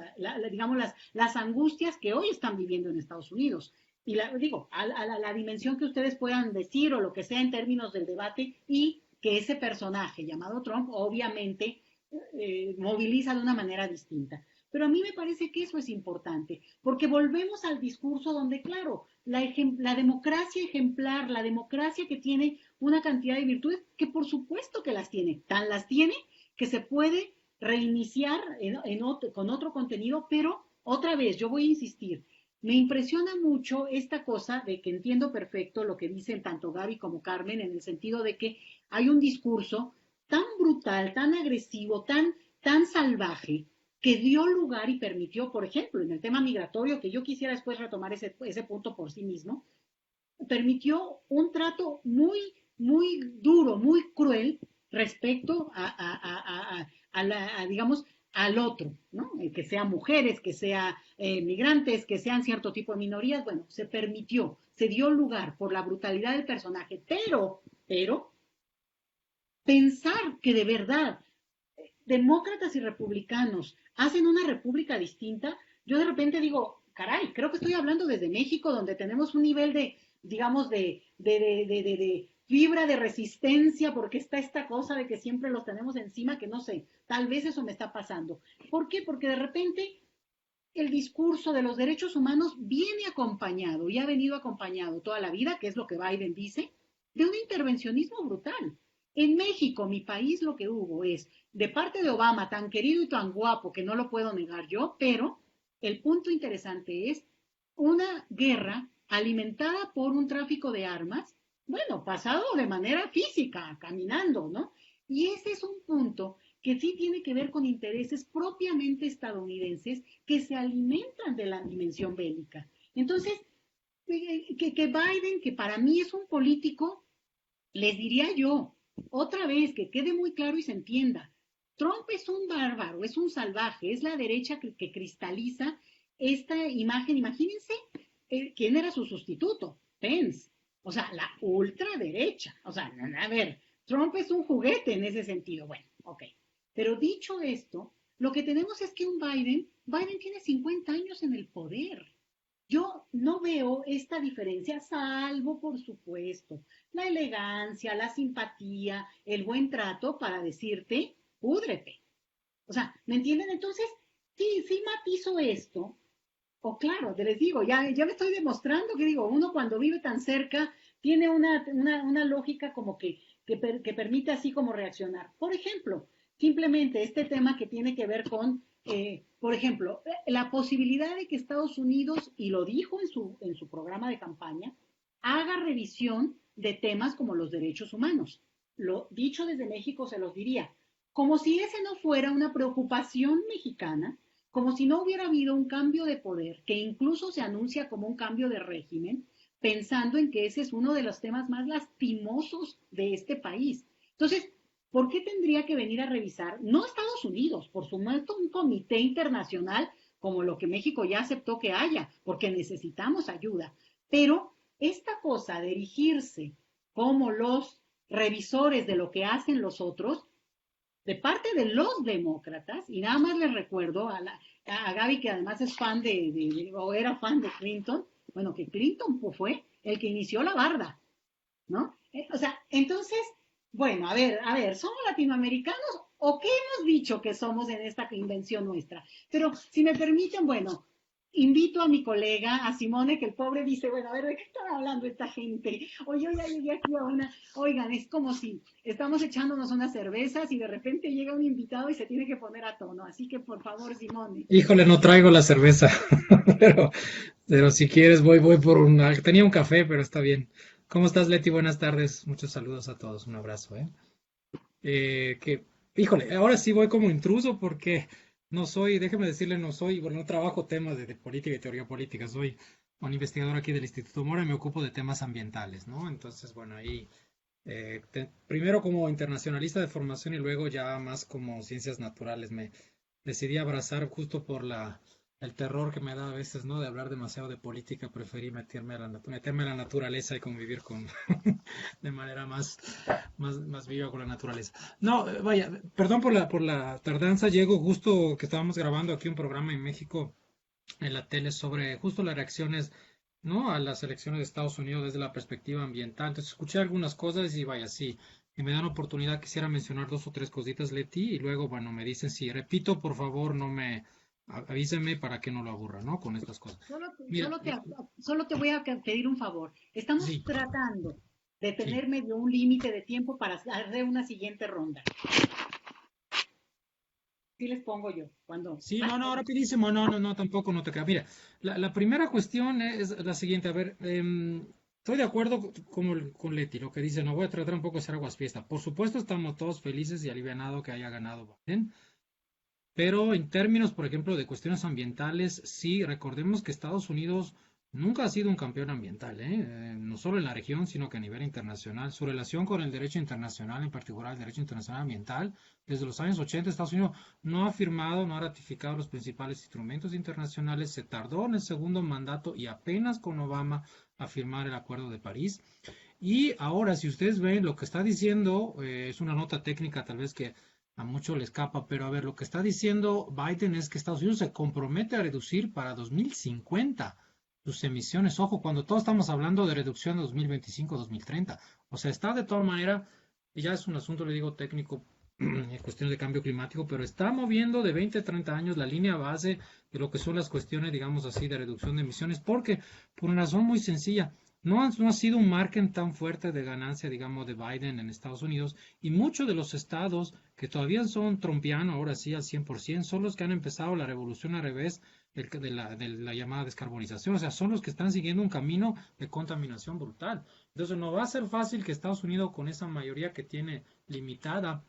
angustias que hoy están viviendo en Estados Unidos. Y la dimensión que ustedes puedan decir o lo que sea en términos del debate, y que ese personaje llamado Trump obviamente moviliza de una manera distinta. Pero a mí me parece que eso es importante, porque volvemos al discurso donde, claro, la democracia ejemplar, la democracia que tiene una cantidad de virtudes, que por supuesto que las tiene, tan las tiene que se puede reiniciar con otro contenido, pero otra vez, yo voy a insistir, me impresiona mucho esta cosa de que entiendo perfecto lo que dicen tanto Gaby como Carmen, en el sentido de que hay un discurso tan brutal, tan agresivo, tan salvaje, que dio lugar y permitió, por ejemplo, en el tema migratorio, que yo quisiera después retomar ese punto por sí mismo, permitió un trato muy, muy duro, muy cruel respecto digamos, al otro, ¿no? Que sean mujeres, que sean migrantes, que sean cierto tipo de minorías. Bueno, se permitió, se dio lugar por la brutalidad del personaje, pero pensar que de verdad demócratas y republicanos hacen una república distinta, yo de repente digo, caray, creo que estoy hablando desde México, donde tenemos un nivel de fibra de resistencia, porque está esta cosa de que siempre los tenemos encima, que no sé, tal vez eso me está pasando. ¿Por qué? Porque de repente el discurso de los derechos humanos viene acompañado y ha venido acompañado toda la vida, que es lo que Biden dice, de un intervencionismo brutal. En México, mi país, lo que hubo es, de parte de Obama, tan querido y tan guapo que no lo puedo negar yo, pero el punto interesante es una guerra alimentada por un tráfico de armas, bueno, pasado de manera física, caminando, ¿no? Y ese es un punto que sí tiene que ver con intereses propiamente estadounidenses que se alimentan de la dimensión bélica. Entonces, que Biden, que para mí es un político, les diría yo, otra vez, que quede muy claro y se entienda, Trump es un bárbaro, es un salvaje, es la derecha que cristaliza esta imagen. Imagínense quién era su sustituto, Pence. O sea, la ultraderecha. O sea, a ver, Trump es un juguete en ese sentido. Bueno, ok. Pero dicho esto, lo que tenemos es que Biden tiene 50 años en el poder. Yo no veo esta diferencia, salvo, por supuesto, la elegancia, la simpatía, el buen trato para decirte, púdrete. O sea, ¿me entienden? Entonces, sí matizo esto. O claro, te les digo, ya me estoy demostrando que digo, uno cuando vive tan cerca tiene una lógica como que permite así como reaccionar. Por ejemplo, simplemente este tema que tiene que ver con, por ejemplo, la posibilidad de que Estados Unidos, y lo dijo en su programa de campaña, haga revisión de temas como los derechos humanos. Lo dicho desde México se los diría, como si ese no fuera una preocupación mexicana, como si no hubiera habido un cambio de poder, que incluso se anuncia como un cambio de régimen, pensando en que ese es uno de los temas más lastimosos de este país. Entonces, ¿por qué tendría que venir a revisar? No Estados Unidos, por supuesto, un comité internacional como lo que México ya aceptó que haya, porque necesitamos ayuda. Pero esta cosa de erigirse como los revisores de lo que hacen los otros, de parte de los demócratas, y nada más les recuerdo a Gaby, que además es fan o era fan de Clinton, bueno, que Clinton fue el que inició la barda, ¿no? O sea, entonces, bueno, a ver, ¿somos latinoamericanos o qué hemos dicho que somos en esta invención nuestra? Pero si me permiten, bueno, invito a mi colega, a Simone, que el pobre dice, bueno, a ver, ¿de qué están hablando esta gente? Oye, yo ya llegué aquí a oigan, es como si estamos echándonos unas cervezas y de repente llega un invitado y se tiene que poner a tono. Así que, por favor, Simone. Híjole, no traigo la cerveza, pero, pero si quieres voy por una. Tenía un café, pero está bien. ¿Cómo estás, Leti? Buenas tardes. Muchos saludos a todos. Un abrazo, ¿eh? Híjole, ahora sí voy como intruso porque no soy, déjeme decirle, no soy, bueno, no trabajo temas de política y teoría política. Soy un investigador aquí del Instituto Mora y me ocupo de temas ambientales, ¿no? Entonces, bueno, ahí primero como internacionalista de formación y luego ya más como ciencias naturales me decidí abrazar justo por el terror que me da a veces, ¿no? De hablar demasiado de política, preferí meterme a la naturaleza y convivir con de manera más viva con la naturaleza. No, vaya, perdón por la tardanza, llego justo que estábamos grabando aquí un programa en México en la tele sobre justo las reacciones, ¿no? A las elecciones de Estados Unidos desde la perspectiva ambiental. Entonces escuché algunas cosas y vaya, sí, y me dan oportunidad, quisiera mencionar dos o tres cositas, Leti, y luego, bueno, me dicen si repito, por favor, no me avíseme para que no lo aburra, ¿no? Con estas cosas. Mira, Solo te voy a pedir un favor. Estamos sí, tratando de sí. tener medio un límite de tiempo para hacer una siguiente ronda. Sí les pongo yo, cuando. Sí, no, rapidísimo, no, tampoco, no te creas. Mira, la primera cuestión es la siguiente, a ver, estoy de acuerdo con Leti, lo que dice, no voy a tratar un poco de hacer aguas fiesta. Por supuesto, estamos todos felices y alivianados que haya ganado Biden, pero en términos, por ejemplo, de cuestiones ambientales, sí, recordemos que Estados Unidos nunca ha sido un campeón ambiental, ¿eh? No solo en la región, sino que a nivel internacional. Su relación con el derecho internacional, en particular el derecho internacional ambiental, desde los años 80 Estados Unidos no ha firmado, no ha ratificado los principales instrumentos internacionales, se tardó en el segundo mandato y apenas con Obama a firmar el Acuerdo de París. Y ahora, si ustedes ven lo que está diciendo, es una nota técnica tal vez que a muchos le escapa, pero a ver, lo que está diciendo Biden es que Estados Unidos se compromete a reducir para 2050 sus emisiones. Ojo, cuando todos estamos hablando de reducción de 2025-2030. O sea, está de todas maneras, y ya es un asunto, le digo, técnico, en cuestiones de cambio climático, pero está moviendo de 20 a 30 años la línea base de lo que son las cuestiones, digamos así, de reducción de emisiones, porque por una razón muy sencilla, no ha sido un margen tan fuerte de ganancia, digamos, de Biden en Estados Unidos, y muchos de los estados que todavía son trumpianos, ahora sí al 100%, son los que han empezado la revolución al revés de la llamada descarbonización, o sea, son los que están siguiendo un camino de contaminación brutal. Entonces no va a ser fácil que Estados Unidos, con esa mayoría que tiene limitada,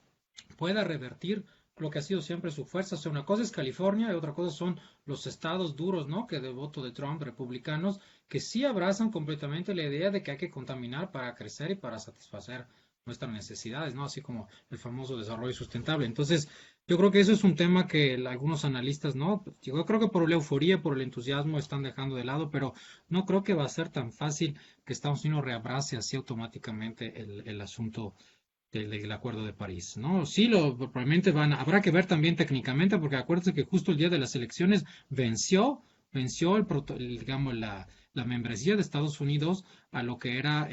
pueda revertir lo que ha sido siempre su fuerza. O sea, una cosa es California y otra cosa son los estados duros, ¿no? Que de voto de Trump, republicanos, que sí abrazan completamente la idea de que hay que contaminar para crecer y para satisfacer nuestras necesidades, ¿no? Así como el famoso desarrollo sustentable. Entonces, Yo creo que eso es un tema que algunos analistas, ¿no? Yo creo que por la euforia, por el entusiasmo están dejando de lado, pero no creo que va a ser tan fácil que Estados Unidos reabrace así automáticamente el asunto del Acuerdo de París, ¿no? Sí, probablemente habrá que ver también técnicamente, porque acuérdense que justo el día de las elecciones venció digamos, la membresía de Estados Unidos a lo que era,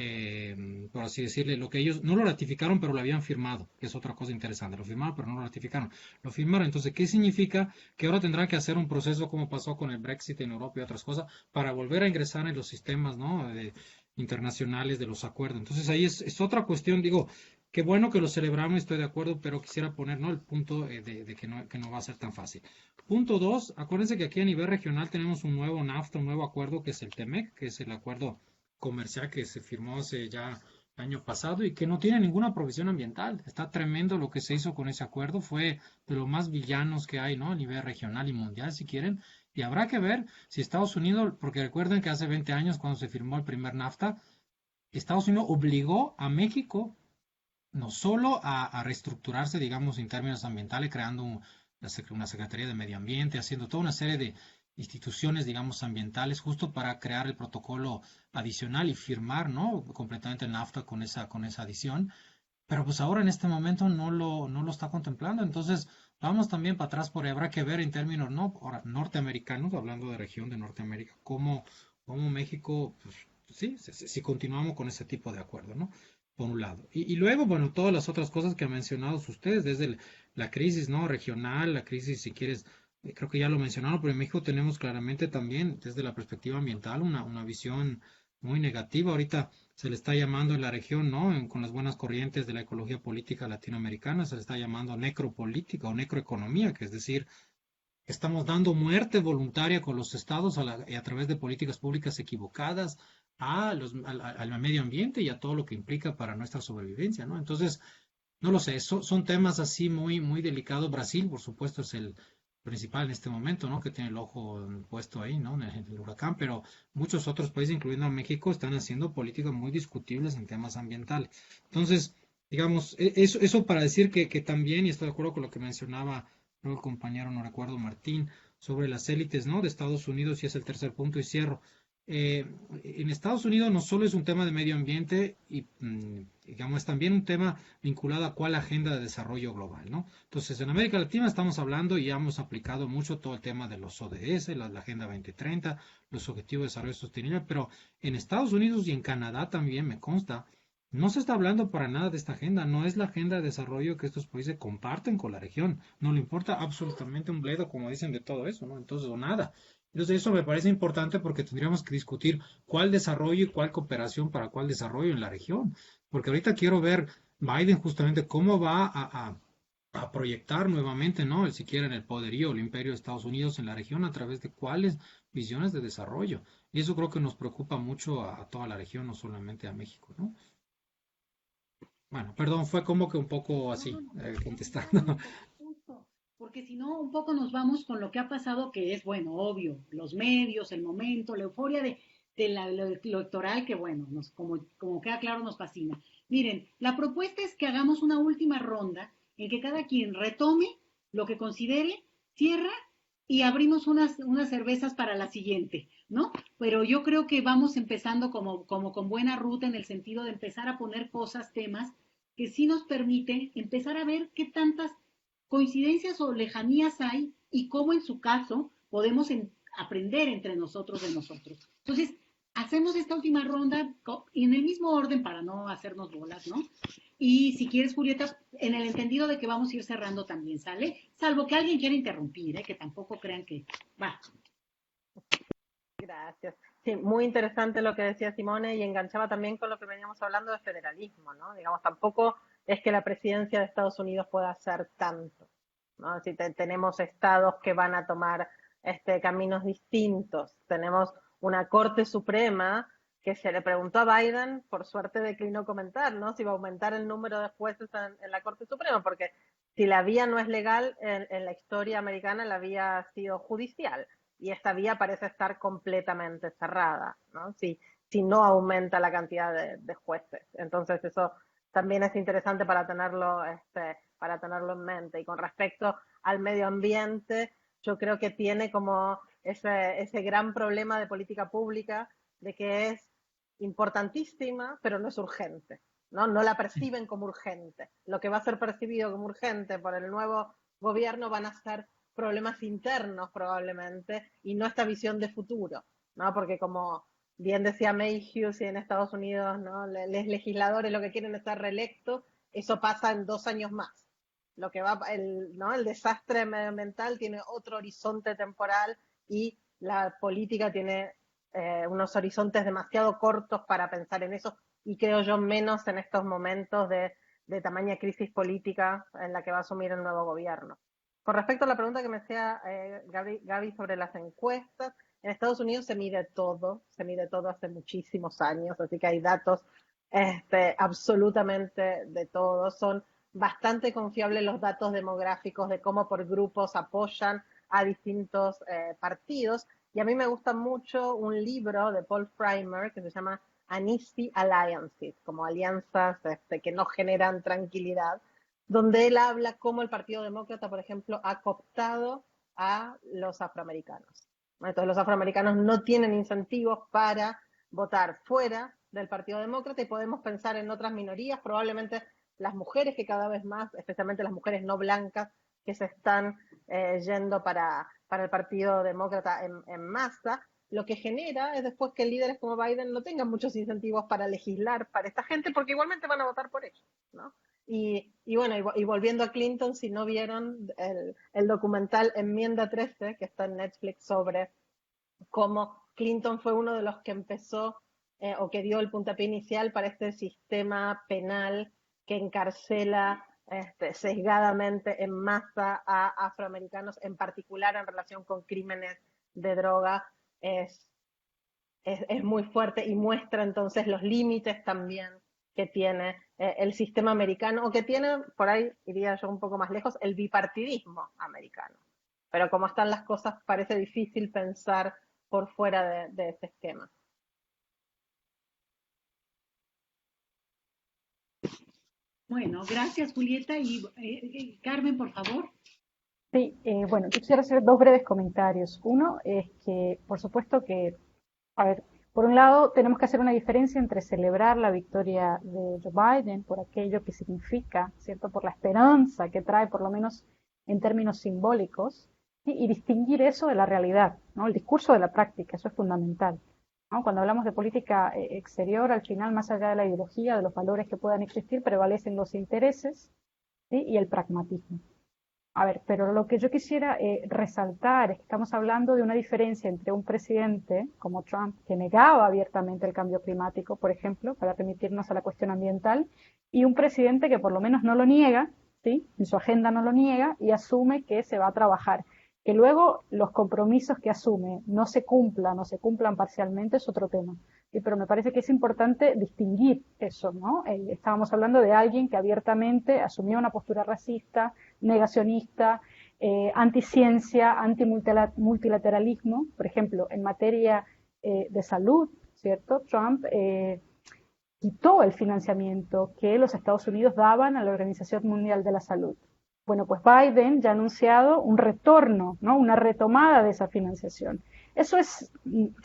por así decirle, lo que ellos no lo ratificaron, pero lo habían firmado, que es otra cosa interesante. Lo firmaron, pero no lo ratificaron. Lo firmaron. Entonces, ¿qué significa? Que ahora tendrán que hacer un proceso como pasó con el Brexit en Europa y otras cosas, para volver a ingresar en los sistemas, ¿no? Internacionales de los acuerdos. Entonces, ahí es otra cuestión, digo. Qué bueno que lo celebramos, estoy de acuerdo, pero quisiera poner, ¿no?, el punto de que no va a ser tan fácil. Punto dos, acuérdense que aquí a nivel regional tenemos un nuevo NAFTA, un nuevo acuerdo que es el TEMEC, que es el acuerdo comercial que se firmó hace ya el año pasado y que no tiene ninguna provisión ambiental. Está tremendo lo que se hizo con ese acuerdo, fue de los más villanos que hay, ¿no?, a nivel regional y mundial, si quieren. Y habrá que ver si Estados Unidos, porque recuerden que hace 20 años cuando se firmó el primer NAFTA, Estados Unidos obligó a México no solo a reestructurarse, digamos, en términos ambientales, creando una Secretaría de Medio Ambiente, haciendo toda una serie de instituciones, digamos, ambientales, justo para crear el protocolo adicional y firmar, ¿no?, completamente el NAFTA con esa adición. Pero pues ahora en este momento no lo está contemplando. Entonces, vamos también para atrás, porque habrá que ver en términos, ¿no?, ahora, norteamericanos, hablando de región de Norteamérica, cómo México, pues, sí, si continuamos con ese tipo de acuerdo, ¿no? Por un lado. Y luego, bueno, todas las otras cosas que han mencionado ustedes, desde la crisis, ¿no?, regional, la crisis, si quieres, creo que ya lo mencionaron, pero en México tenemos claramente también, desde la perspectiva ambiental, una visión muy negativa. Ahorita se le está llamando en la región, ¿no?, con las buenas corrientes de la ecología política latinoamericana, se le está llamando necropolítica o necroeconomía, que es decir, estamos dando muerte voluntaria con los estados y a través de políticas públicas equivocadas al medio ambiente y a todo lo que implica para nuestra sobrevivencia, ¿no? Entonces, no lo sé, son temas así muy, muy delicados. Brasil, por supuesto, es el principal en este momento, ¿no?, que tiene el ojo puesto ahí, ¿no?, en el huracán, pero muchos otros países, incluyendo a México, están haciendo políticas muy discutibles en temas ambientales. Entonces, digamos, eso para decir que también, y estoy de acuerdo con lo que mencionaba el compañero, no recuerdo, Martín, sobre las élites, ¿no?, de Estados Unidos, y es el tercer punto y cierro. Eh, en Estados Unidos no solo es un tema de medio ambiente y, digamos, es también un tema vinculado a cuál agenda de desarrollo global, ¿no? Entonces, en América Latina estamos hablando y hemos aplicado mucho todo el tema de los ODS, la Agenda 2030, los Objetivos de Desarrollo Sostenible, pero en Estados Unidos y en Canadá también, me consta, no se está hablando para nada de esta agenda, no es la agenda de desarrollo que estos países comparten con la región, no le importa absolutamente un bledo, como dicen, de todo eso, ¿no? Entonces, o nada. Entonces, eso me parece importante porque tendríamos que discutir cuál desarrollo y cuál cooperación para cuál desarrollo en la región. Porque ahorita quiero ver Biden justamente cómo va a proyectar nuevamente, ¿no?, si quieren, el poderío, el imperio de Estados Unidos en la región a través de cuáles visiones de desarrollo. Y eso creo que nos preocupa mucho a toda la región, no solamente a México, ¿no? Bueno, perdón, fue como que un poco No, así, no, no, está contestando. bien, justo, porque si no, un poco nos vamos con lo que ha pasado, que es, bueno, obvio, los medios, el momento, la euforia lo electoral, que bueno, como queda claro, nos fascina. Miren, la propuesta es que hagamos una última ronda en que cada quien retome lo que considere, cierra y abrimos unas cervezas para la siguiente, ¿no? Pero yo creo que vamos empezando como con buena ruta en el sentido de empezar a poner cosas, temas que sí nos permiten empezar a ver qué tantas coincidencias o lejanías hay y cómo en su caso podemos aprender entre nosotros de nosotros. Entonces, hacemos esta última ronda en el mismo orden para no hacernos bolas, ¿no? Y si quieres, Julieta, en el entendido de que vamos a ir cerrando también, ¿sale? Salvo que alguien quiera interrumpir, ¿eh? Que tampoco crean que va. Gracias. Sí, muy interesante lo que decía Simone y enganchaba también con lo que veníamos hablando de federalismo, ¿no? Digamos, tampoco es que la presidencia de Estados Unidos pueda hacer tanto, ¿no? Si tenemos estados que van a tomar caminos distintos, tenemos una Corte Suprema que se le preguntó a Biden, por suerte declinó comentar, ¿no?, si va a aumentar el número de jueces en la Corte Suprema, porque si la vía no es legal, en la historia americana la vía ha sido judicial y esta vía parece estar completamente cerrada, ¿no?, si no aumenta la cantidad de jueces. Entonces eso también es interesante para tenerlo en mente. Y con respecto al medio ambiente, yo creo que tiene como ese gran problema de política pública de que es importantísima, pero no es urgente, ¿no? No la perciben como urgente. Lo que va a ser percibido como urgente por el nuevo gobierno van a ser problemas internos probablemente y no esta visión de futuro, ¿no? Porque como bien decía Mayhew, y en Estados Unidos, ¿no? Los legisladores lo que quieren es estar reelectos, eso pasa en 2 años más. Lo que va, ¿no? El desastre medioambiental tiene otro horizonte temporal y la política tiene unos horizontes demasiado cortos para pensar en eso y creo yo menos en estos momentos de tamaña crisis política en la que va a asumir el nuevo gobierno. Con respecto a la pregunta que me hacía Gaby sobre las encuestas, en Estados Unidos se mide todo hace muchísimos años, así que hay datos absolutamente de todo. Son bastante confiables los datos demográficos de cómo por grupos apoyan a distintos partidos. Y a mí me gusta mucho un libro de Paul Freimer que se llama Uneasy Alliances, como alianzas que no generan tranquilidad, donde él habla cómo el Partido Demócrata, por ejemplo, ha cooptado a los afroamericanos. Entonces los afroamericanos no tienen incentivos para votar fuera del Partido Demócrata y podemos pensar en otras minorías, probablemente las mujeres que cada vez más, especialmente las mujeres no blancas, que se están yendo para el Partido Demócrata en masa, lo que genera es después que líderes como Biden no tengan muchos incentivos para legislar para esta gente, porque igualmente van a votar por ellos, ¿no? Y bueno, y volviendo a Clinton, si no vieron el documental Enmienda 13, que está en Netflix, sobre cómo Clinton fue uno de los que empezó o que dio el puntapié inicial para este sistema penal que encarcela sesgadamente en masa a afroamericanos, en particular en relación con crímenes de droga, es muy fuerte y muestra entonces los límites también que tiene el sistema americano, o que tiene, por ahí iría yo un poco más lejos, el bipartidismo americano. Pero como están las cosas, parece difícil pensar por fuera de ese esquema. Bueno, gracias Julieta y Carmen, por favor. Sí, bueno, yo quisiera hacer 2 breves comentarios. Uno es que, por supuesto que, a ver, por un lado tenemos que hacer una diferencia entre celebrar la victoria de Joe Biden por aquello que significa, ¿cierto? Por la esperanza que trae, por lo menos en términos simbólicos, ¿sí? Y distinguir eso de la realidad, ¿no? El discurso de la práctica, eso es fundamental, ¿no? Cuando hablamos de política exterior, al final, más allá de la ideología, de los valores que puedan existir, prevalecen los intereses, ¿sí? Y el pragmatismo. A ver, pero lo que yo quisiera resaltar es que estamos hablando de una diferencia entre un presidente como Trump, que negaba abiertamente el cambio climático, por ejemplo, para remitirnos a la cuestión ambiental, y un presidente que por lo menos no lo niega, ¿sí? En su agenda no lo niega y asume que se va a trabajar. Que luego los compromisos que asume no se cumplan o se cumplan parcialmente es otro tema. Sí, pero me parece que es importante distinguir eso, ¿no? Estábamos hablando de alguien que abiertamente asumía una postura racista, negacionista, anticiencia, antimultilateralismo. Por ejemplo, en materia de salud, ¿cierto? Trump quitó el financiamiento que los Estados Unidos daban a la Organización Mundial de la Salud. Bueno, pues Biden ya ha anunciado un retorno, ¿no? Una retomada de esa financiación. Eso es,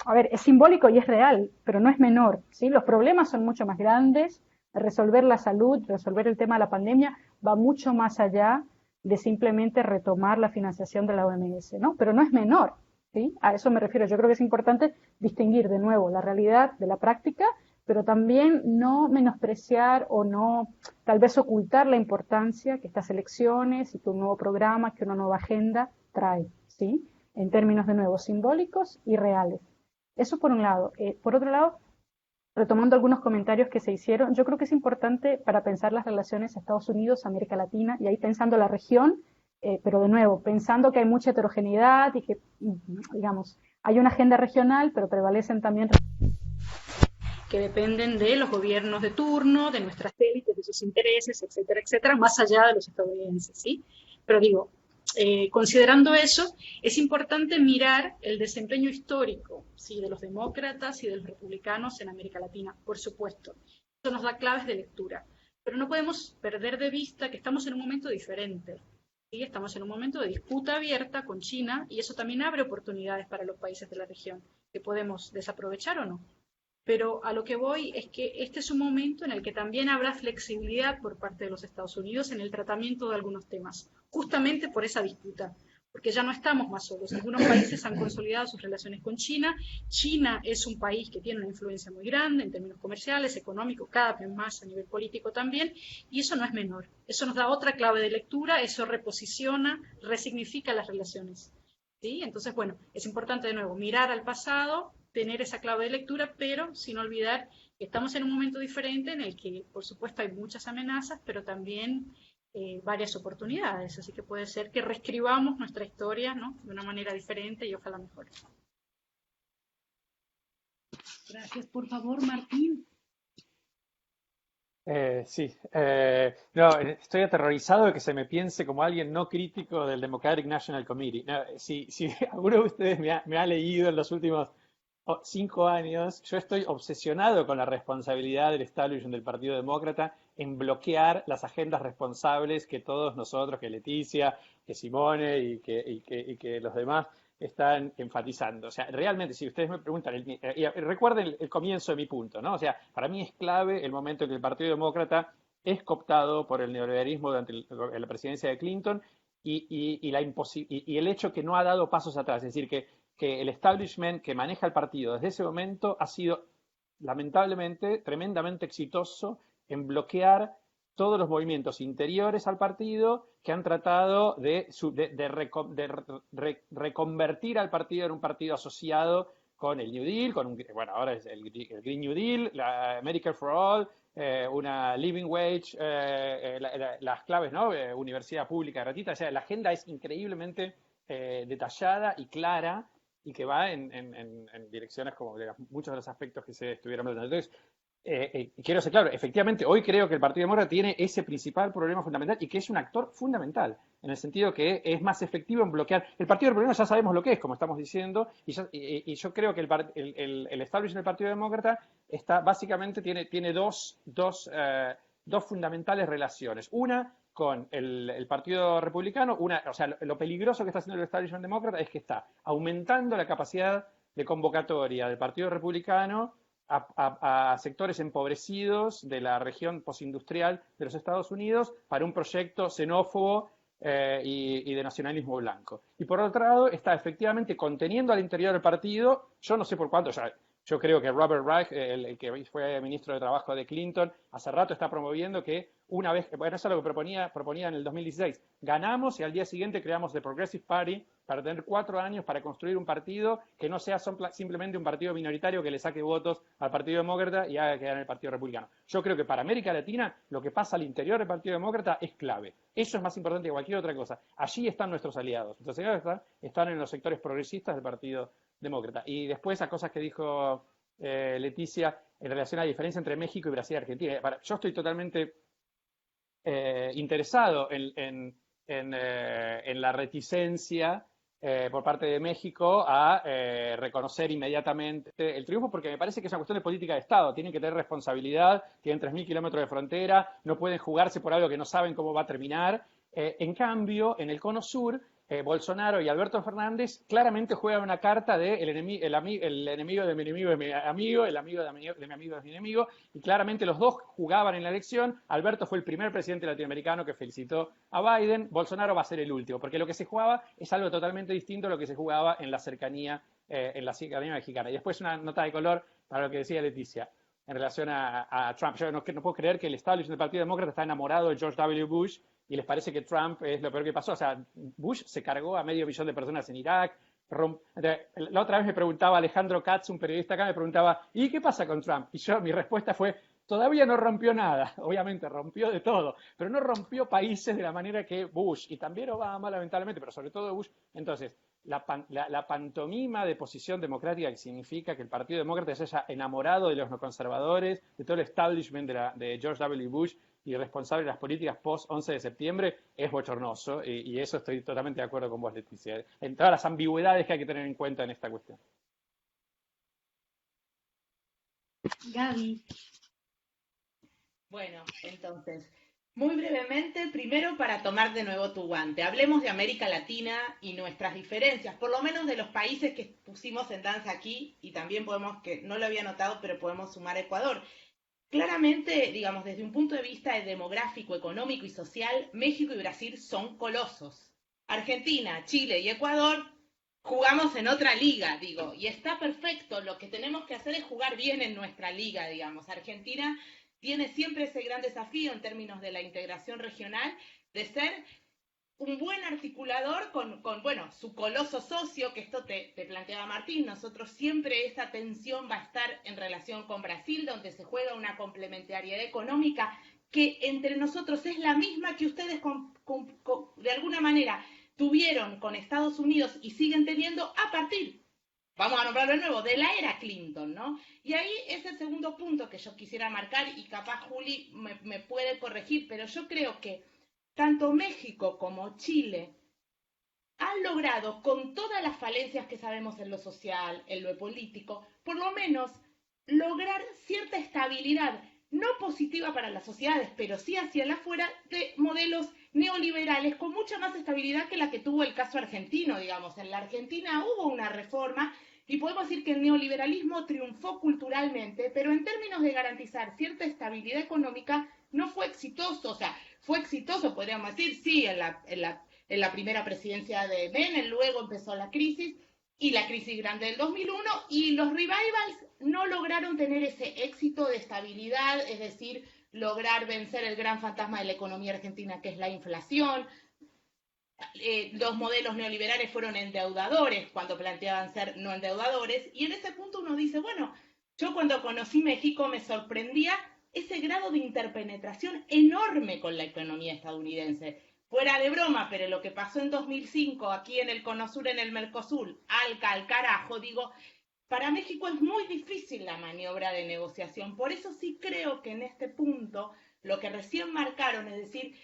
a ver, es simbólico y es real, pero no es menor, ¿sí? Los problemas son mucho más grandes. Resolver la salud, resolver el tema de la pandemia va mucho más allá de simplemente retomar la financiación de la OMS, ¿no? Pero no es menor, ¿sí? A eso me refiero. Yo creo que es importante distinguir de nuevo la realidad de la práctica, pero también no menospreciar o no tal vez ocultar la importancia que estas elecciones y que un nuevo programa, que una nueva agenda trae, ¿sí? En términos de nuevo simbólicos y reales. Eso por un lado. Por otro lado, retomando algunos comentarios que se hicieron, yo creo que es importante para pensar las relaciones Estados Unidos, América Latina, y ahí pensando la región, pero de nuevo, pensando que hay mucha heterogeneidad y que, digamos, hay una agenda regional, pero prevalecen también que dependen de los gobiernos de turno, de nuestras élites, de sus intereses, etcétera, etcétera, más allá de los estadounidenses, ¿sí? Pero digo, considerando eso, es importante mirar el desempeño histórico, ¿sí? De los demócratas y de los republicanos en América Latina, por supuesto. Eso nos da claves de lectura. pero no podemos perder de vista que estamos en un momento diferente. ¿Sí? Estamos en un momento de disputa abierta con China y eso también abre oportunidades para los países de la región, que podemos desaprovechar o no. Pero a lo que voy es que este es un momento en el que también habrá flexibilidad por parte de los Estados Unidos en el tratamiento de algunos temas, justamente por esa disputa, porque ya no estamos más solos. Algunos países han consolidado sus relaciones con China. China es un país que tiene una influencia muy grande en términos comerciales, económicos, cada vez más a nivel político también, y eso no es menor. Eso nos da otra clave de lectura, eso reposiciona, resignifica las relaciones. ¿Sí? Entonces, bueno, es importante de nuevo mirar al pasado, tener esa clave de lectura, pero sin olvidar que estamos en un momento diferente en el que, por supuesto, hay muchas amenazas, pero también varias oportunidades. Así que puede ser que reescribamos nuestra historia, ¿no?, de una manera diferente y ojalá mejor. Gracias. Por favor, Martín. Sí, no, estoy aterrorizado de que se me piense como alguien no crítico del Democratic National Committee. No, si alguno de ustedes me ha leído en los últimos 5 años, yo estoy obsesionado con la responsabilidad del establishment del Partido Demócrata en bloquear las agendas responsables que todos nosotros, que Leticia, que Simone y que los demás están enfatizando. O sea, realmente, si ustedes me preguntan, recuerden el comienzo de mi punto, ¿no? O sea, para mí es clave el momento en que el Partido Demócrata es cooptado por el neoliberalismo durante la presidencia de Clinton y el hecho que no ha dado pasos atrás. Es decir, que el establishment que maneja el partido desde ese momento ha sido, lamentablemente, tremendamente exitoso en bloquear todos los movimientos interiores al partido que han tratado de reconvertir al partido en un partido asociado con el New Deal, bueno, ahora es el Green New Deal, la Medicare for All, una living wage, las claves, ¿no? Universidad pública gratuita. O sea, la agenda es increíblemente detallada y clara y que va en direcciones como de muchos de los aspectos que se estuvieron hablando. Entonces, quiero ser claro, efectivamente, hoy creo que el Partido Demócrata tiene ese principal problema fundamental y que es un actor fundamental, en el sentido que es más efectivo en bloquear. El Partido Republicano ya sabemos lo que es, como estamos diciendo, y yo creo que el establishment del Partido Demócrata básicamente tiene dos fundamentales relaciones. Una con el Partido Republicano, o sea, lo peligroso que está haciendo el establishment demócrata es que está aumentando la capacidad de convocatoria del Partido Republicano a sectores empobrecidos de la región postindustrial de los Estados Unidos para un proyecto xenófobo y de nacionalismo blanco. Y por otro lado, está efectivamente conteniendo al interior del partido, yo no sé por cuánto, yo creo que Robert Reich, el que fue ministro de Trabajo de Clinton, hace rato está promoviendo que una vez, bueno, eso es lo que proponía en el 2016, ganamos y al día siguiente creamos The Progressive Party para tener 4 años para construir un partido que no sea simplemente un partido minoritario que le saque votos al Partido Demócrata y haga que gane el Partido Republicano. Yo creo que para América Latina lo que pasa al interior del Partido Demócrata es clave. Eso es más importante que cualquier otra cosa. Allí están nuestros aliados. Nuestros aliados están en los sectores progresistas del Partido Demócrata. Y después a cosas que dijo Leticia en relación a la diferencia entre México y Brasil y Argentina. Yo estoy totalmente interesado en la reticencia por parte de México a reconocer inmediatamente el triunfo, porque me parece que es una cuestión de política de Estado. Tienen que tener responsabilidad, tienen 3.000 kilómetros de frontera, no pueden jugarse por algo que no saben cómo va a terminar. En cambio, en el Cono Sur, Bolsonaro y Alberto Fernández claramente juegan una carta de el enemigo de mi enemigo es mi amigo, el amigo de mi amigo es mi enemigo, y claramente los dos jugaban en la elección. Alberto fue el primer presidente latinoamericano que felicitó a Biden, Bolsonaro va a ser el último, porque lo que se jugaba es algo totalmente distinto a lo que se jugaba en la cercanía mexicana. Y después una nota de color para lo que decía Leticia en relación a Trump. Yo no puedo creer que el establishment del Partido Demócrata está enamorado de George W. Bush y les parece que Trump es lo peor que pasó. O sea, Bush se cargó a 500 millones de personas en Irak. La otra vez me preguntaba Alejandro Katz, un periodista acá, me preguntaba, ¿y qué pasa con Trump? Y mi respuesta fue, todavía no rompió nada. Obviamente rompió de todo, pero no rompió países de la manera que Bush, y también Obama, lamentablemente, pero sobre todo Bush. Entonces, la pantomima de posición democrática que significa que el Partido Demócrata se haya enamorado de los no conservadores, de todo el establishment de George W. Bush y responsable de las políticas post-11 de septiembre, es bochornoso, y eso estoy totalmente de acuerdo con vos, Leticia, en todas las ambigüedades que hay que tener en cuenta en esta cuestión. Gaby. Bueno, entonces, muy brevemente, primero para tomar de nuevo tu guante, hablemos de América Latina y nuestras diferencias, por lo menos de los países que pusimos en danza aquí, y también podemos, que no lo había notado, pero podemos sumar Ecuador. Claramente, digamos, desde un punto de vista demográfico, económico y social, México y Brasil son colosos. Argentina, Chile y Ecuador jugamos en otra liga, digo, y está perfecto. Lo que tenemos que hacer es jugar bien en nuestra liga, digamos. Argentina tiene siempre ese gran desafío en términos de la integración regional de ser un buen articulador con bueno, su coloso socio, que esto te planteaba Martín. Nosotros siempre esa tensión va a estar en relación con Brasil, donde se juega una complementariedad económica que entre nosotros es la misma que ustedes de alguna manera tuvieron con Estados Unidos y siguen teniendo a partir, vamos a nombrarlo de nuevo, de la era Clinton, ¿no? Y ahí es el segundo punto que yo quisiera marcar, y capaz Juli me puede corregir, pero yo creo que tanto México como Chile han logrado, con todas las falencias que sabemos en lo social, en lo político, por lo menos lograr cierta estabilidad, no positiva para las sociedades, pero sí hacia el afuera, de modelos neoliberales con mucha más estabilidad que la que tuvo el caso argentino, digamos. En la Argentina hubo una reforma y podemos decir que el neoliberalismo triunfó culturalmente, pero en términos de garantizar cierta estabilidad económica no fue exitoso. O sea, fue exitoso, podríamos decir, sí, en la primera presidencia de Menem, luego empezó la crisis y la crisis grande del 2001, y los revivals no lograron tener ese éxito de estabilidad, es decir, lograr vencer el gran fantasma de la economía argentina, que es la inflación. Los modelos neoliberales fueron endeudadores cuando planteaban ser no endeudadores, y en ese punto uno dice, bueno, yo cuando conocí México me sorprendía ese grado de interpenetración enorme con la economía estadounidense. Fuera de broma, pero lo que pasó en 2005 aquí en el Cono Sur, en el Mercosur, al carajo, digo, para México es muy difícil la maniobra de negociación. Por eso sí creo que en este punto lo que recién marcaron, es decir,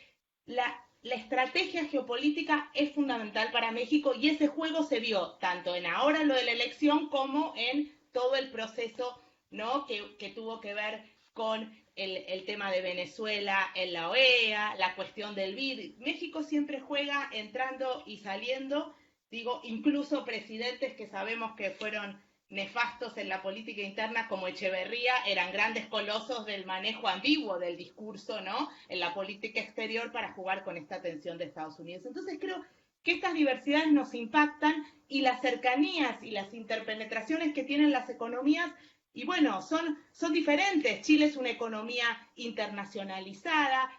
la estrategia geopolítica es fundamental para México, y ese juego se vio tanto en ahora lo de la elección como en todo el proceso, ¿no? que tuvo que ver con el tema de Venezuela en la OEA, la cuestión del BID. México siempre juega entrando y saliendo, digo, incluso presidentes que sabemos que fueron nefastos en la política interna, como Echeverría, eran grandes colosos del manejo ambiguo del discurso, ¿no?, en la política exterior para jugar con esta tensión de Estados Unidos. Entonces creo que estas diversidades nos impactan, y las cercanías y las interpenetraciones que tienen las economías, y bueno, son diferentes. Chile es una economía internacionalizada,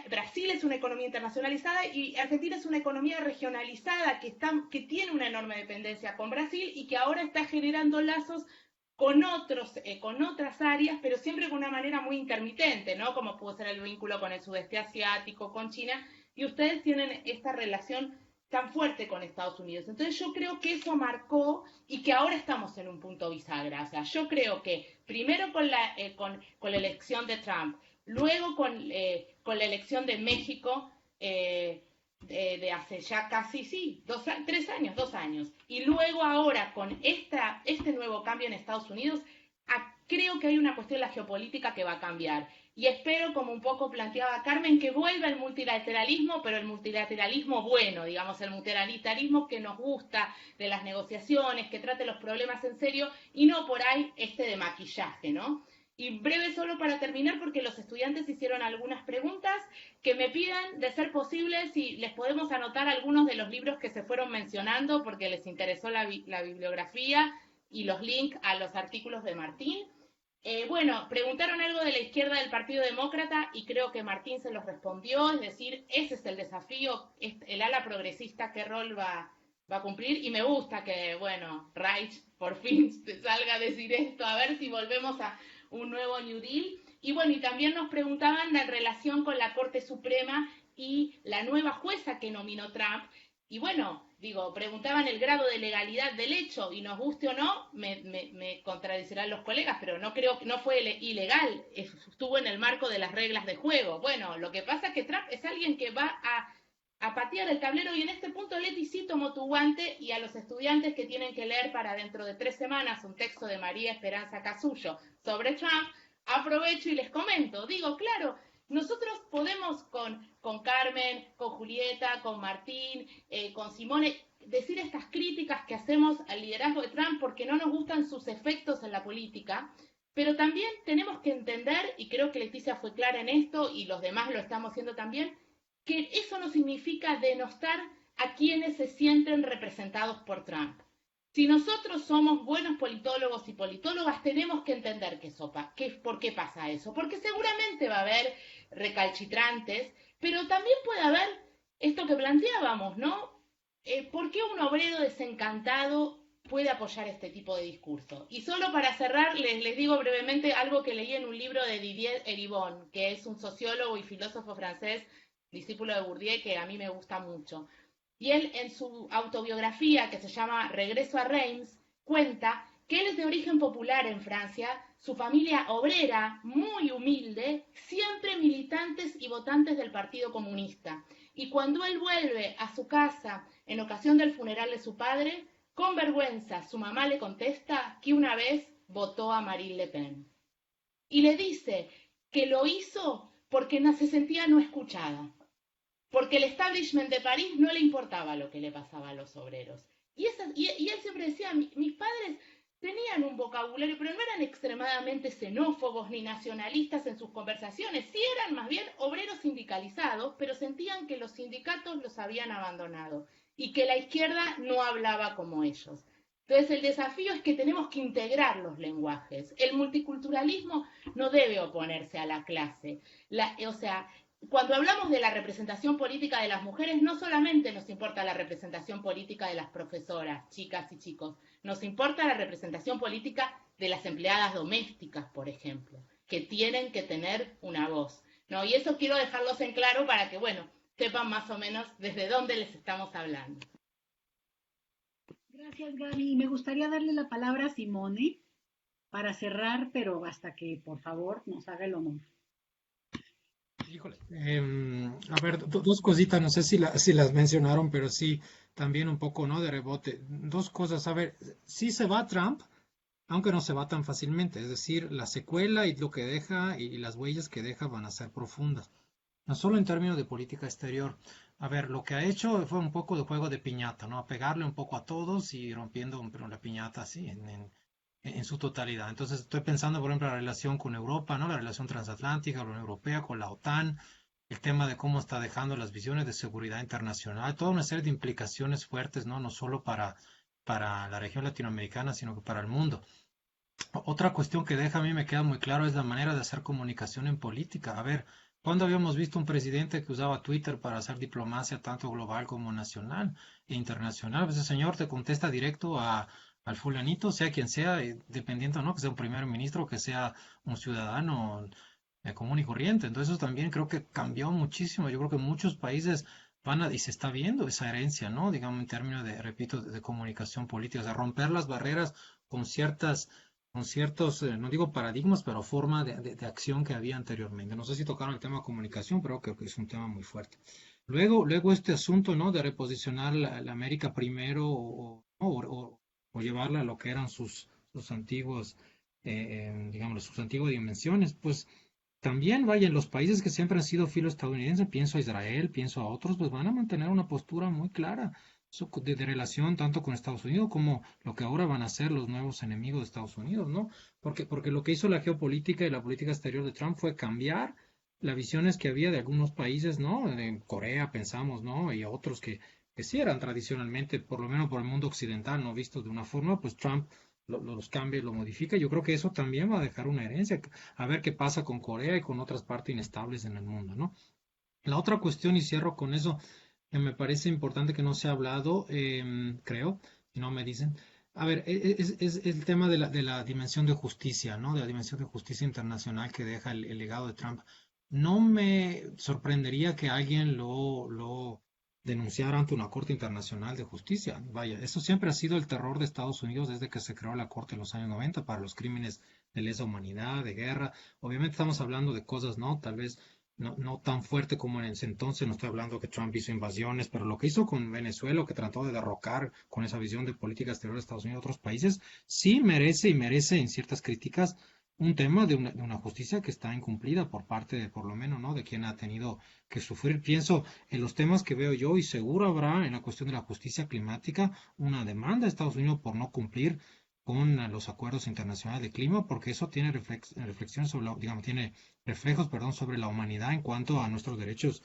Brasil es una economía internacionalizada, y Argentina es una economía regionalizada que tiene una enorme dependencia con Brasil y que ahora está generando lazos con otras áreas, pero siempre con una manera muy intermitente, ¿no? Como puede ser el vínculo con el sudeste asiático, con China, y ustedes tienen esta relación tan fuerte con Estados Unidos. Entonces yo creo que eso marcó, y que ahora estamos en un punto bisagra. O sea, yo creo que primero con la elección de Trump, luego con la elección de México de hace ya casi, sí, 2 años, y luego ahora con este nuevo cambio en Estados Unidos, creo que hay una cuestión de la geopolítica que va a cambiar. Y espero, como un poco planteaba Carmen, que vuelva el multilateralismo, pero el multilateralismo bueno, digamos, el multilateralismo que nos gusta, de las negociaciones, que trate los problemas en serio, y no por ahí de maquillaje, ¿no? Y breve solo para terminar, porque los estudiantes hicieron algunas preguntas, que me pidan, de ser posible, si les podemos anotar algunos de los libros que se fueron mencionando, porque les interesó la bibliografía y los links a los artículos de Martín. Bueno, preguntaron algo de la izquierda del Partido Demócrata, y creo que Martín se los respondió, es decir, ese es el desafío, el ala progresista, qué rol va a cumplir. Y me gusta que, bueno, Reich por fin salga a decir esto, a ver si volvemos a un nuevo New Deal. Y bueno, y también nos preguntaban en relación con la Corte Suprema y la nueva jueza que nominó Trump. Y bueno, digo, preguntaban el grado de legalidad del hecho, y nos guste o no, me contradecirán los colegas, pero no creo que no fue ilegal, estuvo en el marco de las reglas de juego. Bueno, lo que pasa es que Trump es alguien que va a patear el tablero, y en este punto, Leti, sí tomo tu guante, y a los estudiantes que tienen que leer para dentro de 3 semanas un texto de María Esperanza Casullo sobre Trump, aprovecho y les comento. Digo, claro, nosotros podemos con Carmen, con Julieta, con Martín, con Simone, decir estas críticas que hacemos al liderazgo de Trump porque no nos gustan sus efectos en la política, pero también tenemos que entender, y creo que Leticia fue clara en esto y los demás lo estamos haciendo también, que eso no significa denostar a quienes se sienten representados por Trump. Si nosotros somos buenos politólogos y politólogas, tenemos que entender por qué pasa eso. Porque seguramente va a haber recalcitrantes, pero también puede haber esto que planteábamos, ¿no? ¿Por qué un obrero desencantado puede apoyar este tipo de discurso? Y solo para cerrar, les digo brevemente algo que leí en un libro de Didier Eribon, que es un sociólogo y filósofo francés, discípulo de Bourdieu, que a mí me gusta mucho. Y él, en su autobiografía, que se llama Regreso a Reims, cuenta que él es de origen popular en Francia, su familia obrera, muy humilde, siempre militantes y votantes del Partido Comunista. Y cuando él vuelve a su casa en ocasión del funeral de su padre, con vergüenza su mamá le contesta que una vez votó a Marine Le Pen. Y le dice que lo hizo porque se sentía no escuchada. Porque el establishment de París no le importaba lo que le pasaba a los obreros. Y él siempre decía, mis padres tenían un vocabulario, pero no eran extremadamente xenófobos ni nacionalistas en sus conversaciones. Sí eran más bien obreros sindicalizados, pero sentían que los sindicatos los habían abandonado y que la izquierda no hablaba como ellos. Entonces el desafío es que tenemos que integrar los lenguajes. El multiculturalismo no debe oponerse a la clase. Cuando hablamos de la representación política de las mujeres, no solamente nos importa la representación política de las profesoras, chicas y chicos, nos importa la representación política de las empleadas domésticas, por ejemplo, que tienen que tener una voz, ¿no? Y eso quiero dejarlos en claro para que, bueno, sepan más o menos desde dónde les estamos hablando. Gracias, Gaby. Me gustaría darle la palabra a Simone para cerrar, pero hasta que, por favor, nos haga el honor. Híjole. A ver, dos cositas, no sé si las mencionaron, pero sí, también un poco, ¿no? De rebote. Dos cosas, a ver, sí se va Trump, aunque no se va tan fácilmente, es decir, la secuela y lo que deja y las huellas que deja van a ser profundas, no solo en términos de política exterior. A ver, lo que ha hecho fue un poco de juego de piñata, ¿no? A pegarle un poco a todos y rompiendo la piñata así en su totalidad. Entonces estoy pensando, por ejemplo, la relación con Europa, ¿no? La relación transatlántica, la Unión Europea, con la OTAN, el tema de cómo está dejando las visiones de seguridad internacional, toda una serie de implicaciones fuertes, ¿no? No solo para la región latinoamericana, sino que para el mundo. Otra cuestión que deja a mí me queda muy claro es la manera de hacer comunicación en política. A ver, ¿cuándo habíamos visto un presidente que usaba Twitter para hacer diplomacia tanto global como nacional e internacional? Pues el señor te contesta directo al fulanito, sea quien sea, dependiendo, ¿no? Que sea un primer ministro, que sea un ciudadano común y corriente. Entonces eso también creo que cambió muchísimo. Yo creo que muchos países y se está viendo esa herencia, ¿no? Digamos en términos de, repito, de comunicación política, o sea, romper las barreras con ciertos, no digo paradigmas, pero forma de acción que había anteriormente. No sé si tocaron el tema de comunicación, pero creo que es un tema muy fuerte. Luego este asunto, ¿no? De reposicionar la América primero o llevarla a lo que eran sus antiguos, digamos, sus antiguas dimensiones, pues también, vaya, en los países que siempre han sido filo estadounidense, pienso a Israel, pienso a otros, pues van a mantener una postura muy clara de relación tanto con Estados Unidos como lo que ahora van a ser los nuevos enemigos de Estados Unidos, ¿no? Porque lo que hizo la geopolítica y la política exterior de Trump fue cambiar las visiones que había de algunos países, ¿no? En Corea pensamos, ¿no? Y a otros que sí eran tradicionalmente, por lo menos por el mundo occidental, no vistos de una forma, pues Trump los cambia y lo modifica. Yo creo que eso también va a dejar una herencia. A ver qué pasa con Corea y con otras partes inestables en el mundo, ¿no? La otra cuestión, y cierro con eso, que me parece importante que no se ha hablado, creo, si no me dicen. A ver, es el tema de la dimensión de justicia, ¿no? De la dimensión de justicia internacional que deja el legado de Trump. No me sorprendería que alguien lo denunciar ante una Corte Internacional de Justicia. Vaya, eso siempre ha sido el terror de Estados Unidos desde que se creó la Corte en los años 90 para los crímenes de lesa humanidad, de guerra. Obviamente estamos hablando de cosas, ¿no? Tal vez no tan fuerte como en ese entonces, no estoy hablando que Trump hizo invasiones, pero lo que hizo con Venezuela, que trató de derrocar con esa visión de política exterior de Estados Unidos a otros países, sí merece en ciertas críticas un tema de una justicia que está incumplida por parte de, por lo menos, ¿no? De quien ha tenido que sufrir. Pienso en los temas que veo yo y seguro habrá en la cuestión de la justicia climática una demanda de Estados Unidos por no cumplir con los acuerdos internacionales de clima, porque eso tiene reflexiones sobre, digamos, tiene reflejos, perdón, sobre la humanidad en cuanto a nuestros derechos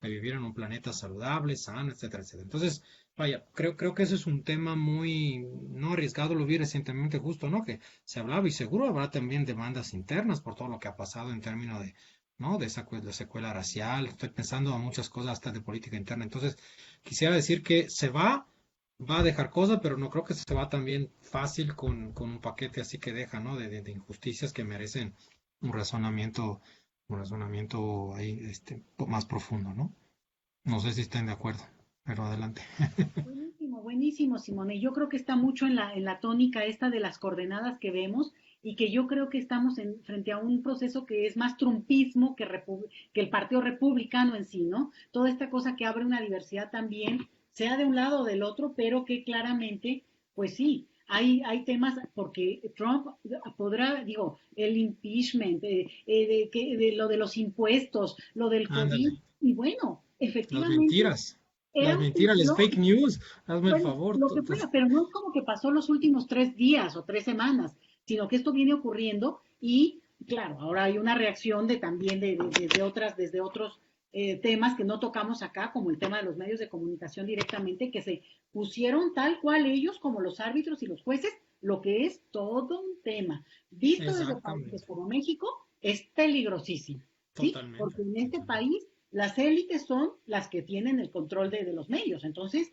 de vivir en un planeta saludable, sano, etcétera, etcétera. Entonces, vaya, creo que ese es un tema muy no arriesgado, lo vi recientemente justo, ¿no? Que se hablaba y seguro habrá también demandas internas por todo lo que ha pasado en términos de, ¿no? De esa de secuela racial. Estoy pensando a muchas cosas hasta de política interna. Entonces, quisiera decir que va a dejar cosas, pero no creo que se va también fácil con un paquete así que deja, ¿no? De injusticias que merecen un razonamiento, un razonamiento ahí, más profundo, ¿no? No sé si estén de acuerdo, pero adelante. Buenísimo, buenísimo, Simone. Yo creo que está mucho en la tónica esta de las coordenadas que vemos y que yo creo que estamos frente a un proceso que es más trumpismo que el Partido Republicano en sí, ¿no? Toda esta cosa que abre una diversidad también, sea de un lado o del otro, pero que claramente, pues sí, hay temas, porque Trump podrá, digo, el impeachment, de lo de los impuestos, lo del COVID, Ándale, y bueno, las efectivamente mentiras, era un las complot, fake news, hazme el bueno, favor. lo que fuera, pero no es como que pasó los últimos 3 días o 3 semanas, sino que esto viene ocurriendo y, claro, ahora hay una reacción de también desde otros temas que no tocamos acá, como el tema de los medios de comunicación directamente, que se pusieron tal cual ellos como los árbitros y los jueces, lo que es todo un tema. Visto desde países Exactamente, como México, es peligrosísimo, ¿sí? totalmente, Porque en este totalmente. país las élites son las que tienen el control de los medios. Entonces,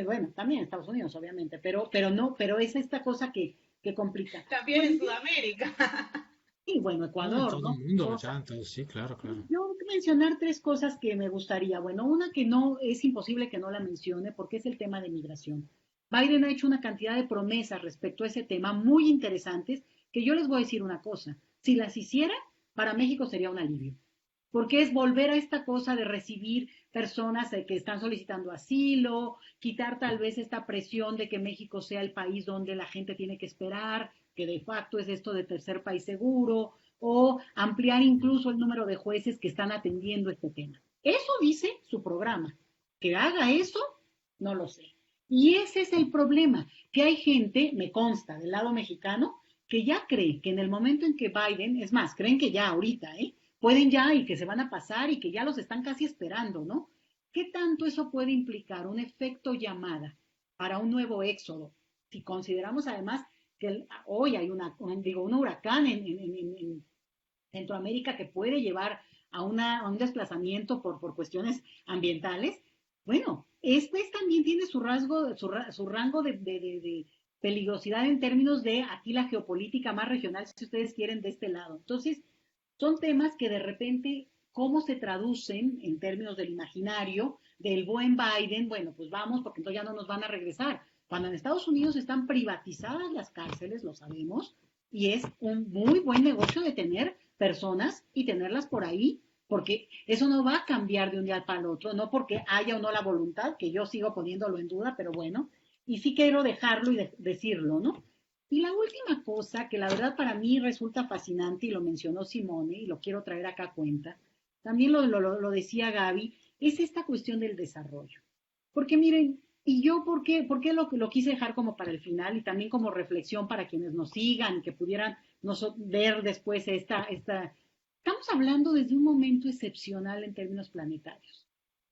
bueno, también Estados Unidos, obviamente, pero no, pero es esta cosa que complica. También Bueno, en Sudamérica. y bueno, No, en Ecuador, todo el ¿no? mundo Cosa. ya, entonces sí, claro, claro. Yo voy a mencionar 3 cosas que me gustaría. Bueno, una que no es imposible que no la mencione porque es el tema de migración. Biden ha hecho una cantidad de promesas respecto a ese tema muy interesantes que yo les voy a decir una cosa. Si las hiciera, para México sería un alivio porque es volver a esta cosa de recibir personas que están solicitando asilo, quitar tal vez esta presión de que México sea el país donde la gente tiene que esperar, que de facto es esto de tercer país seguro, o ampliar incluso el número de jueces que están atendiendo este tema. Eso dice su programa. Que haga eso, no lo sé. Y ese es el problema, que hay gente, me consta, del lado mexicano, que ya cree que en el momento en que Biden, es más, creen que ya ahorita, pueden ya y que se van a pasar y que ya los están casi esperando, ¿no? ¿Qué tanto eso puede implicar un efecto llamada para un nuevo éxodo? Si consideramos además que hoy hay un huracán en Centroamérica que puede llevar a un desplazamiento por cuestiones ambientales, bueno, este también tiene su rango de peligrosidad en términos de aquí la geopolítica más regional, si ustedes quieren, de este lado. Entonces, son temas que de repente, ¿cómo se traducen en términos del imaginario del buen Biden? Bueno, pues vamos, porque entonces ya no nos van a regresar. Cuando en Estados Unidos están privatizadas las cárceles, lo sabemos, y es un muy buen negocio de tener personas y tenerlas por ahí, porque eso no va a cambiar de un día para el otro, no porque haya o no la voluntad, que yo sigo poniéndolo en duda, pero bueno, y sí quiero dejarlo y decirlo, ¿no? Y la última cosa que la verdad para mí resulta fascinante y lo mencionó Simone y lo quiero traer acá a cuenta, también lo decía Gaby, es esta cuestión del desarrollo. Porque miren, y yo por qué lo quise dejar como para el final y también como reflexión para quienes nos sigan y que pudieran ver después estamos hablando desde un momento excepcional en términos planetarios.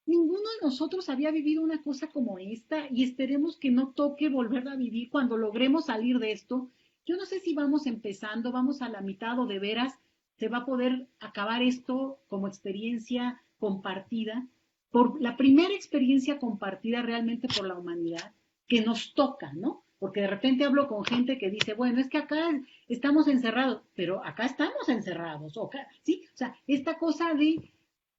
Ninguno de nosotros había vivido una cosa como esta y esperemos que no toque volverla a vivir cuando logremos salir de esto. Yo no sé si vamos empezando, vamos a la mitad o de veras se va a poder acabar esto como experiencia compartida, por la primera experiencia compartida realmente por la humanidad que nos toca, ¿no? Porque de repente hablo con gente que dice, bueno, es que acá estamos encerrados, pero acá estamos encerrados, ¿sí? O sea, esta cosa de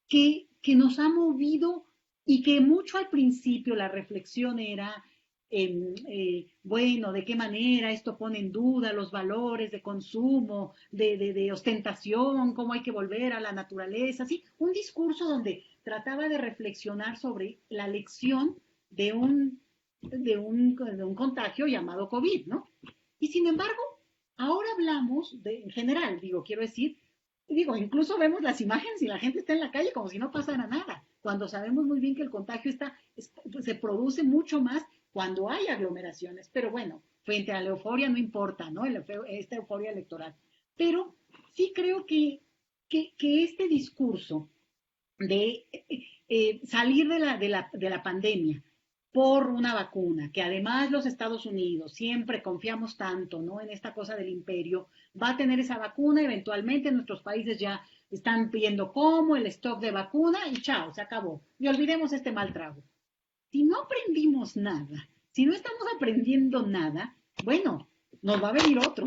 que nos ha movido y que mucho al principio la reflexión era, bueno, de qué manera esto pone en duda los valores de consumo, de ostentación, cómo hay que volver a la naturaleza, ¿sí? Un discurso donde trataba de reflexionar sobre la lección de un contagio llamado COVID, ¿no? Y sin embargo, Ahora hablamos en general, digo, quiero decir, digo, incluso vemos las imágenes y la gente está en la calle como si no pasara nada, cuando sabemos muy bien que el contagio se produce mucho más cuando hay aglomeraciones. Pero bueno, frente a la euforia no importa, ¿no? Esta euforia electoral. Pero sí creo que este discurso de salir de la pandemia por una vacuna, que además los Estados Unidos siempre confiamos tanto, ¿no? En esta cosa del imperio, va a tener esa vacuna, eventualmente nuestros países ya están pidiendo cómo, el stock de vacuna y chao, se acabó. Y olvidemos este mal trago. Si no aprendimos nada, si no estamos aprendiendo nada, bueno, nos va a venir otro,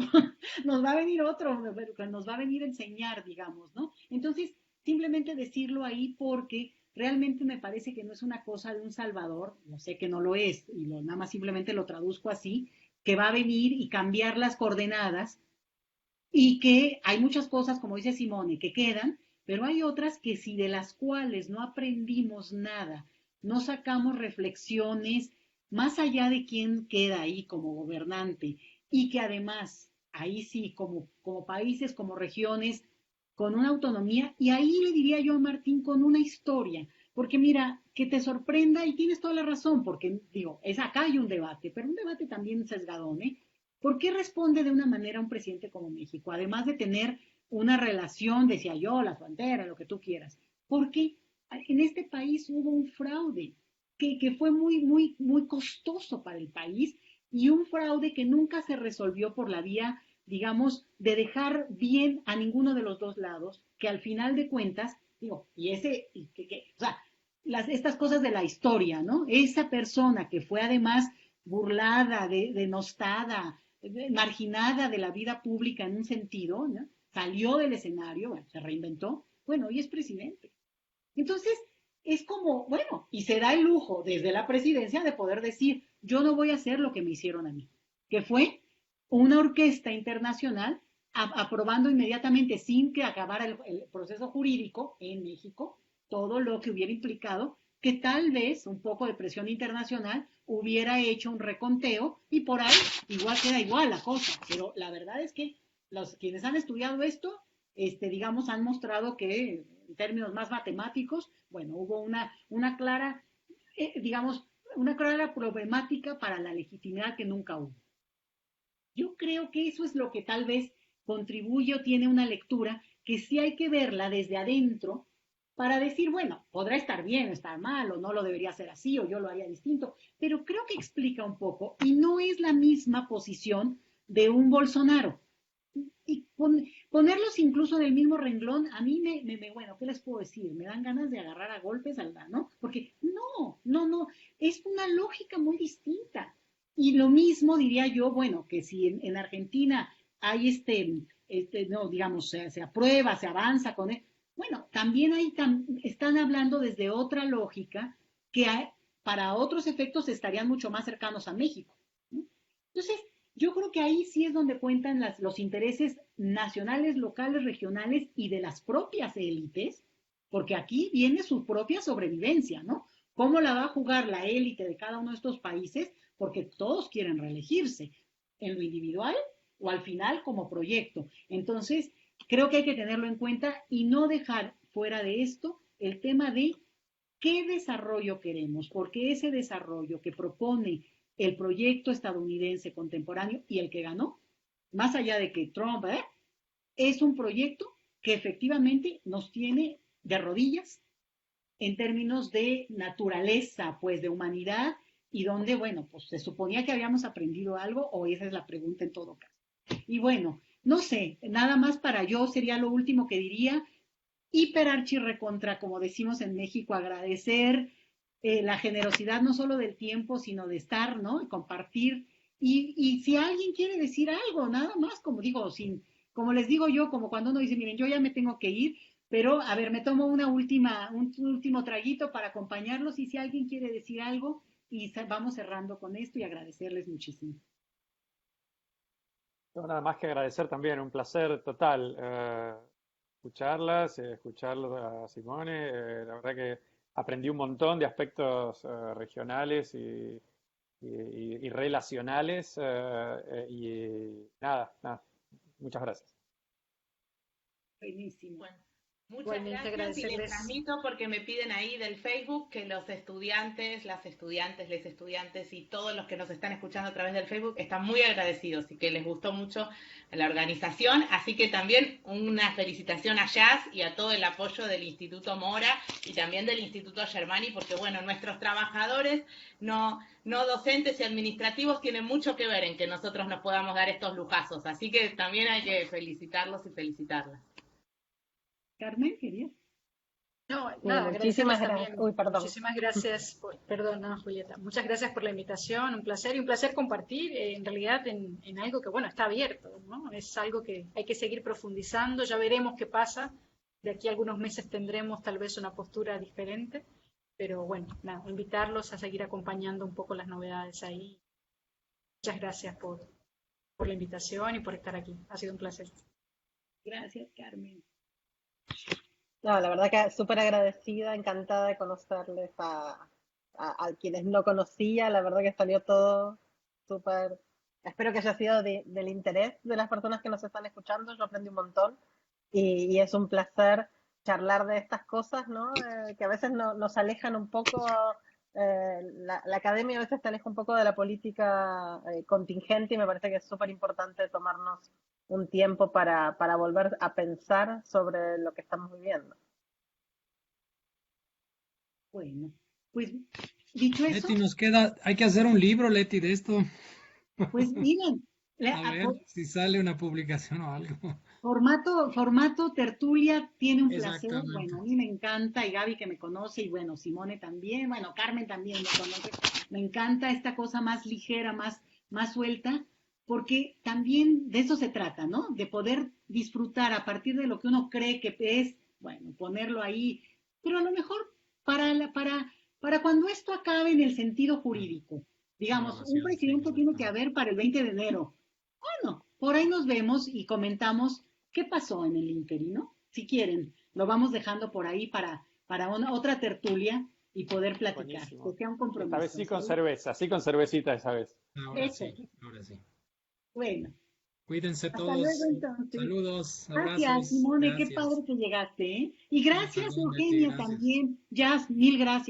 nos va a venir otro, nos va a venir a enseñar, digamos, ¿no? Entonces, simplemente decirlo ahí porque realmente me parece que no es una cosa de un salvador, no sé que no lo es, y nada más simplemente lo traduzco así, que va a venir y cambiar las coordenadas y que hay muchas cosas, como dice Simone, que quedan, pero hay otras que si de las cuales no aprendimos nada, no sacamos reflexiones más allá de quién queda ahí como gobernante y que además, ahí sí, como países, como regiones, con una autonomía, y ahí le diría yo a Martín con una historia, porque mira, que te sorprenda y tienes toda la razón, porque digo, acá hay un debate, pero un debate también sesgadón, ¿eh? ¿Por qué responde de una manera un presidente como México? Además de tener una relación, decía yo, la frontera, lo que tú quieras. Porque en este país hubo un fraude que fue muy costoso para el país y un fraude que nunca se resolvió por la vía, digamos, de dejar bien a ninguno de los dos lados, que al final de cuentas, digo, o sea, estas cosas de la historia, ¿no? Esa persona que fue además burlada, denostada, marginada de la vida pública en un sentido, ¿no? Salió del escenario, bueno, se reinventó, bueno, hoy es presidente. Entonces, es como, bueno, y se da el lujo desde la presidencia de poder decir, yo no voy a hacer lo que me hicieron a mí, que fue una orquesta internacional aprobando inmediatamente, sin que acabara el proceso jurídico en México, todo lo que hubiera implicado que tal vez un poco de presión internacional hubiera hecho un reconteo y por ahí igual queda igual la cosa. Pero la verdad es que quienes han estudiado esto, digamos, han mostrado que en términos más matemáticos, bueno, hubo una clara, digamos, una clara problemática para la legitimidad que nunca hubo. Yo creo que eso es lo que tal vez contribuye o tiene una lectura que sí hay que verla desde adentro para decir, bueno, podrá estar bien o estar mal, o no lo debería hacer así, o yo lo haría distinto, pero creo que explica un poco y no es la misma posición de un Bolsonaro. Y ponerlos incluso en el mismo renglón, a mí bueno, ¿qué les puedo decir? Me dan ganas de agarrar a golpes, ¿no? Porque no, es una lógica muy distinta. Y lo mismo diría yo, bueno, que si en Argentina hay no, digamos, se aprueba, se avanza con él, bueno, también ahí están hablando desde otra lógica que para otros efectos estarían mucho más cercanos a México, ¿no? Entonces, yo creo que ahí sí es donde cuentan los intereses nacionales, locales, regionales y de las propias élites, porque aquí viene su propia sobrevivencia, ¿no? ¿Cómo la va a jugar la élite de cada uno de estos países? Porque todos quieren reelegirse, en lo individual o al final como proyecto. Entonces, creo que hay que tenerlo en cuenta y no dejar fuera de esto el tema de qué desarrollo queremos, porque ese desarrollo que propone el proyecto estadounidense contemporáneo y el que ganó, más allá de que Trump, es un proyecto que efectivamente nos tiene de rodillas en términos de naturaleza, pues de humanidad, y donde, bueno, pues se suponía que habíamos aprendido algo, o esa es la pregunta en todo caso. Y bueno, no sé, nada más para yo sería lo último que diría, recontra, como decimos en México, agradecer la generosidad no solo del tiempo, sino de estar, ¿no? Y compartir. Y si alguien quiere decir algo, nada más, como digo, como les digo yo, como cuando uno dice, miren, yo ya me tengo que ir, pero a ver, me tomo un último traguito para acompañarlos y si alguien quiere decir algo, y vamos cerrando con esto y agradecerles muchísimo. No, nada más que agradecer también, un placer total escucharlas, escucharlos a Simone. La verdad que aprendí un montón de aspectos regionales y relacionales y nada, Muchas gracias. Buenísimo. Bueno, muchas Igualmente gracias y les agradecerles. transmito porque me piden ahí del Facebook que los estudiantes, las estudiantes, les estudiantes y todos los que nos están escuchando a través del Facebook están muy agradecidos y que les gustó mucho la organización. Así que también una felicitación a Jazz y a todo el apoyo del Instituto Mora y también del Instituto Germani, porque bueno, nuestros trabajadores no docentes y administrativos tienen mucho que ver en que nosotros nos podamos dar estos lujazos. Así que también hay que felicitarlos y felicitarlas. Carmen, ¿querías? No, Sí, nada, muchísimas agradecerles gracias. también. Uy, perdón. Muchísimas gracias perdona, Julieta. Muchas gracias por la invitación, un placer y un placer compartir en realidad en algo que, bueno, está abierto, ¿no? Es algo que hay que seguir profundizando, ya veremos qué pasa. De aquí a algunos meses tendremos tal vez una postura diferente, pero bueno, nada, invitarlos a seguir acompañando un poco las novedades ahí. Muchas gracias por la invitación y por estar aquí. Ha sido un placer. Gracias, Carmen. No, la verdad que súper agradecida, encantada de conocerles a quienes no conocía. La verdad que salió todo súper. Espero que haya sido del interés de las personas que nos están escuchando. Yo aprendí un montón y es un placer charlar de estas cosas, ¿no? Que a veces nos alejan un poco. La academia a veces te aleja un poco de la política contingente y me parece que es súper importante tomarnos un tiempo para volver a pensar sobre lo que estamos viviendo. Bueno, pues dicho eso, Leti, nos queda, hay que hacer un libro, Leti, de esto. pues miren, A ver si sale una publicación o algo. formato tertulia tiene un placer. Exactamente. Bueno, a mí me encanta, y Gaby que me conoce, y bueno, Simone también, bueno, Carmen también me conoce. Me encanta esta cosa más ligera, más suelta, porque también de eso se trata, ¿no? De poder disfrutar a partir de lo que uno cree que es, bueno, ponerlo ahí, pero a lo mejor para cuando esto acabe en el sentido jurídico. Digamos, un presidente tiene que haber para el 20 de enero. Bueno, por ahí nos vemos y comentamos qué pasó en el ínterino. Si quieren, lo vamos dejando por ahí para otra tertulia y poder platicar. Buenísimo. Que sea un compromiso. Esta vez sí con ¿sí? cerveza, sí con cervecita esa vez. Ahora Eso. sí, ahora sí. Bueno, Cuídense hasta todos. luego entonces. Saludos, Gracias, abrazos. Simone, qué Gracias. padre que llegaste, ¿eh? Y gracias, Perdón, Leti, Eugenia, gracias. también. Jazz, mil gracias.